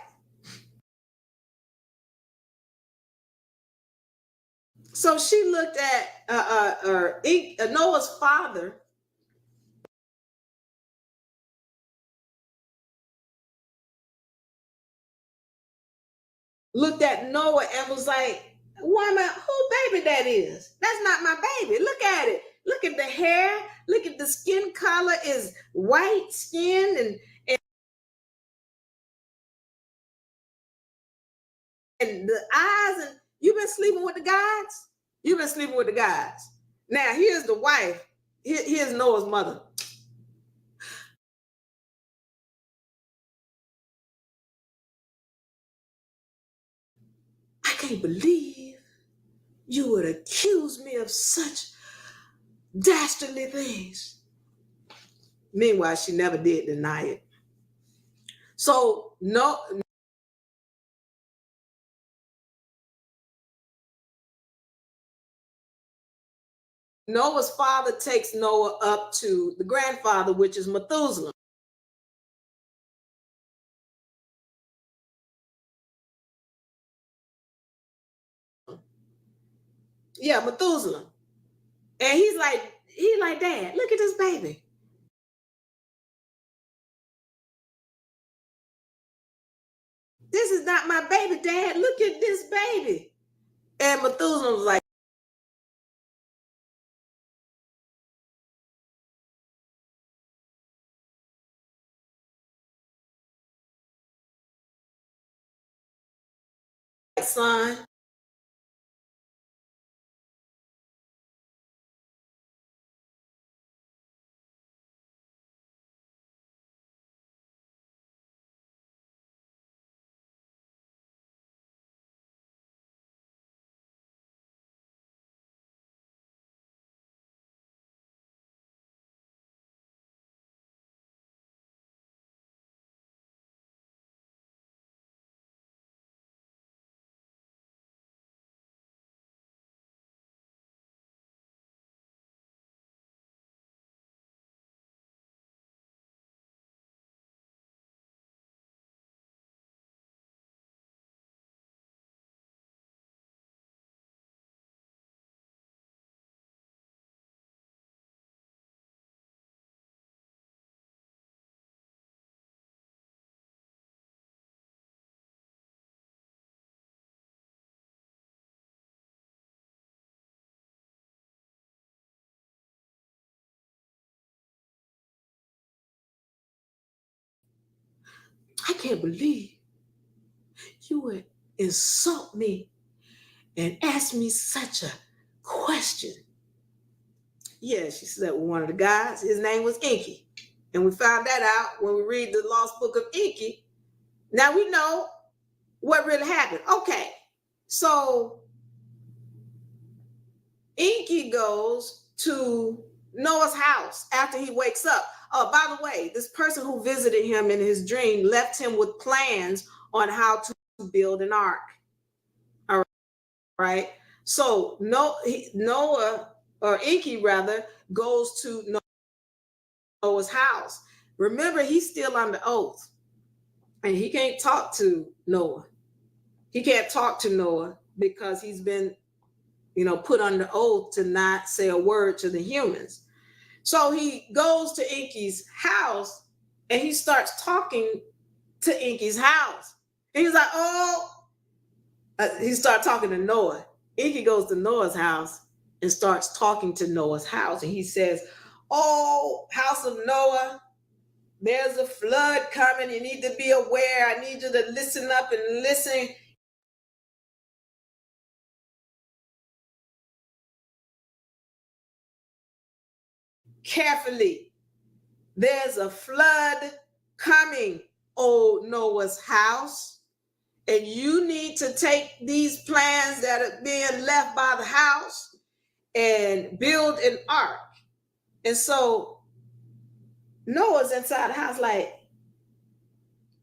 Speaker 1: So she looked at Noah's father, looked at Noah and was like, woman, who baby that is? That's not my baby. Look at it. Look at the hair. Look at the skin color is white skin and the eyes. And you've been sleeping with the gods? You've been sleeping with the gods. Now, here's the wife. Here's Noah's mother. I can't believe you would accuse me of such dastardly things. Meanwhile, she never did deny it. So Noah's father takes Noah up to the grandfather, which is Methuselah. Yeah, Methuselah. And he's like, Dad, look at this baby. This is not my baby, Dad. Look at this baby. And Methuselah was like, son. I can't believe you would insult me and ask me such a question. Yeah, she slept with one of the guys. His name was Enki. And we found that out when we read the lost book of Enki. Now we know what really happened. Okay, so Inky goes to Noah's house after he wakes up. Oh, by the way, this person who visited him in his dream left him with plans on how to build an ark. All right. So Noah, or Inky rather, goes to Noah's house. Remember, he's still under oath, and he can't talk to Noah. He can't talk to Noah because he's been, put under oath to not say a word to the humans. So he goes to Inky's house and he starts talking to Inky's house. And he's like, he starts talking to Noah. Inky goes to Noah's house and starts talking to Noah's house. And he says, "Oh, house of Noah, there's a flood coming. You need to be aware. I need you to listen up and listen carefully. There's a flood coming, O Noah's house. And you need to take these plans that are being left by the house and build an ark." And so Noah's inside the house like,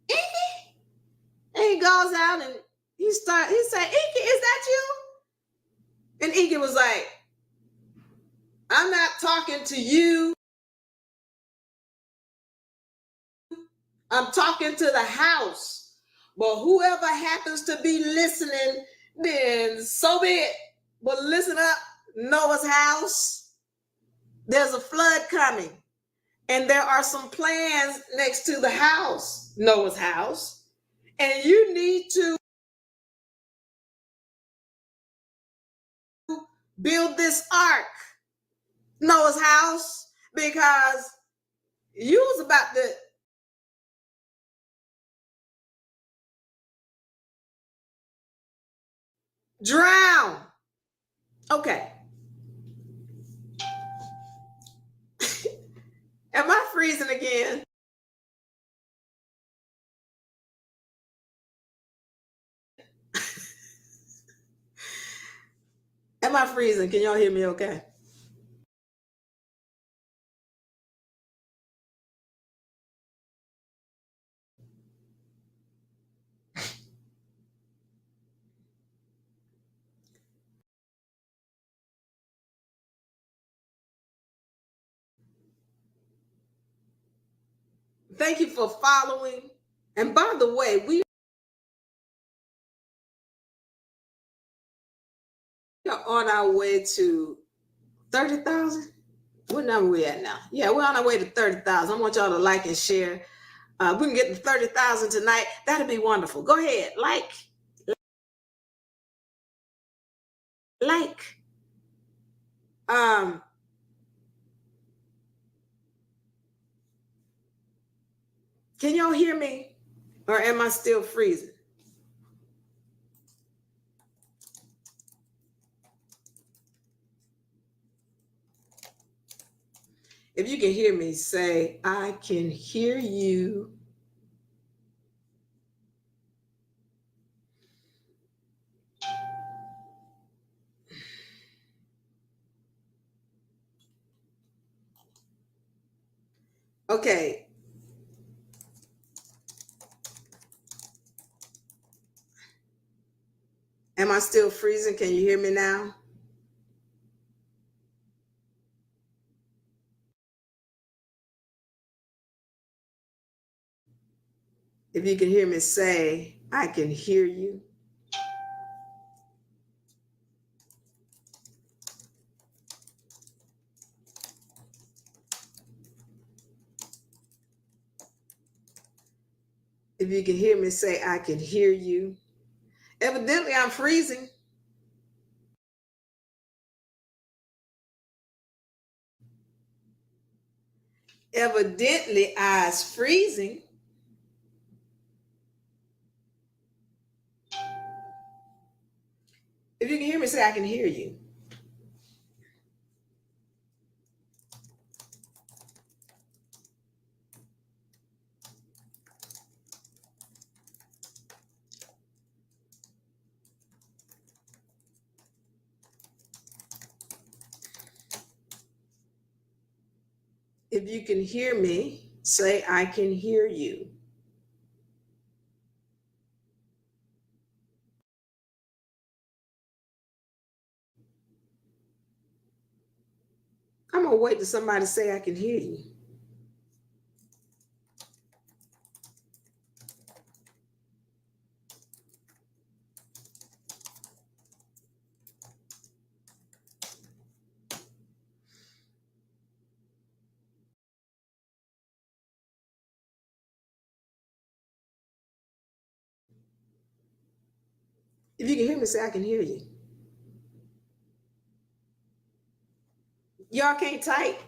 Speaker 1: "Inky?" And he goes out and he said, "Inky, is that you?" And Inky was like, "I'm not talking to you. I'm talking to the house. But whoever happens to be listening, then so be it. But listen up, Noah's house. There's a flood coming. And there are some plans next to the house, Noah's house. And you need to build this ark, Noah's house, because you was about to drown." Okay. Am I freezing again? Am I freezing? Can y'all hear me okay? Thank you for following. And by the way, we are on our way to 30,000. What number we at now? Yeah, we're on our way to 30,000. I want y'all to like and share. We can get to 30,000 tonight. That'd be wonderful. Go ahead, like. Um, can y'all hear me? Or am I still freezing? If you can hear me, say, "I can hear you." Okay. Am I still freezing? Can you hear me now? If you can hear me, say, "I can hear you." If you can hear me, say, "I can hear you." Evidently, I'm freezing. Evidently, I's freezing. If you can hear me, say, "I can hear you." If you can hear me, say, I can hear you. I'm going to wait till somebody say, I can hear you. If you can hear me, say, I can hear you. Y'all can't type.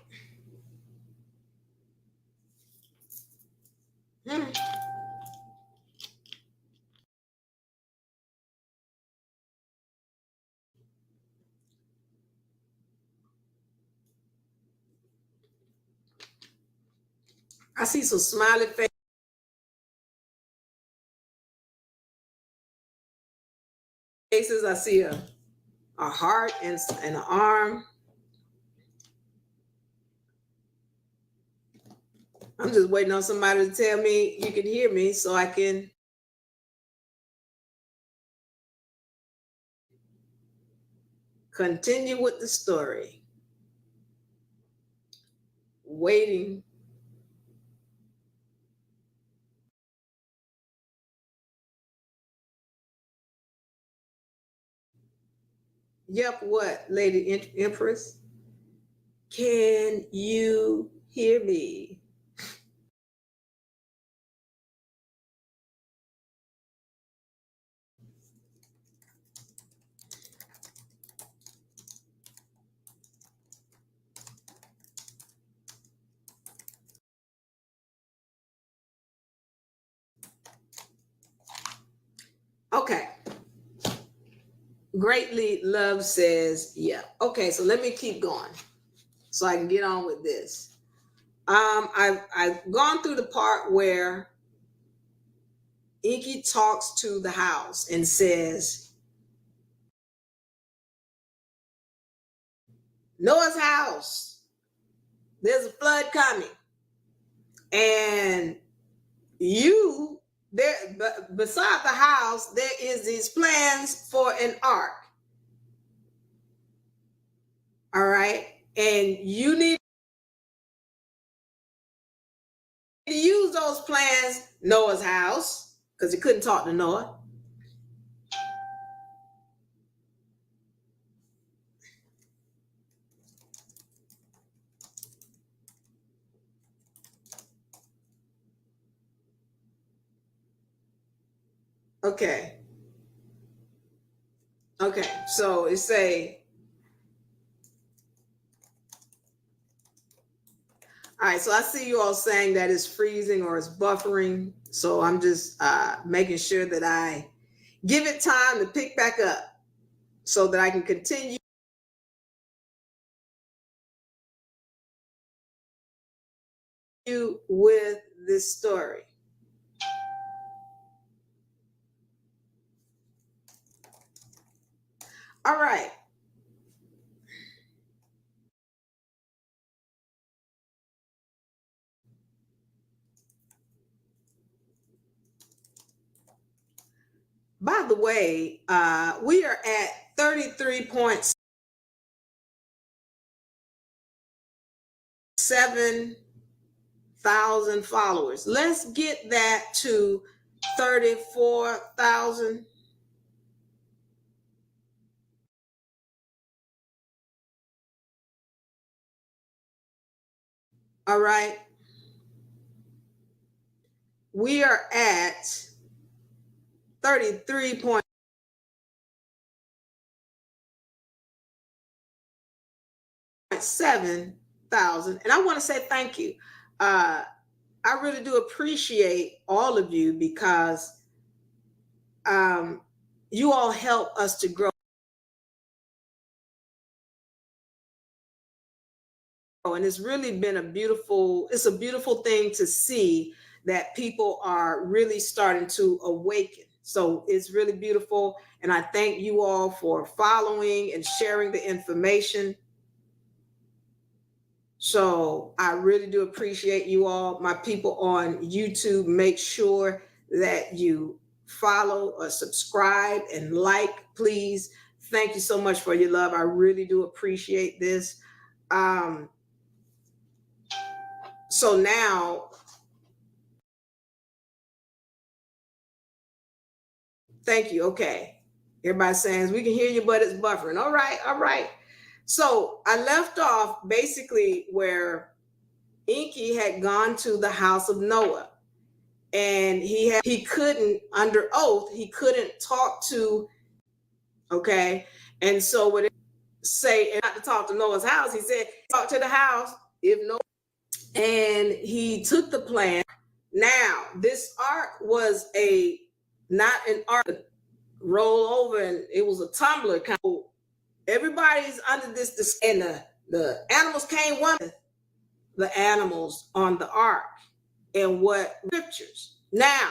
Speaker 1: I see some smiley faces. I see a heart and an arm. I'm just waiting on somebody to tell me you can hear me so I can continue with the story. Waiting. Yep, what, Lady Empress? Can you hear me? Okay. Greatly Love says, yeah. Okay, so let me keep going so I can get on with this. I've gone through the part where Inky talks to the house and says, Noah's house, there's a flood coming. And you, there, beside the house, there is these plans for an ark. All right. And you need to use those plans, Noah's house, because he couldn't talk to Noah. Okay. Okay. So it say, all right, so I see you all saying that it's freezing or it's buffering. So I'm just making sure that I give it time to pick back up so that I can continue with this story. All right. By the way, we are at 33.7 thousand followers. Let's get that to 34,000. All right. We are at 33.7 thousand. And I want to say thank you. I really do appreciate all of you because you all help us to grow. And it's really been a beautiful thing to see that people are really starting to awaken. So it's really beautiful. And I thank you all for following and sharing the information. So I really do appreciate you all. My people on YouTube, make sure that you follow or subscribe and like, please. Thank you so much for your love. I really do appreciate this. So now, thank you. Okay. Everybody saying we can hear you, but it's buffering. All right. All right. So I left off basically where Enki had gone to the house of Noah, and he couldn't, under oath, he couldn't talk to, okay. And so what it say, and not to talk to Noah's house, he said, talk to the house, if no, and he took the plan. Now, this ark was not an ark roll over, and it was a tumbler kind of, everybody's under this, and the animals came one, the animals on the ark, and what scriptures. Now,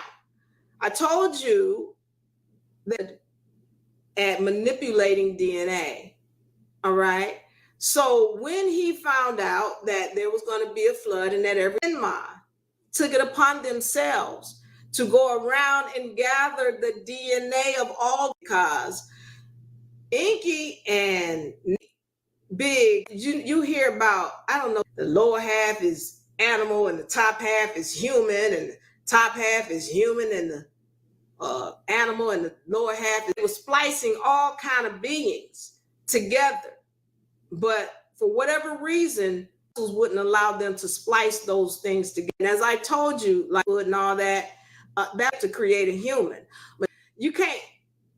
Speaker 1: I told you that at manipulating DNA, all right? So when he found out that there was going to be a flood and that every Enma took it upon themselves to go around and gather the DNA of all, because Enki and Big, you hear about, I don't know, the lower half is animal and the top half is human, and the top half is human and the animal, and the lower half. It was splicing all kind of beings together, but for whatever reason, wouldn't allow them to splice those things together. And as I told you, like wood and all that, that to create a human. But you can't,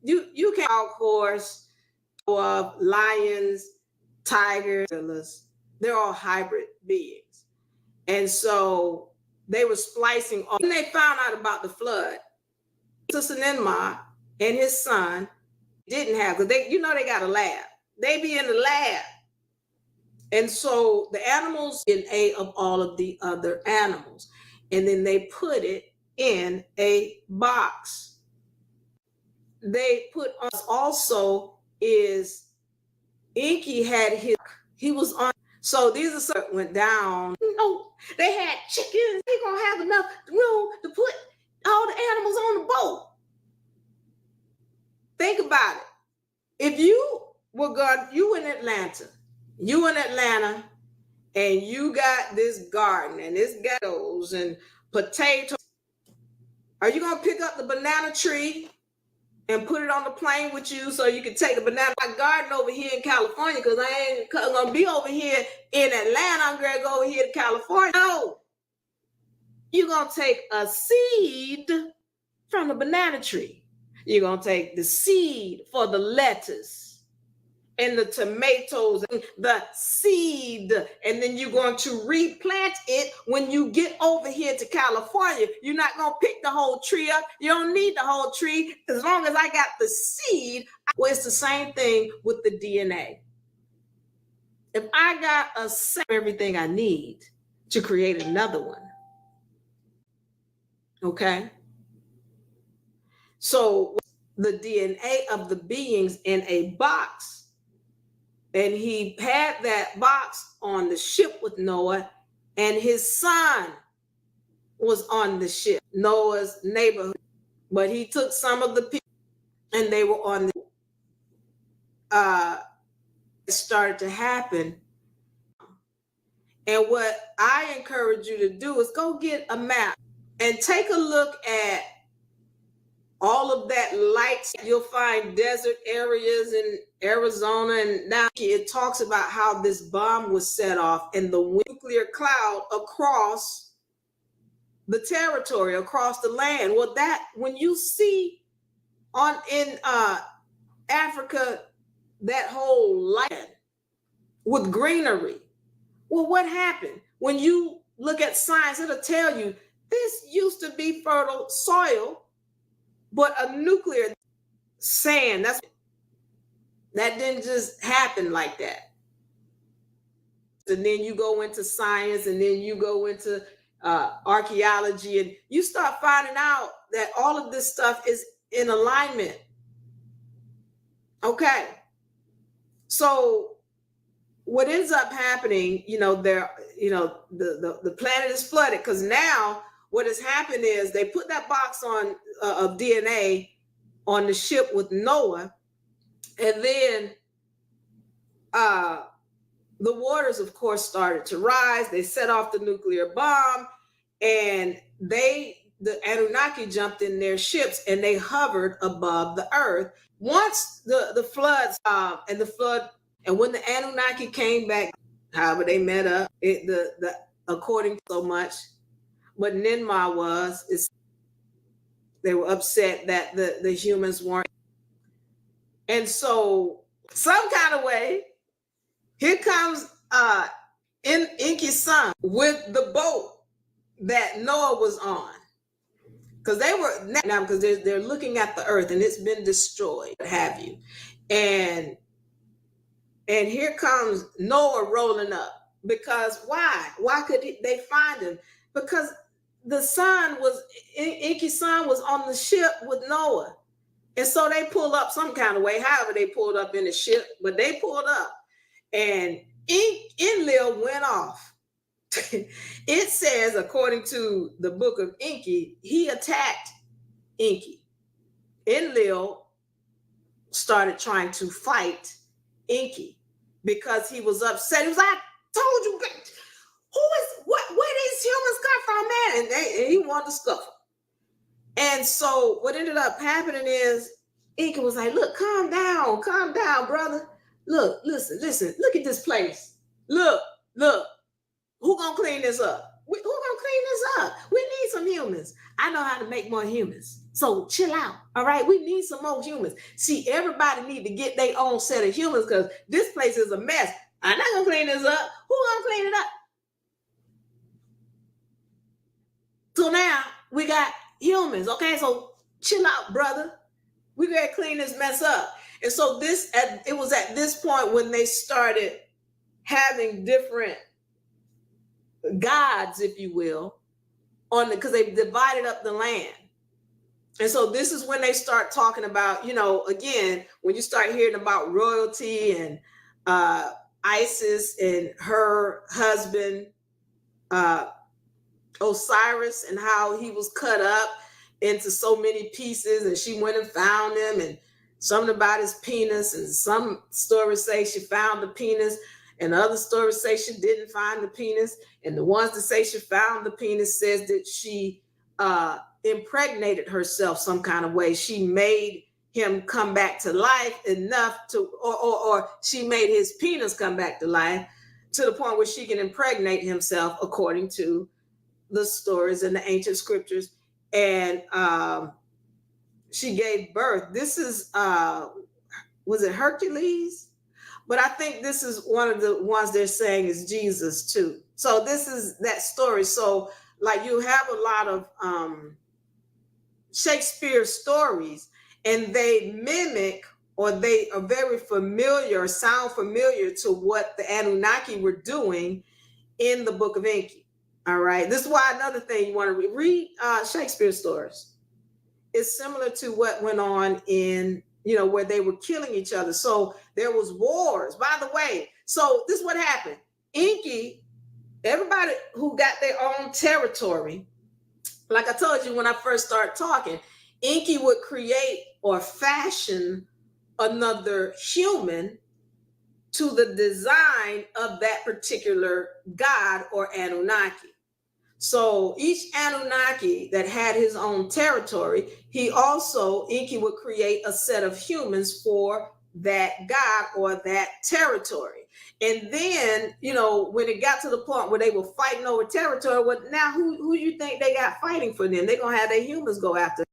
Speaker 1: you can't, of course, of lions, tigers, they're all hybrid beings. And so they were splicing. When they found out about the flood, Sister Ninma and his son didn't have, because they got a lab. They be in the lab. And so the animals DNA of all of the other animals. And then they put it in a box. They put us also is Enki had he was on. So these are some went down. No, they had chickens. They gonna have enough room to put all the animals on the boat. Think about it. If you were God, you in Atlanta, and you got this garden and it's ghettos and potatoes. Are you gonna pick up the banana tree and put it on the plane with you so you can take the banana garden over here in California? Because I ain't gonna be over here in Atlanta. I'm gonna go over here to California. No, you're gonna take a seed from the banana tree. You're gonna take the seed for the lettuce and the tomatoes and the seed, and then you're going to replant it when you get over here to California. You're not going to pick the whole tree up. You don't need the whole tree. As long as I got the seed, well, it's the same thing with the DNA. If I got a set of everything I need to create another one, okay? So the DNA of the beings in a box, and he had that box on the ship with Noah, and his son was on the ship, Noah's neighborhood. But he took some of the people, and they were on the, it started to happen. And what I encourage you to do is go get a map and take a look at all of that lights. You'll find desert areas in Arizona, and now it talks about how this bomb was set off and the nuclear cloud across the territory, across the land. Well, that when you see in Africa, that whole land with greenery, well, what happened? When you look at science, it'll tell you this used to be fertile soil, but a nuclear sand, that didn't just happen like that. And then you go into science, and then you go into archaeology, and you start finding out that all of this stuff is in alignment. Okay. So what ends up happening, the planet is flooded because now what has happened is they put that box on of DNA on the ship with Noah, and then the waters, of course, started to rise. They set off the nuclear bomb, and the Anunnaki jumped in their ships and they hovered above the earth. Once the floods and the flood, and when the Anunnaki came back, however they met up, according to so much, what Ninmah is they were upset that the humans weren't. And so, some kind of way, here comes Enki's son with the boat that Noah was on. Because they were now, because they're looking at the earth and it's been destroyed, what have you. And here comes Noah rolling up. Because why? Why could they find him? Because Enki's son was on the ship with Noah. And so they pulled up some kind of way, however they pulled up in the ship, but they pulled up. And Enlil went off. It says, according to the book of Enki, he attacked Enki. Enlil started trying to fight Enki because he was upset. He was like, I told you, where these humans come from, man? And he wanted to scuffle. And so what ended up happening is Enki was like, look, calm down, brother. Look, listen, look at this place. Look, who gonna clean this up? Who gonna clean this up? We need some humans. I know how to make more humans. So chill out, all right? We need some more humans. See, everybody need to get their own set of humans because this place is a mess. I'm not gonna clean this up. Who gonna clean it up? So now we got humans, okay? So chill out, brother. We gotta clean this mess up. And so it was at this point when they started having different gods, if you will, because they divided up the land. And so this is when they start talking about, again, when you start hearing about royalty and Isis and her husband, Osiris, and how he was cut up into so many pieces, and she went and found him, and something about his penis, and some stories say she found the penis, and other stories say she didn't find the penis, and the ones that say she found the penis says that she impregnated herself some kind of way. She made him come back to life enough to, or she made his penis come back to life to the point where she can impregnate himself, according to the stories in the ancient scriptures. And she gave birth. This is, was it Hercules? But I think this is one of the ones they're saying is Jesus too. So this is that story. So like you have a lot of Shakespeare stories, and they mimic, or they are very familiar, sound familiar to what the Anunnaki were doing in the book of Enki. All right. This is why another thing you want to read Shakespeare stories. It's similar to what went on in, where they were killing each other. So there was wars, by the way. So this is what happened. Enki, everybody who got their own territory, like I told you when I first started talking, Enki would create or fashion another human to the design of that particular god or Anunnaki. So each Anunnaki that had his own territory, Enki would create a set of humans for that god or that territory. And then, when it got to the point where they were fighting over territory, well, now who you think they got fighting for them? They're going to have their humans go after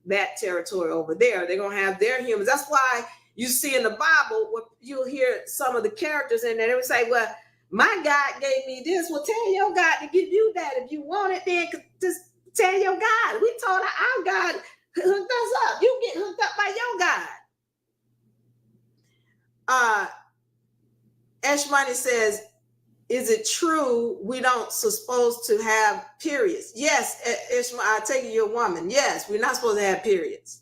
Speaker 1: that territory over there. They're going to have their humans. That's why you see in the Bible, you'll hear some of the characters in there, they would say, well, my God gave me this. Well, tell your God to give you that. If you want it, then just tell your God. We told our God hooked us up. You get hooked up by your God. Eshmani says, is it true we don't supposed to have periods? Yes, Ishmael, I take it you're a woman. Yes, we're not supposed to have periods.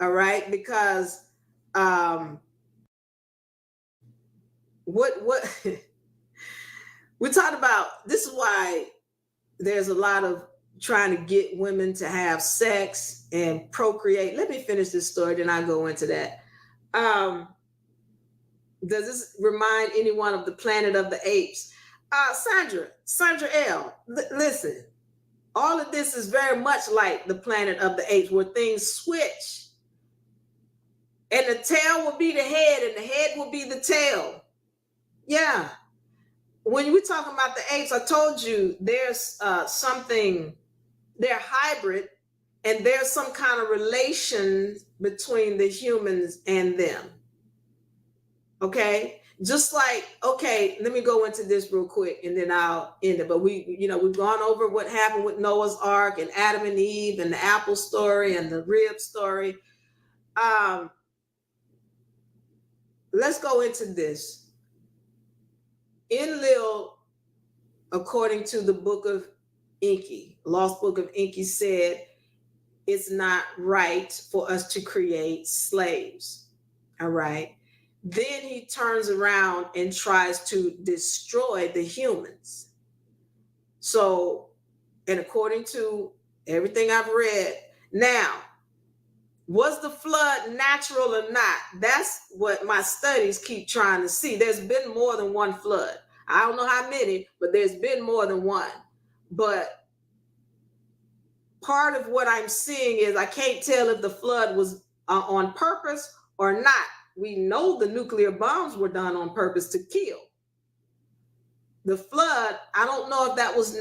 Speaker 1: All right, because what we talked about. This is why there's a lot of trying to get women to have sex and procreate. Let me finish this story, then I'll go into that. Um, does this remind anyone of the Planet of the Apes? Sandra L. Listen, all of this is very much like the Planet of the Apes, where things switch, and the tail will be the head, and the head will be the tail. Yeah. When we're talking about the apes, I told you there's something, they're hybrid, and there's some kind of relation between the humans and them. Okay, just like, okay, let me go into this real quick and then I'll end it. But we've gone over what happened with Noah's Ark and Adam and Eve and the apple story and the rib story. Let's go into this. Enlil, according to the book of Enki, Lost Book of Enki, said it's not right for us to create slaves. All right. Then he turns around and tries to destroy the humans. So, and according to everything I've read, now, was the flood natural or not? That's what my studies keep trying to see. There's been more than one flood. I don't know how many, but there's been more than one. But part of what I'm seeing is I can't tell if the flood was on purpose or not. We know the nuclear bombs were done on purpose to kill. The flood, I don't know if that was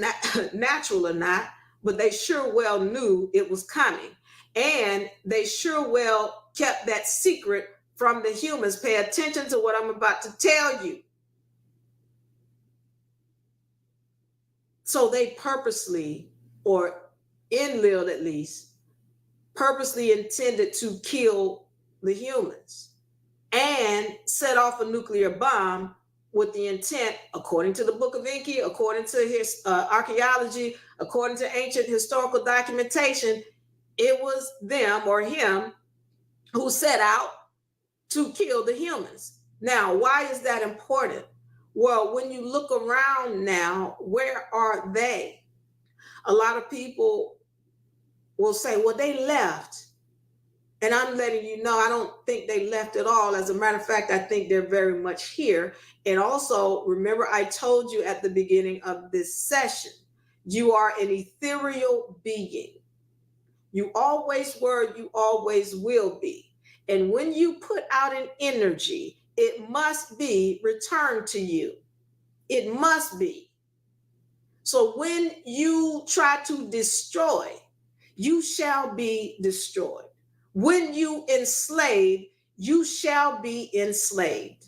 Speaker 1: natural or not, but they sure well knew it was coming. And they sure well kept that secret from the humans. Pay attention to what I'm about to tell you. So they purposely, or Enlil at least, purposely intended to kill the humans and set off a nuclear bomb with the intent, according to the book of Enki, according to his archaeology, according to ancient historical documentation, it was them or him who set out to kill the humans. Now, why is that important? Well, when you look around now, where are they? A lot of people will say, well, they left. And I'm letting you know, I don't think they left at all. As a matter of fact, I think they're very much here. And also, remember, I told you at the beginning of this session, you are an ethereal being. You always were, you always will be. And when you put out an energy, it must be returned to you. It must be. So when you try to destroy, you shall be destroyed. When you enslave, you shall be enslaved.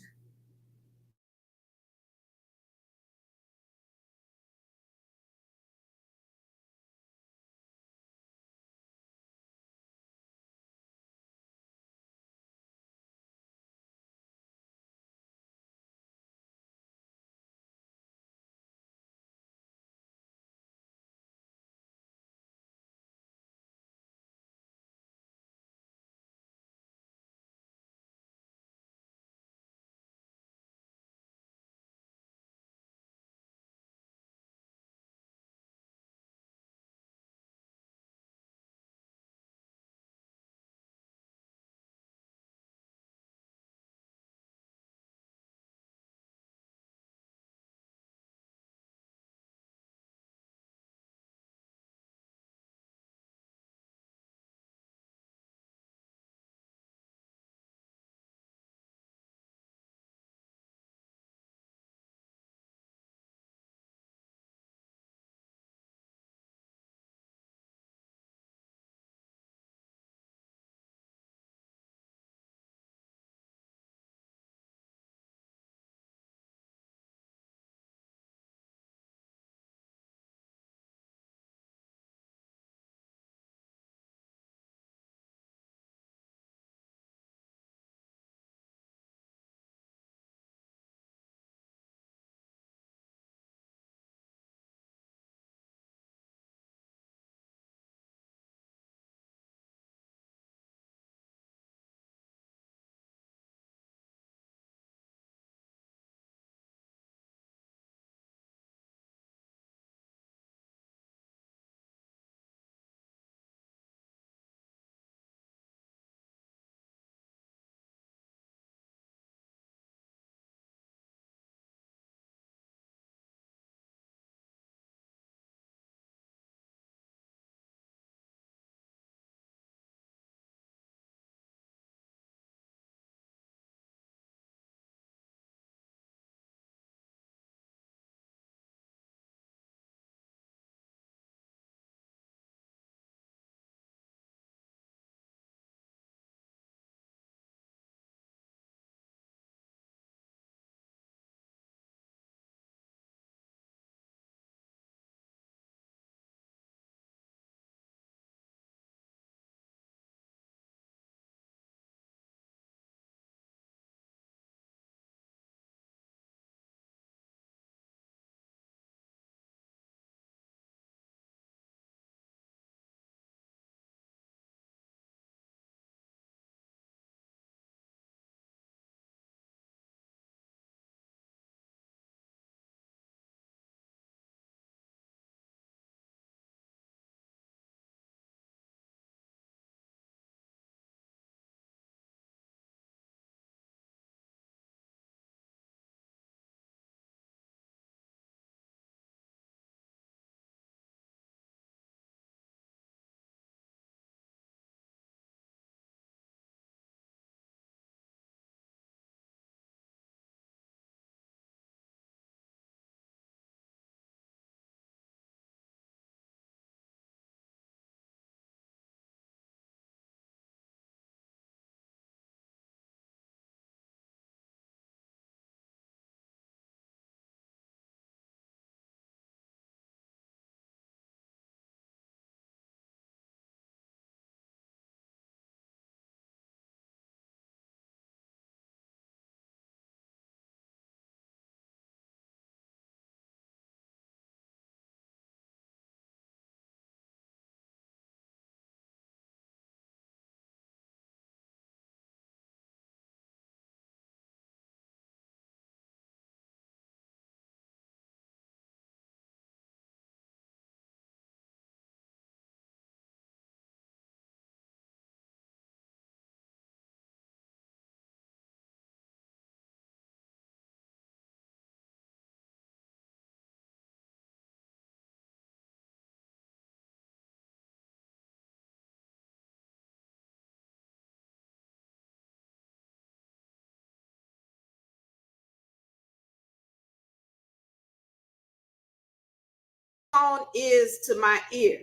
Speaker 1: phone is to my ear.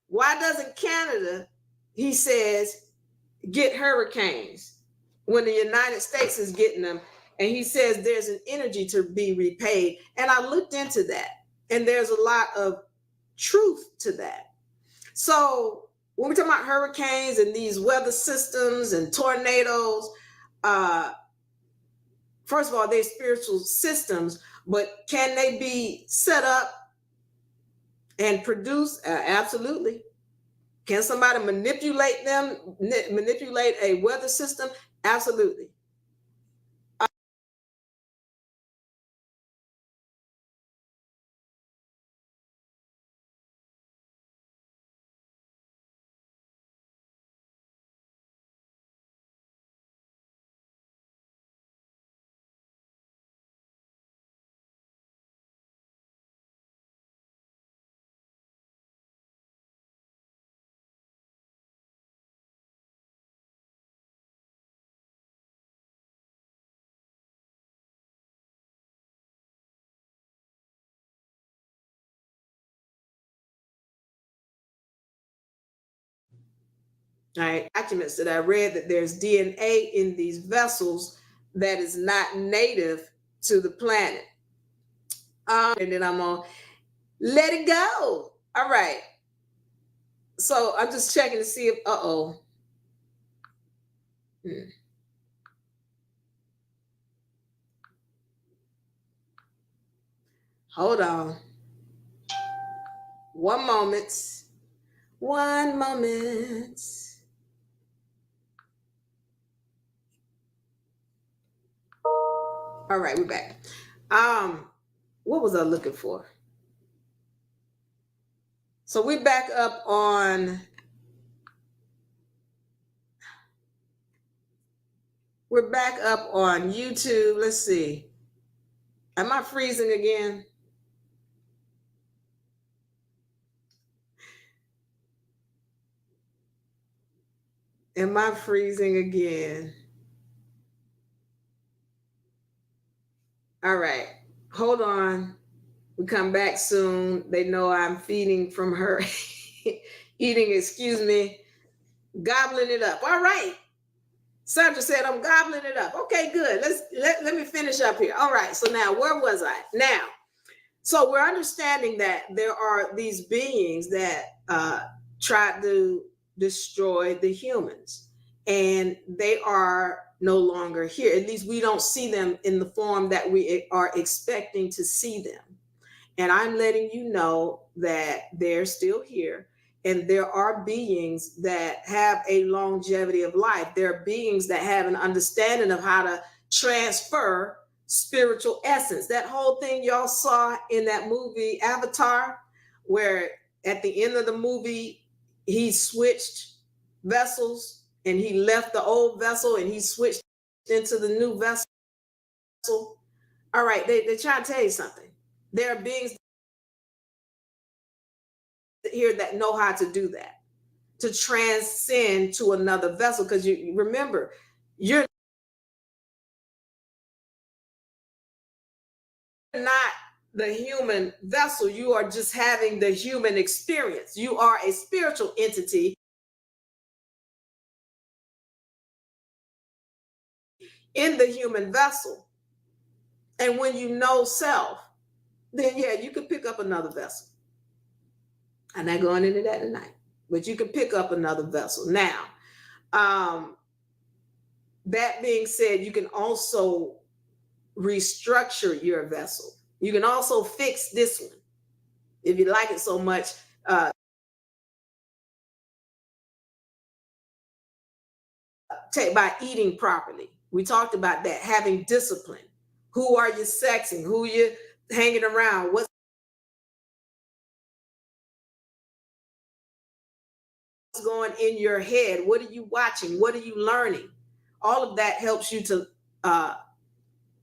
Speaker 1: Why doesn't Canada, he says, get hurricanes when the United States is getting them? And he says there's an energy to be repaid. And I looked into that, and there's a lot of truth to that. So when we're talking about hurricanes and these weather systems and tornadoes, first of all, they're spiritual systems, but can they be set up and produce? Absolutely. Can somebody manipulate a weather system? Absolutely. Right, documents that I read that there's DNA in these vessels that is not native to the planet. And then I'm gonna let it go. All right. So I'm just checking to see if hold on. One moment. One moment. All right, we're back. What was I looking for? So we're back up on YouTube. Let's see. Am I freezing again? Am I freezing again? All right. Hold on. We come back soon. They know I'm feeding from her. Eating, excuse me. Gobbling it up. All right. Sandra said I'm gobbling it up. Okay, good. Let me finish up here. All right. So now where was I? Now, so we're understanding that there are these beings that try to destroy the humans, and they are no longer here. At least we don't see them in the form that we are expecting to see them. And I'm letting you know that they're still here. And there are beings that have a longevity of life. There are beings that have an understanding of how to transfer spiritual essence. That whole thing y'all saw in that movie Avatar, where at the end of the movie, he switched vessels and he left the old vessel and he switched into the new vessel. All right, they try to tell you something. There are beings here that know how to do that, to transcend to another vessel. Because you remember, you're not the human vessel. You are just having the human experience. You are a spiritual entity in the human vessel. And when you know self, then yeah, you can pick up another vessel. I'm not going into that tonight, but you can pick up another vessel. Now, that being said, you can also restructure your vessel. You can also fix this one if you like it so much. By eating properly. We talked about that, having discipline. Who are you sexing? Who you hanging around? What's going in your head? What are you watching? What are you learning? All of that helps you to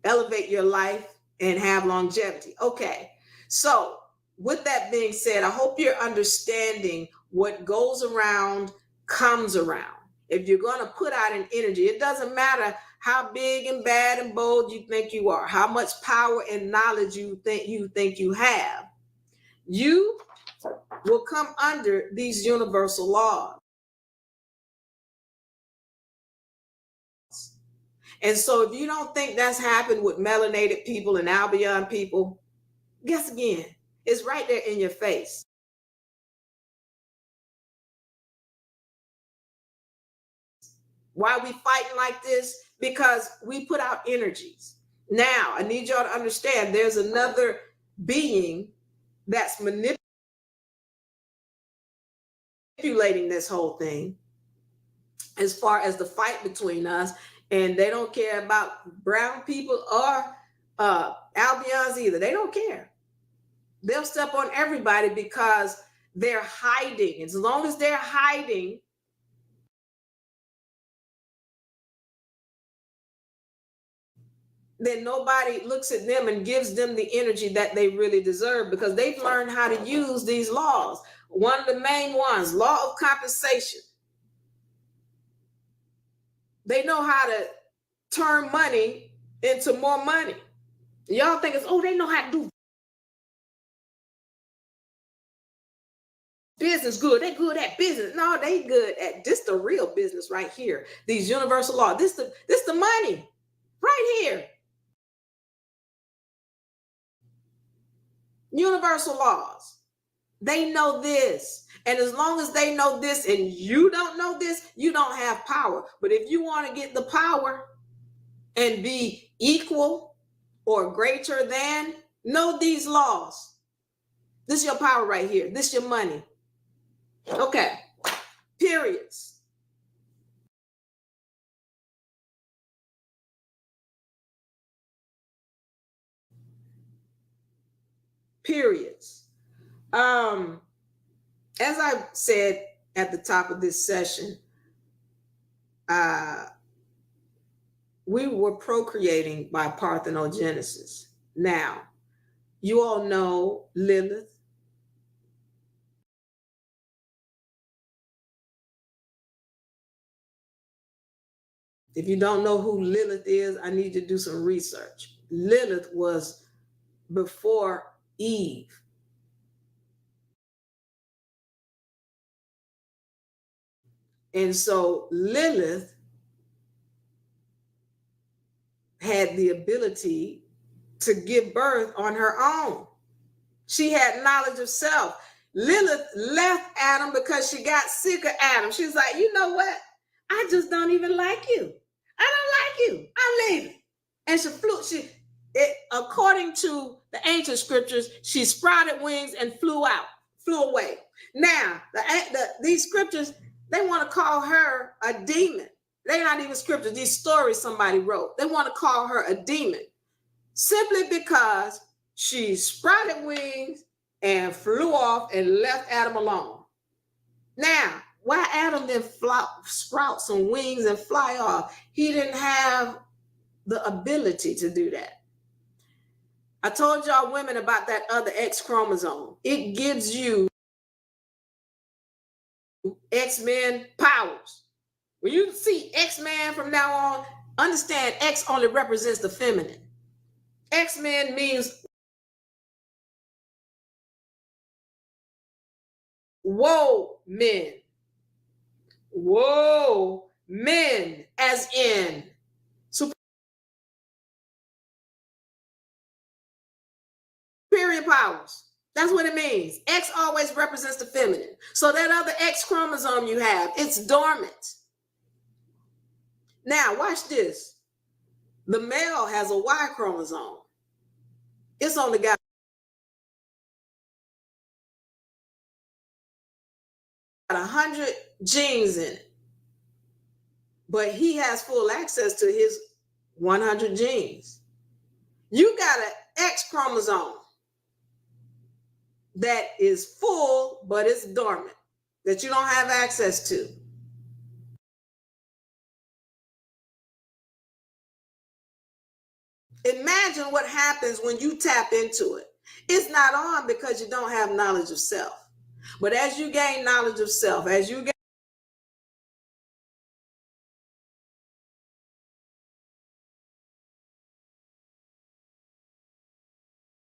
Speaker 1: elevate your life and have longevity. Okay, so with that being said, I hope you're understanding what goes around comes around. If you're going to put out an energy, it doesn't matter how big and bad and bold you think you are, how much power and knowledge you think you have. You will come under these universal laws. And so if you don't think that's happened with melanated people and albion people, guess again, it's right there in your face. Why are we fighting like this? Because we put out energies. Now, I need y'all to understand there's another being that's manipulating this whole thing as far as the fight between us. And they don't care about brown people or albions either. They don't care. They'll step on everybody because they're hiding. As long as they're hiding, then nobody looks at them and gives them the energy that they really deserve, because they've learned how to use these laws. One of the main ones, law of compensation. They know how to turn money into more money. Y'all think it's, oh, they know how to do business good. They good at business. No, they good at this, the real business right here. These universal laws. This the money right here. Universal laws. They know this. And as long as they know this and you don't know this, you don't have power. But if you want to get the power and be equal or greater than, know these laws. This is your power right here. This is your money. Okay. Periods. Periods. As I said at the top of this session, we were procreating by parthenogenesis. Now, you all know Lilith. If you don't know who Lilith is, I need you to do some research. Lilith was before Eve. And so Lilith had the ability to give birth on her own. She had knowledge of self. Lilith left Adam because she got sick of Adam. She's like, you know what? I just don't even like you. I don't like you. I'm leaving. And she flew. According to the ancient scriptures, she sprouted wings and flew away. Now, these scriptures, they want to call her a demon. They're not even scriptures. These stories somebody wrote. They want to call her a demon simply because she sprouted wings and flew off and left Adam alone. Now, why Adam didn't sprout some wings and fly off? He didn't have the ability to do that. I told y'all women about that other X chromosome. It gives you X-Men powers. When you see X-Men from now on, understand X only represents the feminine. X-Men means whoa men. Whoa men, as in superior powers. That's what it means. X always represents the feminine. So that other X chromosome you have, it's dormant. Now, watch this. The male has a Y chromosome. It's only got 100 genes in it. But he has full access to his 100 genes. You got an X chromosome that is full, but it's dormant, that you don't have access to. Imagine what happens when you tap into it. It's not on because you don't have knowledge of self. But as you gain knowledge of self, as you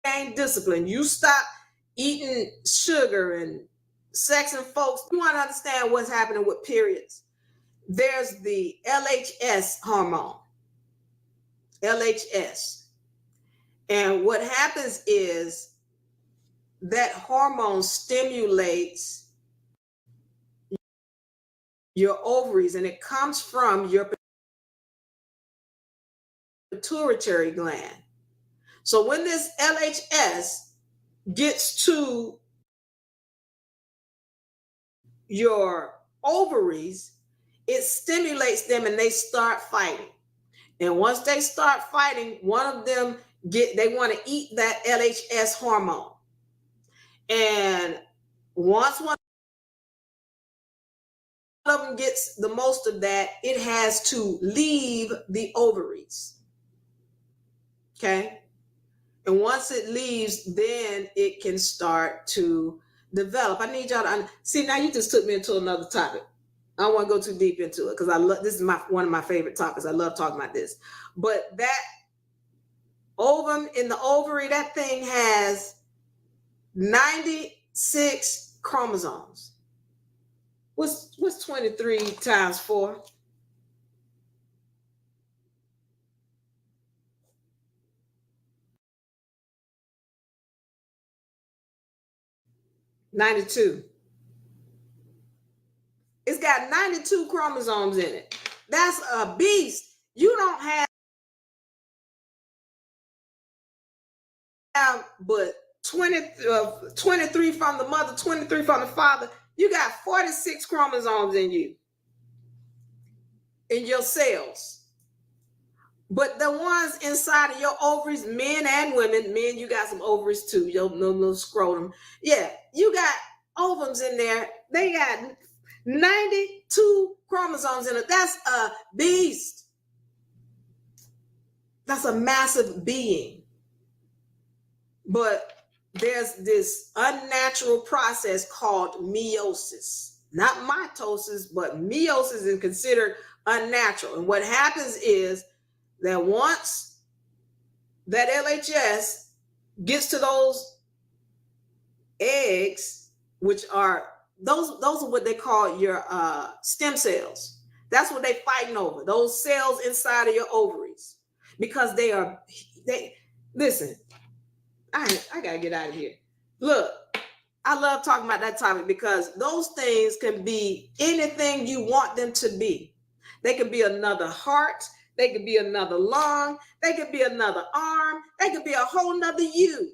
Speaker 1: gain discipline, you stop eating sugar and sexing folks. You want to understand what's happening with periods. There's the LHS hormone, LHS. And what happens is that hormone stimulates your ovaries, and it comes from your pituitary gland. So when this LHS gets to your ovaries, it stimulates them and they start fighting. And once they start fighting, one of them they want to eat that LHS hormone. And once one of them gets the most of that, it has to leave the ovaries. Okay. And once it leaves, then it can start to develop. I need y'all to see. Now you just took me into another topic. I don't want to go too deep into it because I love this is one of my favorite topics. I love talking about this. But that ovum in the ovary, that thing has 96 chromosomes. What's 23 times 4? 92. It's got 92 chromosomes in it. That's a beast. You don't have but 23 from the mother, 23 from the father. You got 46 chromosomes in you, in your cells. But the ones inside of your ovaries, men and women, men, you got some ovaries too, your little scrotum. Yeah, you got ovums in there. They got 92 chromosomes in it. That's a beast. That's a massive being. But there's this unnatural process called meiosis. Not mitosis, but meiosis is considered unnatural. And what happens is that once that LHS gets to those eggs, which are those are what they call your stem cells. That's what they're fighting over, those cells inside of your ovaries, because they listen, I gotta get out of here. Look, I love talking about that topic because those things can be anything you want them to be. They could be another heart. They could be another lung. They could be another arm. They could be a whole nother you.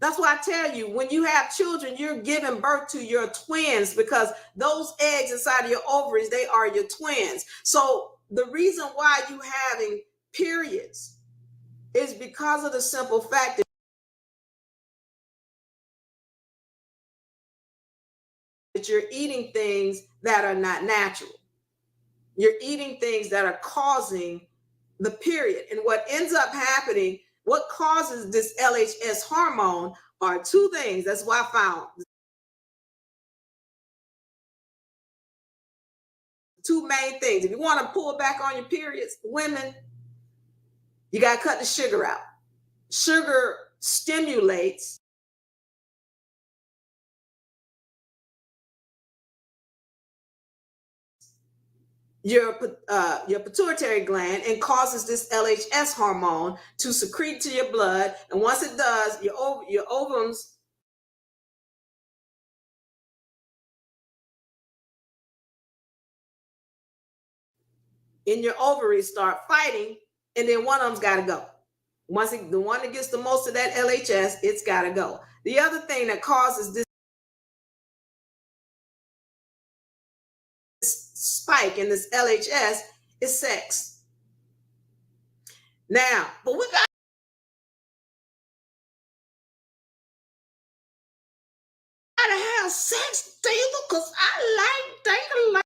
Speaker 1: That's why I tell you, when you have children, you're giving birth to your twins, because those eggs inside of your ovaries, they are your twins. So the reason why you having periods is because of the simple fact that you're eating things that are not natural. You're eating things that are causing the period. And what ends up happening, what causes this LHS hormone are two things. That's what I found. Two main things. If you want to pull back on your periods, women, you got to cut the sugar out. Sugar stimulates your pituitary gland and causes this LHS hormone to secrete to your blood. And once it does, your ovums in your ovaries start fighting, and then one of them's got to go. The one that gets the most of that LHS, it's got to go. The other thing that causes this spike in this LHS is sex. Now, but we got to have sex, Taylor, because I like Taylor.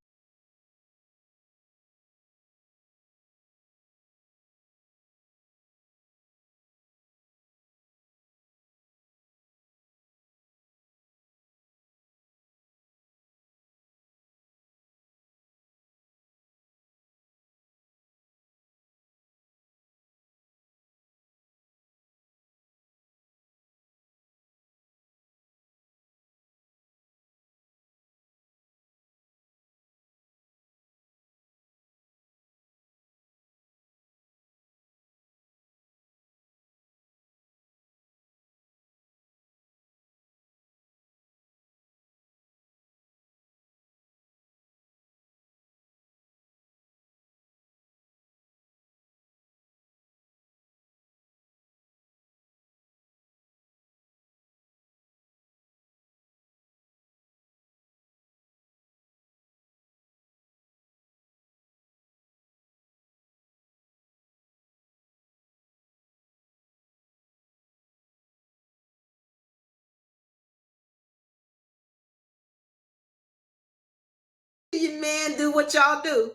Speaker 1: men do what y'all do,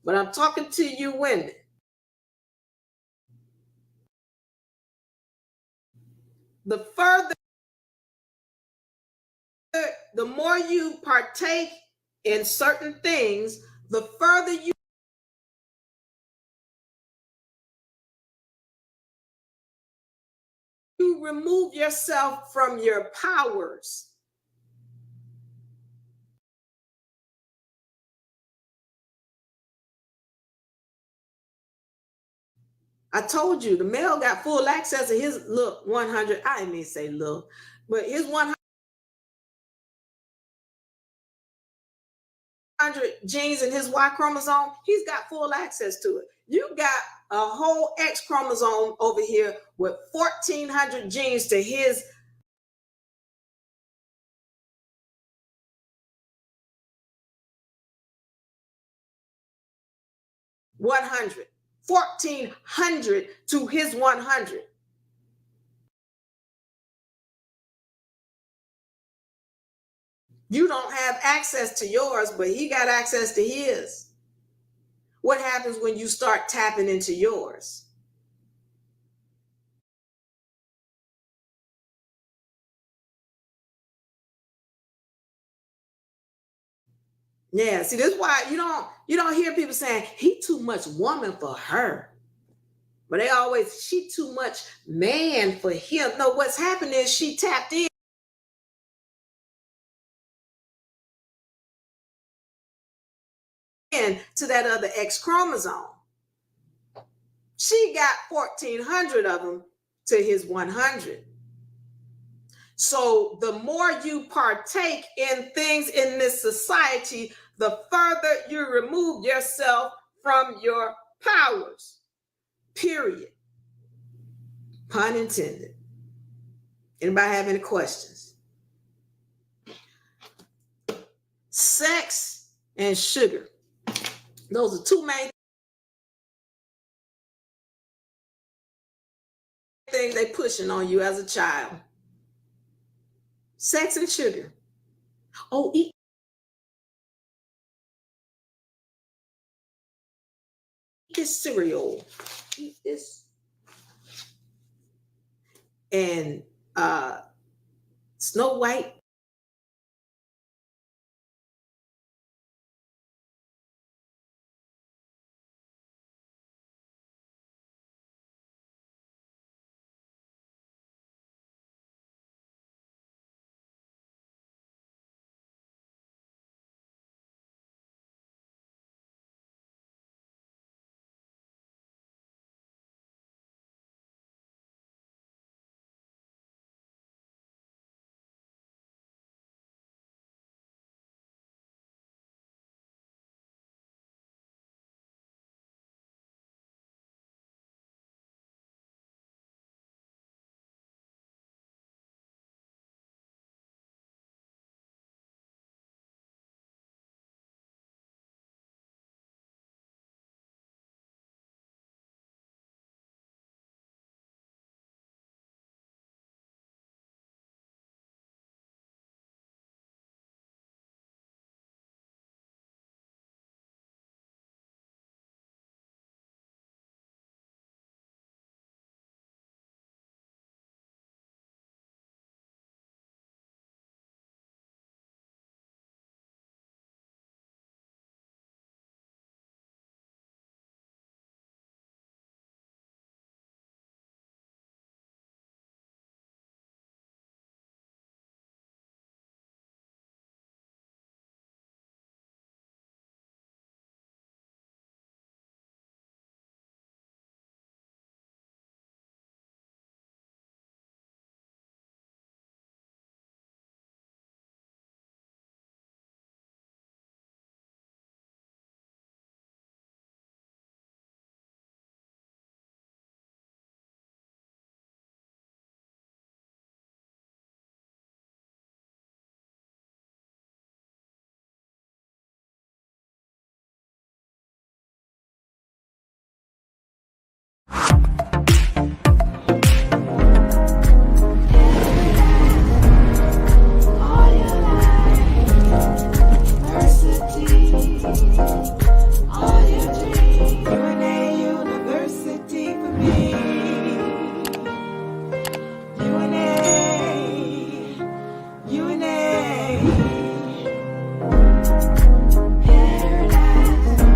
Speaker 1: but I'm talking to you women. The more you partake in certain things, the further you remove yourself from your powers. I told you the male got full access to his 100. I didn't mean to say look, but his 100 genes in his Y chromosome, he's got full access to it. You got a whole X chromosome over here with 1,400 genes to his 100. 1,400 to his 100. You don't have access to yours, but he got access to his. What happens when you start tapping into yours? Yeah, see, this is why you don't hear people saying he too much woman for her. But they always, she too much man for him. No, what's happening is she tapped in to that other X chromosome. She got 1,400 of them to his 100. So the more you partake in things in this society, the further you remove yourself from your powers. Period. Pun intended. Anybody have any questions? Sex and sugar. Those are two main things they pushing on you as a child. Sex and sugar. Oh, eat this cereal. Eat this. And Snow White